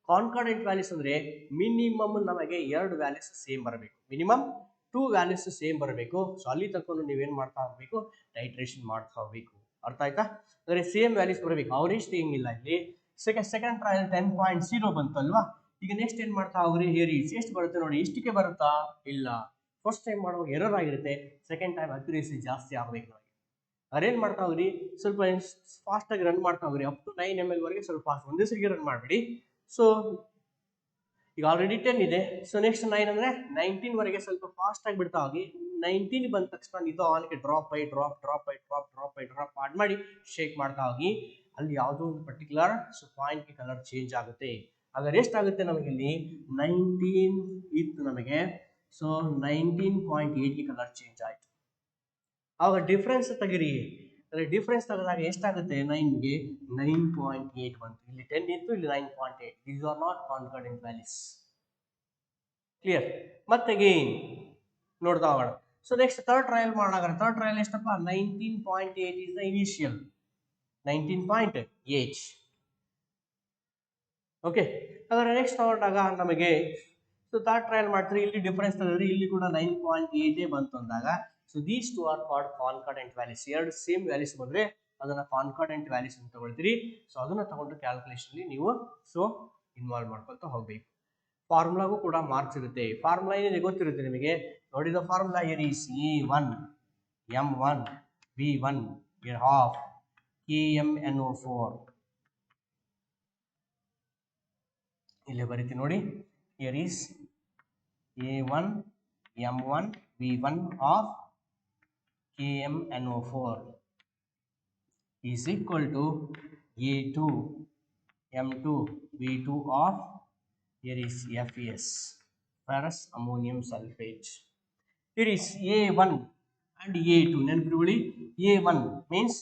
Concordant values ಅಂದರೆ minimum ನಮಗೆ 2 values same ಬರಬೇಕು, minimum 2 values same ಬರಬೇಕು. So ಅಲ್ಲಿ ತಕೊಂಡು ನೀವೇನು ಮಾಡ್ತಾ ಹೋಗಬೇಕು, titration ಮಾಡ್ತಾ ಹೋಗಬೇಕು. ಅರ್ಥ ಆಯ್ತಾ? ಅಂದರೆ ಸೇಮ್ ವ್ಯಾಲ್ಯೂಸ್ ಬರಬೇಕು, ಅವರೇಜ್ ತೆಗಿಂಗಿಲ್ಲ ಇಲ್ಲಿ. ಸೆಕೆಂಡ್ ಟ್ರಯಲ್ 10.0 ಬಂತಲ್ವಾ, ಈಗ ನೆಕ್ಸ್ಟ್ ಏನು ಮಾಡ್ತಾ ಹೋಗ್ರಿ, ಹೇರೀಸ್ ಎಷ್ಟು ಬರುತ್ತೆ ನೋಡಿ, ಇಷ್ಟಕ್ಕೆ ಬರುತ್ತಾ ಇಲ್ಲ, ಫಸ್ಟ್ ಟೈಮ್ ಮಾಡುವಾಗ ಎರರ್ ಆಗಿರುತ್ತೆ, ಸೆಕೆಂಡ್ ಟೈಮ್ ಅಕ್ಯುರೇಸಿ ಜಾಸ್ತಿ ಆಗಬೇಕು ನಮಗೆ. ಅರೇನ್ ಮಾಡ್ತಾ ಹೋಗ್ರಿ, ಸ್ವಲ್ಪ ಫಾಸ್ಟಾಗಿ ರನ್ ಮಾಡ್ತಾ ಹೋಗ್ರಿ, ಅಪ್ ಟು 9 ml ವರೆಗೆ ಸ್ವಲ್ಪ ಫಾಸ್ಟ್, ಒಂದೇ ಸರಿಗೆ ರನ್ ಮಾಡಿಬಿಡಿ. ಸೊ ಈಗ ಆಲ್ರೆಡಿ 10 ಇದೆ, ಸೊ ನೆಕ್ಸ್ಟ್ 9 ಅಂದರೆ 19 ವರೆಗೆ ಸ್ವಲ್ಪ ಫಾಸ್ಟ್ ಆಗಿ ಬಿಡ್ತಾ ಹೋಗಿ. 19 ಬಂದ ತಕ್ಷಣ ನಿಧಾನಕ್ಕೆ drop by drop drop by drop drop by drop ಮಾಡಿ ಶೇಕ್ ಮಾಡ್ತಾ ಹೋಗಿ. ಅಲ್ಲಿ ಯಾವುದೋ ಒಂದು ಪರ್ಟಿಕ್ಯುಲರ್ ಸೊ ಪಾಯಿಂಟ್ಗೆ ಕಲರ್ ಚೇಂಜ್ ಆಗುತ್ತೆ. ಹಾಗಾದ್ರೆ ಎಷ್ಟಾಗುತ್ತೆ ನಮಗೆ ಇಲ್ಲಿ 19 ಇತ್ತು ನಮಗೆ, ಸೊ 19.8ಗೆ ಕಲರ್ ಚೇಂಜ್ ಆಯಿತು. ಆವಾಗ ಡಿಫ್ರೆನ್ಸ್ ತೆಗಿರಿ, ಅಂದರೆ ಡಿಫ್ರೆನ್ಸ್ ತೆಗೆದಾಗ ಎಷ್ಟಾಗುತ್ತೆ, 9ಗೆ 9.8 ಬಂತು. ಇಲ್ಲಿ 10 ಇತ್ತು, ಇಲ್ಲಿ 9.8. These are not concordant values. Clear? ಮತ್ತೆ ಅಗೇನ್ ನೋಡ್ತಾ ಹೋಗೋಣ. ಸೊ ನೆಕ್ಸ್ಟ್ ಥರ್ಡ್ ಟ್ರಯಲ್ ಮಾಡಾಗ, ಥರ್ಡ್ ಟ್ರಯಲ್ ಎಷ್ಟಪ್ಪ, 19.8 ಇಸ್ ದ ಇನಿಷಿಯಲ್, 19.8. ಓಕೆ, ಹಾಗಾದ್ರೆ ನೆಕ್ಸ್ಟ್ ತಗೊಂಡಾಗ ನಮಗೆ ಸೊ ಥರ್ಡ್ ಟ್ರಯಲ್ ಮಾಡ್ತೀರಿ, ಇಲ್ಲಿ ಡಿಫ್ರೆನ್ಸ್ ತೆಗೆದ್ರಿ, ಇಲ್ಲಿ ಕೂಡ 9.8 ಬಂತು ಅಂದಾಗ, so these two are called concordant values. ಎರಡು ಸೇಮ್ ವ್ಯಾಲ್ಯೂಸ್ ಬಂದರೆ ಅದನ್ನು ಕಾನ್ಕಾರ್ಡೆಂಟ್ ವ್ಯಾಲ್ಯೂಸ್ ಅಂತ ತಗೊಳ್ತೀರಿ. ಸೊ ಅದನ್ನು ತಗೊಂಡು ಕ್ಯಾಲ್ಕುಲೇಷನ್ಲಿ ನೀವು ಸೊ ಇನ್ವಾಲ್ವ್ ಮಾಡ್ಕೊಳ್ತಾ ಹೋಗಬೇಕು. ಫಾರ್ಮುಲಾಗೂ ಕೂಡ ಮಾರ್ಕ್ಸ್ ಇರುತ್ತೆ. ಫಾರ್ಮುಲಾ ಏನಿದೆ ಗೊತ್ತಿರುತ್ತೆ ನಿಮಗೆ, ನೋಡಿದ formula here is A1 M1 B1 half KMNO4. ಇಲ್ಲಿ ಬರೀತಿ ನೋಡಿ, here is A1 M1 B1 of KMNO4 is equal to A2 M2 B2 of, here is FES, ferrous ammonium sulfate. Here is A1 and A2. ನೆನಪಿಟ್ಕೊಳ್ಳಿ, A1 means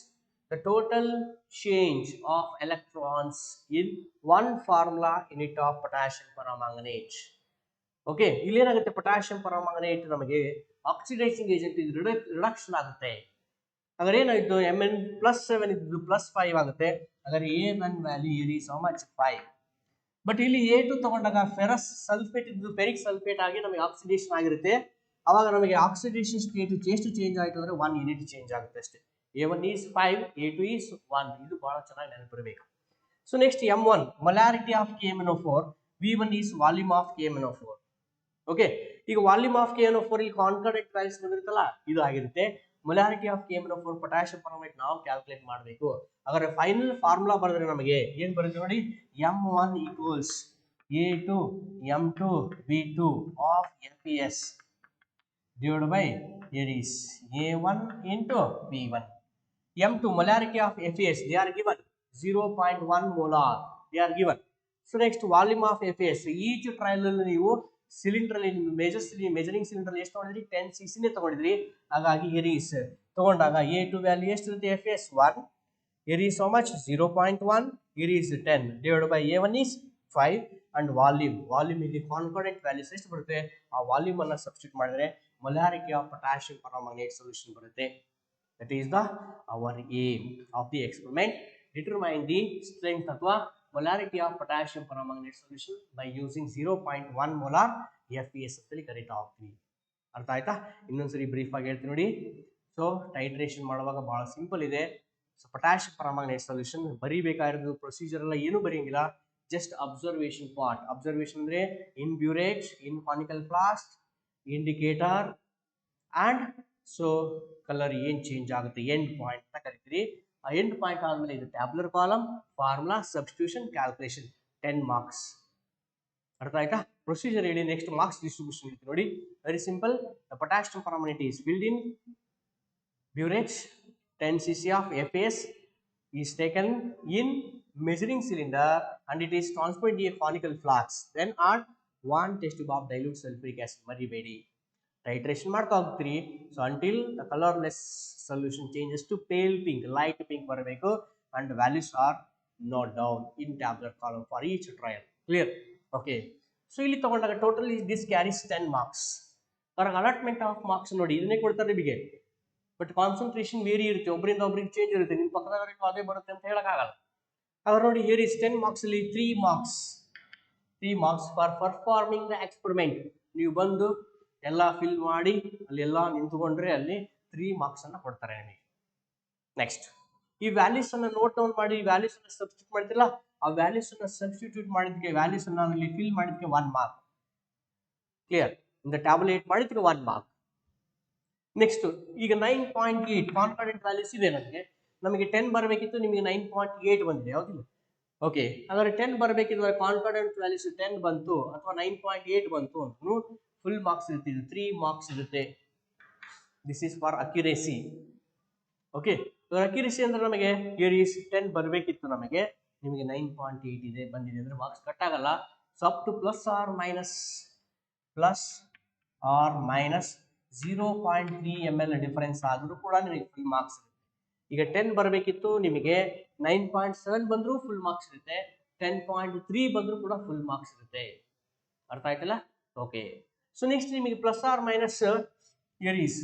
the total change of electrons in one formula unit of potassium permanganate. Okay, ಇಲ್ಲೇನಾಗುತ್ತೆ, potassium permanganate ನಮಗೆ oxidising agent ಇದು reduction ಆಗುತ್ತೆ. ಹಾಗಾದ್ರೆ ಏನಾಯಿತು, Mn+7 ಇದ್ದು +5 ಆಗುತ್ತೆ. ಹಾಗಾದ್ರೆ A1 value here is how much, 5. But ಇಲ್ಲಿ A2 ತಗೊಂಡಾಗ ಫೆರಸ್ ಸಲ್ಫೇಟ್ ಇದ್ದು ಫೆರಿಕ್ ಸಲ್ಫೇಟ್ ಆಗಿ ನಮಗೆ ಆಕ್ಸಿಡೇಷನ್ ಆಗಿರುತ್ತೆ. ಅವಾಗ ನಮಗೆ ಆಕ್ಸಿಡೇಷನ್ ಸ್ಟೇಟ್ ಎಷ್ಟು ಚೇಂಜ್ ಆಯಿತು ಅಂದರೆ 1 ಯೂನಿಟ್ ಚೇಂಜ್ ಆಗುತ್ತೆ ಅಷ್ಟೇ. A1 is 5, A2 is 1. ಇದು ಬಹಳ ಚೆನ್ನಾಗಿ ನೆನಪಿರಬೇಕು. So next M1 molarity of KMNO4, V1 is volume of KMNO4. Okay, ಈಗ ವಾಲ್ಯೂಮ್ ಆಫ್ KMNO4 ಇಲ್ಲಿ ಕಾನ್ಕಾರ್ಡೆಂಟ್ ವ್ಯಾಲ್ಯೂಸ್ ಬಂದಿರುತ್ತಲ್ಲ, ಇದು ಆಗಿರುತ್ತೆ. Molarity of KMNO4 potassium permanganate ನಾವು ಕ್ಯಾಲ್ಕುಲೇಟ್ ಮಾಡಬೇಕು. ಹಾಗಾದ್ರೆ ಫೈನಲ್ ಫಾರ್ಮುಲಾ ಬರೆದ್ರೆ ನಮಗೆ ಏನು ಬರುತ್ತೆ ನೋಡಿ, M1 equals A2 M2 B2 of FES divided by, here is A1 into B1. M2 molarity of FES, they are given 0.1 molar, they are given. So next volume of FES, each trial ನೀವು cylinder ಅಲ್ಲಿ measuring cylinder ಎಷ್ಟು ತಗೊಂಡಿದ್ರಿ, 10 cc ನೇ ತಗೊಂಡಿದ್ರಿ. ಹಾಗಾಗಿ here is ತಗೊಂಡಾಗ A2 value ಎಷ್ಟಿರುತ್ತೆ, FES 1, here is how much, 0.1, here is 10 divided by A1 is 5 and volume ಇಲ್ಲಿ concordant values ಎಷ್ಟು ಬರುತ್ತೆ, ಆ ವಾಲ್ಯೂಮ್ ಅನ್ನ ಸಬ್ಸ್ಟಿಟ್ಯೂಟ್ ಮಾಡಿದ್ರೆ molarity of potassium permanganate solution ಬರುತ್ತೆ. That is the our aim of the experiment. Determine the strength ಅಥವಾ molarity of potassium permanganate solution by using 0.1 molar FeS ಅಂತೇಳಿ ಕರಿತಾ ಹೋಗ್ತೀವಿ. ಅರ್ಥ ಆಯ್ತಾ? ಇನ್ನೊಂದ್ಸರಿ ಬ್ರೀಫ್ ಆಗಿ ಹೇಳ್ತೀನಿ ನೋಡಿ. ಸೊ ಟೈಟ್ರೇಷನ್ ಮಾಡುವಾಗ ಬಹಳ ಸಿಂಪಲ್ ಇದೆ. ಸೊ ಪೊಟ್ಯಾಷಿಯಂ ಪರಮಾಂಗನೇಟ್ ಸೊಲ್ಯೂಷನ್ ಬರಿಬೇಕಾಗಿರೋದು ಪ್ರೊಸೀಜರ್ ಎಲ್ಲ ಏನು ಬರೆಯಂಗಿಲ್ಲ, ಜಸ್ಟ್ ಅಬ್ಸರ್ವೇಷನ್ ಪಾರ್ಟ್. ಅಬ್ಸರ್ವೇಷನ್ ಅಂದ್ರೆ in burette, in conical flask, indicator and so colour ಏನ್ ಚೇಂಜ್ ಆಗುತ್ತೆ ಎಂಡ್ ಪಾಯಿಂಟ್ ಅಂತ ಕರಿತೀರಿ. ಆ ಎಂಡ್ ಪಾಯಿಂಟ್ ಆದ್ಮೇಲೆ ಇದು tabular column, formula, substitution, calculation, 10 marks. ಅರ್ಥ ಆಯ್ತಾ? ಪ್ರೊಸೀಜರ್ ಹೇಳಿ. ನೆಕ್ಸ್ಟ್ ಮಾರ್ಕ್ಸ್ ಡಿಸ್ಟ್ರಿಬ್ಯೂಷನ್ ಇರುತ್ತೆ ನೋಡಿ. Very simple. The potassium permanganate is filled in burette. 10 cc of FeS is taken in measuring cylinder and it is transported in a conical flask. Then add 1 test tube of dilute sulfuric acid. ಮರಿಬೇಡಿ, titration ಮಾಡ್ತಾ ಹೋಗ್ತೀರಿ. So until the colourless solution changes to pale pink, light pink ಬರಬೇಕು and values are note down in tablet column for each trial. Clear? Okay. So ಇಲ್ಲಿ ತಗೊಂಡಾಗ totally this carries 10 marks. For allotment of marks ನೋಡಿ ಇದನ್ನೇ ಕೊಡ್ತಾರೆ ನಿಮಗೆ, but concentration very ಇರುತ್ತೆ, ಒಬ್ಬರಿಂದ ಒಬ್ಬರಿಗೆ ಚೇಂಜ್ ಇರುತ್ತೆ. ನಿಮ್ಮ ಪಕ್ಕದವರಿಗೆ ಅದೇ ಬರುತ್ತೆ ಅಂತ ಹೇಳಕ್ಕಾಗಲ್ಲ. ಅವ್ರು ನೋಡಿ ಹಿಯರ್ ಇಸ್ 10 ಮಾರ್ಕ್ಸ್ ಅಲ್ಲಿ 3 marks for performing the experiment. ನೀವು ಬಂದು ಎಲ್ಲ ಫಿಲ್ ಮಾಡಿ ಅಲ್ಲಿ ಎಲ್ಲ ನಿಂತುಕೊಂಡ್ರೆ ಅಲ್ಲಿ 3 ಮಾರ್ಕ್ಸ್ ಅನ್ನ ಕೊಡ್ತಾರೆ ನಿಮಗೆ. ನೆಕ್ಸ್ಟ್ ಈ ವ್ಯಾಲ್ಯೂಸ್ ಅನ್ನ ನೋಟ್ ಡೌನ್ ಮಾಡಿ, ವ್ಯಾಲ್ಯೂಸ್ ಅನ್ನ ಸಬ್ಸ್ಟಿಟ್ಯೂಟ್ ಮಾಡ್ತಿಲ್ಲ, ಆ ವ್ಯಾಲ್ಯೂಸ್ ಅನ್ನ ಸಬ್ಸ್ಟಿಟ್ಯೂಟ್ ಮಾಡಿದಕ್ಕೆ, ವ್ಯಾಲ್ಯೂಸ್ ಅನ್ನ ಅಲ್ಲಿ ಫಿಲ್ ಮಾಡಿದಕ್ಕೆ 1 ಮಾರ್ಕ್. ಕ್ಲಿಯರ್? ಇಂದ ಟ್ಯಾಬ್ಯುಲೇಟ್ ಮಾಡಿದಕ್ಕೆ 1 ಮಾರ್ಕ್. ನೆಕ್ಸ್ಟ್ ಈಗ 9.8 ಕಾನ್ಫಿಡೆಂಟ್ ವ್ಯಾಲ್ಯೂಸ್ ಇದೆ. ನಮಗೆ 10 ಬರಬೇಕಿತ್ತು, ನಿಮಗೆ 9.8 ಬಂದಿದೆ, ಹೌದಿಲ್ಲ? ಓಕೆ. ಹಾಗಾದ್ರೆ 10 ಬರಬೇಕಿದ್ರೆ ಕಾನ್ಫಿಡೆಂಟ್ ವ್ಯಾಲ್ಯೂಸ್ 10 ಬಂತು ಅಥವಾ 9.8 ಬಂತು ಅಂತೂ ಫುಲ್ ಮಾರ್ಕ್ಸ್ ಇರುತ್ತೆ. ಇದು 3 ಮಾರ್ಕ್ಸ್ ಇರುತ್ತೆ. This is for accuracy. Okay. Accuracy ಅಂದ್ರೆ ನಮಗೆ ಹಿಯರ್ ಈಸ್ 10 ಬರಬೇಕಿತ್ತು, ನಮಗೆ ನಿಮಗೆ 9.8 ಇದೆ ಬಂದಿದೆ ಅಂದ್ರೆ ಮಾರ್ಕ್ಸ್ ಕಟ್ ಆಗಲ್ಲ. So up to plus or minus 0.3 ml difference ಆದರೂ ಕೂಡ ನಿಮಗೆ ಫುಲ್ ಮಾರ್ಕ್ಸ್ ಇರುತ್ತೆ. ಈಗ 10 ಬರಬೇಕಿತ್ತು, ನಿಮಗೆ 9.7 ಬಂದರೂ ಫುಲ್ ಮಾರ್ಕ್ಸ್ ಇರುತ್ತೆ, 10.3 ಬಂದರೂ ಕೂಡ ಫುಲ್ ಮಾರ್ಕ್ಸ್ ಇರುತ್ತೆ. ಅರ್ಥ ಆಯ್ತಲ್ಲ? ಓಕೆ. ಸೊ ನೆಕ್ಸ್ಟ್ ನಿಮಗೆ plus or minus here is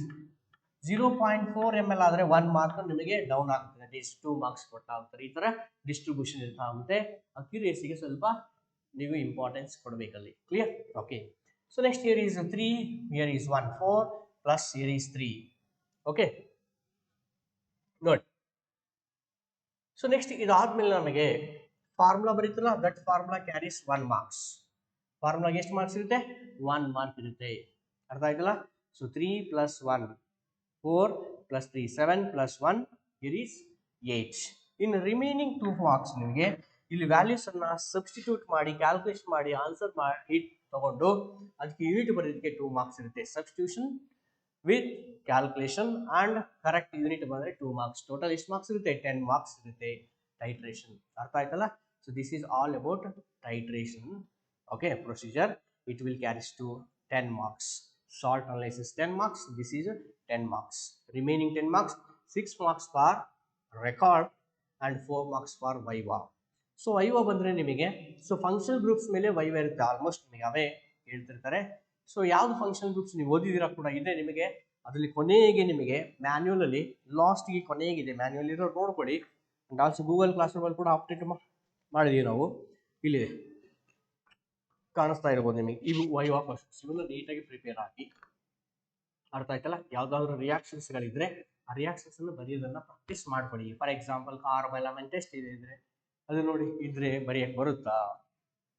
0.4 ml ಆದರೆ 1 ಮಾರ್ಕ್ ನಿಮಗೆ ಡೌನ್ ಆಗುತ್ತೆ, 2 ಮಾರ್ಕ್ಸ್ ಕೊಟ್ಟಾಗ್ತಾರೆ. ಈ ತರ ಡಿಸ್ಟ್ರಿಬ್ಯೂಷನ್ ಇರ್ತಾ ಆಗುತ್ತೆ. ಅಕ್ಯುರೇಸಿಗೆ ಸ್ವಲ್ಪ ನೀವು ಇಂಪಾರ್ಟೆನ್ಸ್ ಕೊಡಬೇಕಲ್ಲಿ. Clear? Okay. So next here is 3, here is 1, 4 plus here is 3. Okay, ನೋಡಿ. ಸೊ ನೆಕ್ಸ್ಟ್ ಇದಾದ್ಮೇಲೆ ನಮಗೆ ಫಾರ್ಮುಲಾ ಬರೀತಲ್ಲ, ದಟ್ ಫಾರ್ಮುಲಾ ಕ್ಯಾರೀಸ್ 1 ಮಾರ್ಕ್ಸ್. ಫಾರ್ಮುಲಾಗೆ ಎಷ್ಟು ಮಾರ್ಕ್ಸ್ ಇರುತ್ತೆ? 1 ಮಾರ್ಕ್ ಇರುತ್ತೆ. ಅರ್ಥ ಆಯ್ತಲ್ಲ? So 3 + 1 4 + 3 7 + 1 here is 8. In remaining 2 marks ನಿಮಗೆ ಇಲ್ಲಿ ವ್ಯಾಲ್ಯೂಸ್ ಅನ್ನ ಸಬ್ಸ್ಟಿಟ್ಯೂಟ್ ಮಾಡಿ ಕ್ಯಾಲ್ಕುಲೇಷನ್ ಮಾಡಿ ಆನ್ಸರ್ ಮಾಡಿ ತಗೊಂಡು ಅದಕ್ಕೆ ಯೂನಿಟ್ ಬರೋದಕ್ಕೆ 2 ಮಾರ್ಕ್ಸ್ ಇರುತ್ತೆ. Substitution with calculation and correct unit ಬಂದ್ರೆ 2 ಮಾರ್ಕ್ಸ್. ಟೋಟಲ್ ಎಷ್ಟು ಮಾರ್ಕ್ಸ್ ಇರುತ್ತೆ? 10 ಮಾರ್ಕ್ಸ್ ಇರುತ್ತೆ. ಟೈಟ್ರೇಷನ್ ಅರ್ಥ ಆಯ್ತಲ್ಲ? So this is all about titration. Okay, procedure it will carries to 10 marks. Salt analysis 10 marks, this is 10 marks. Remaining 10 marks, 6 marks for record and 4 marks for viva. So viva ಬಂದ್ರೆ ನಿಮಗೆ so functional groups ಮೇಲೆ viva ಇರುತ್ತೆ. Almost ನಿಮಗೆ ಅವೇ ಹೇಳ್ತಿರ್ತಾರೆ. So ಯಾವ್ದು functional groups ನೀವು ಓದಿದಿರಾ ಕೂಡ ಇದೆ ನಿಮಗೆ. ಅದರಲ್ಲಿ ಕೊನೆಗೆ ನಿಮಗೆ ಮ್ಯಾನ್ಯುಯಲ್ ಅಲ್ಲಿ ಲಾಸ್ಟ್ ಗೆ ಕೊನೆಗೆ ಇದೆ, ಮ್ಯಾನ್ಯುಯಲ್ ಇರೋ ನೋಡ್ಕೊಳ್ಳಿ. And also Google class room ಅಲ್ಲಿ ಕೂಡ ಅಪ್ಡೇಟ್ ಮಾಡಿದೀವಿ ನಾವು. ಇಲ್ಲಿದೆ ಕಾಣಿಸ್ತಾ ಇರ್ಬೋದು ನಿಮಗೆ. ಇವು ವೈವಾ ಕ್ವಶನ್ಸ್, ಇವನ್ನ ನೀಟಾಗಿ ಪ್ರಿಪೇರ್ ಆಗಿ. ಅರ್ಥ ಆಯ್ತಲ್ಲ? ಯಾವ್ದಾದ್ರು ರಿಯಾಕ್ಷನ್ಸ್ ಗಳಿದ್ರೆ ಆ ರಿಯಾಕ್ಷನ್ಸ್ ಅನ್ನು ಬರೆಯೋದನ್ನ ಪ್ರಾಕ್ಟೀಸ್ ಮಾಡ್ಕೊಳ್ಳಿ. For example carbon amine test ಇದ್ರೆ ಅದು ನೋಡಿ ಇದ್ರೆ ಬರೆಯಕ್ ಬರುತ್ತಾ?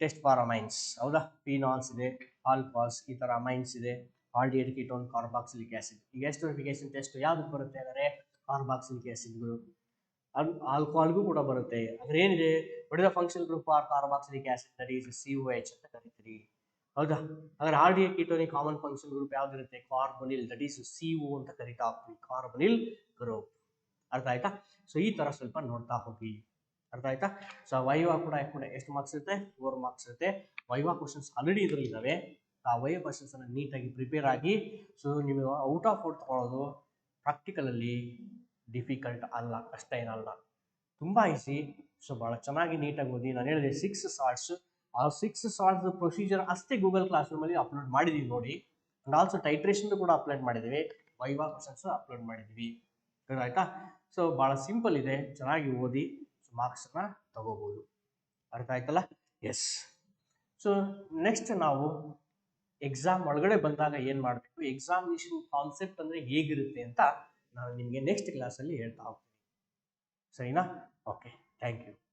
ಟೆಸ್ಟ್ ಫಾರ್ ಅಮೈನ್ಸ್, ಹೌದಾ? ಫಿನಾಲ್ಸ್ ಇದೆ, ಆಲ್ಕೋಹಾಲ್ಸ್, ಈ ತರ ಅಮೈನ್ಸ್ ಇದೆ, ಆಲ್ಡಿಹೈಡ್ ಕೀಟೋನ್, ಕಾರ್ಬಾಕ್ಸಿಲಿಕ್ ಆಸಿಡ್. ಈಗ ಎಸ್ಟರಿಫಿಕೇಶನ್ ಟೆಸ್ಟ್ ಯಾವ್ದಕ್ಕೆ ಬರುತ್ತೆ ಅಂದರೆ ಕಾರ್ಬಾಕ್ಸಿಲಿಕ್ ಆಸಿಡ್ಗಳು. ಆಲ್ಕೋಹಾಲ್ಗೂ ಕೂಡ ಬರುತ್ತೆ. ಅದ್ರ ಏನಿದೆ? What is the functional group for carboxylic acid? That is COH ಅಂತ ಕರಿತೀರಿ, ಹೌದಾ? ಹಾಗಾದ್ರೆ aldehyde ketonic common functional group ಯಾವ್ದಿರುತ್ತೆ? ಕಾರ್ಬೊನಿಲ್, ದಟ್ ಈಸ್ CO ಅಂತ ಕರಿತಾ ಹೋಗ್ತೀವಿ, ಕಾರ್ಬೊನಿಲ್ ಗ್ರೂಪ್. ಅರ್ಥ ಆಯ್ತಾ? ಸೊ ಈ ತರ ಸ್ವಲ್ಪ ನೋಡ್ತಾ ಹೋಗಿ. ಅರ್ಥ ಆಯ್ತಾ? ಸೊ ವೈವಾ ಕೂಡ ಎಷ್ಟು ಮಾರ್ಕ್ಸ್ ಇರುತ್ತೆ? 4 ಮಾರ್ಕ್ಸ್ ಇರುತ್ತೆ. ವೈವಾ ಕ್ವಶನ್ಸ್ ಆಲ್ರೆಡಿ ಇದ್ರಲ್ಲಿ ಇದಾವೆ. ಆ ವೈವಾ ಕ್ವಶನ್ಸ್ ಅನ್ನ ನೀಟಾಗಿ ಪ್ರಿಪೇರ್ ಆಗಿ. ಸೊ ನೀವು ಔಟ್ ಆಫ್ ಔಟ್ ತಗೊಳ್ಳೋದು ಪ್ರಾಕ್ಟಿಕಲ್ ಅಲ್ಲಿ ಡಿಫಿಕಲ್ಟ್ ಅಲ್ಲ, ಕಷ್ಟ ಏನಲ್ಲ, ತುಂಬಾ ಈಸಿ. ಸೊ ಬಹಳ ಚೆನ್ನಾಗಿ ನೀಟಾಗಿ ಓದಿ. ನಾನು ಹೇಳಿದೆ 6 ಸಾಲ್ಟ್ಸ್, ಆ 6 ಸಾಲ್ಟ್ಸ್ ಪ್ರೊಸೀಜರ್ ಅಷ್ಟೇ ಗೂಗಲ್ ಕ್ಲಾಸ್ ರೂಮ್ ಅಲ್ಲಿ ಅಪ್ಲೋಡ್ ಮಾಡಿದೀವಿ ನೋಡಿ. ಅಂಡ್ ಆಲ್ಸೋ ಟೈಟ್ರೇಷನ್ ಕೂಡ ಅಪ್ಲೋಡ್ ಮಾಡಿದೀವಿ, ವೈವಾ ಕ್ವಶನ್ಸ್ ಅಪ್ಲೋಡ್ ಮಾಡಿದೀವಿ. ಆಯ್ತಾ? ಸೊ ಬಹಳ ಸಿಂಪಲ್ ಇದೆ, ಚೆನ್ನಾಗಿ ಓದಿ ಮಾರ್ಕ್ಸ್ ಅನ್ನ ತಗೋಬಹುದು. ಅರ್ಥ ಆಯ್ತಲ್ಲ? ಎಸ್. ಸೊ ನೆಕ್ಸ್ಟ್ ನಾವು ಎಕ್ಸಾಮ್ ಒಳಗಡೆ ಬಂದಾಗ ಏನು ಮಾಡಬೇಕು, ಎಕ್ಸಾಮಿನೇಷನ್ ಕಾನ್ಸೆಪ್ಟ್ ಅಂದರೆ ಹೇಗಿರುತ್ತೆ ಅಂತ ನಾನು ನಿಮಗೆ ನೆಕ್ಸ್ಟ್ ಕ್ಲಾಸಲ್ಲಿ ಹೇಳ್ತಾ ಹೋಗ್ತೀನಿ. ಸರಿನಾ? Okay, thank you.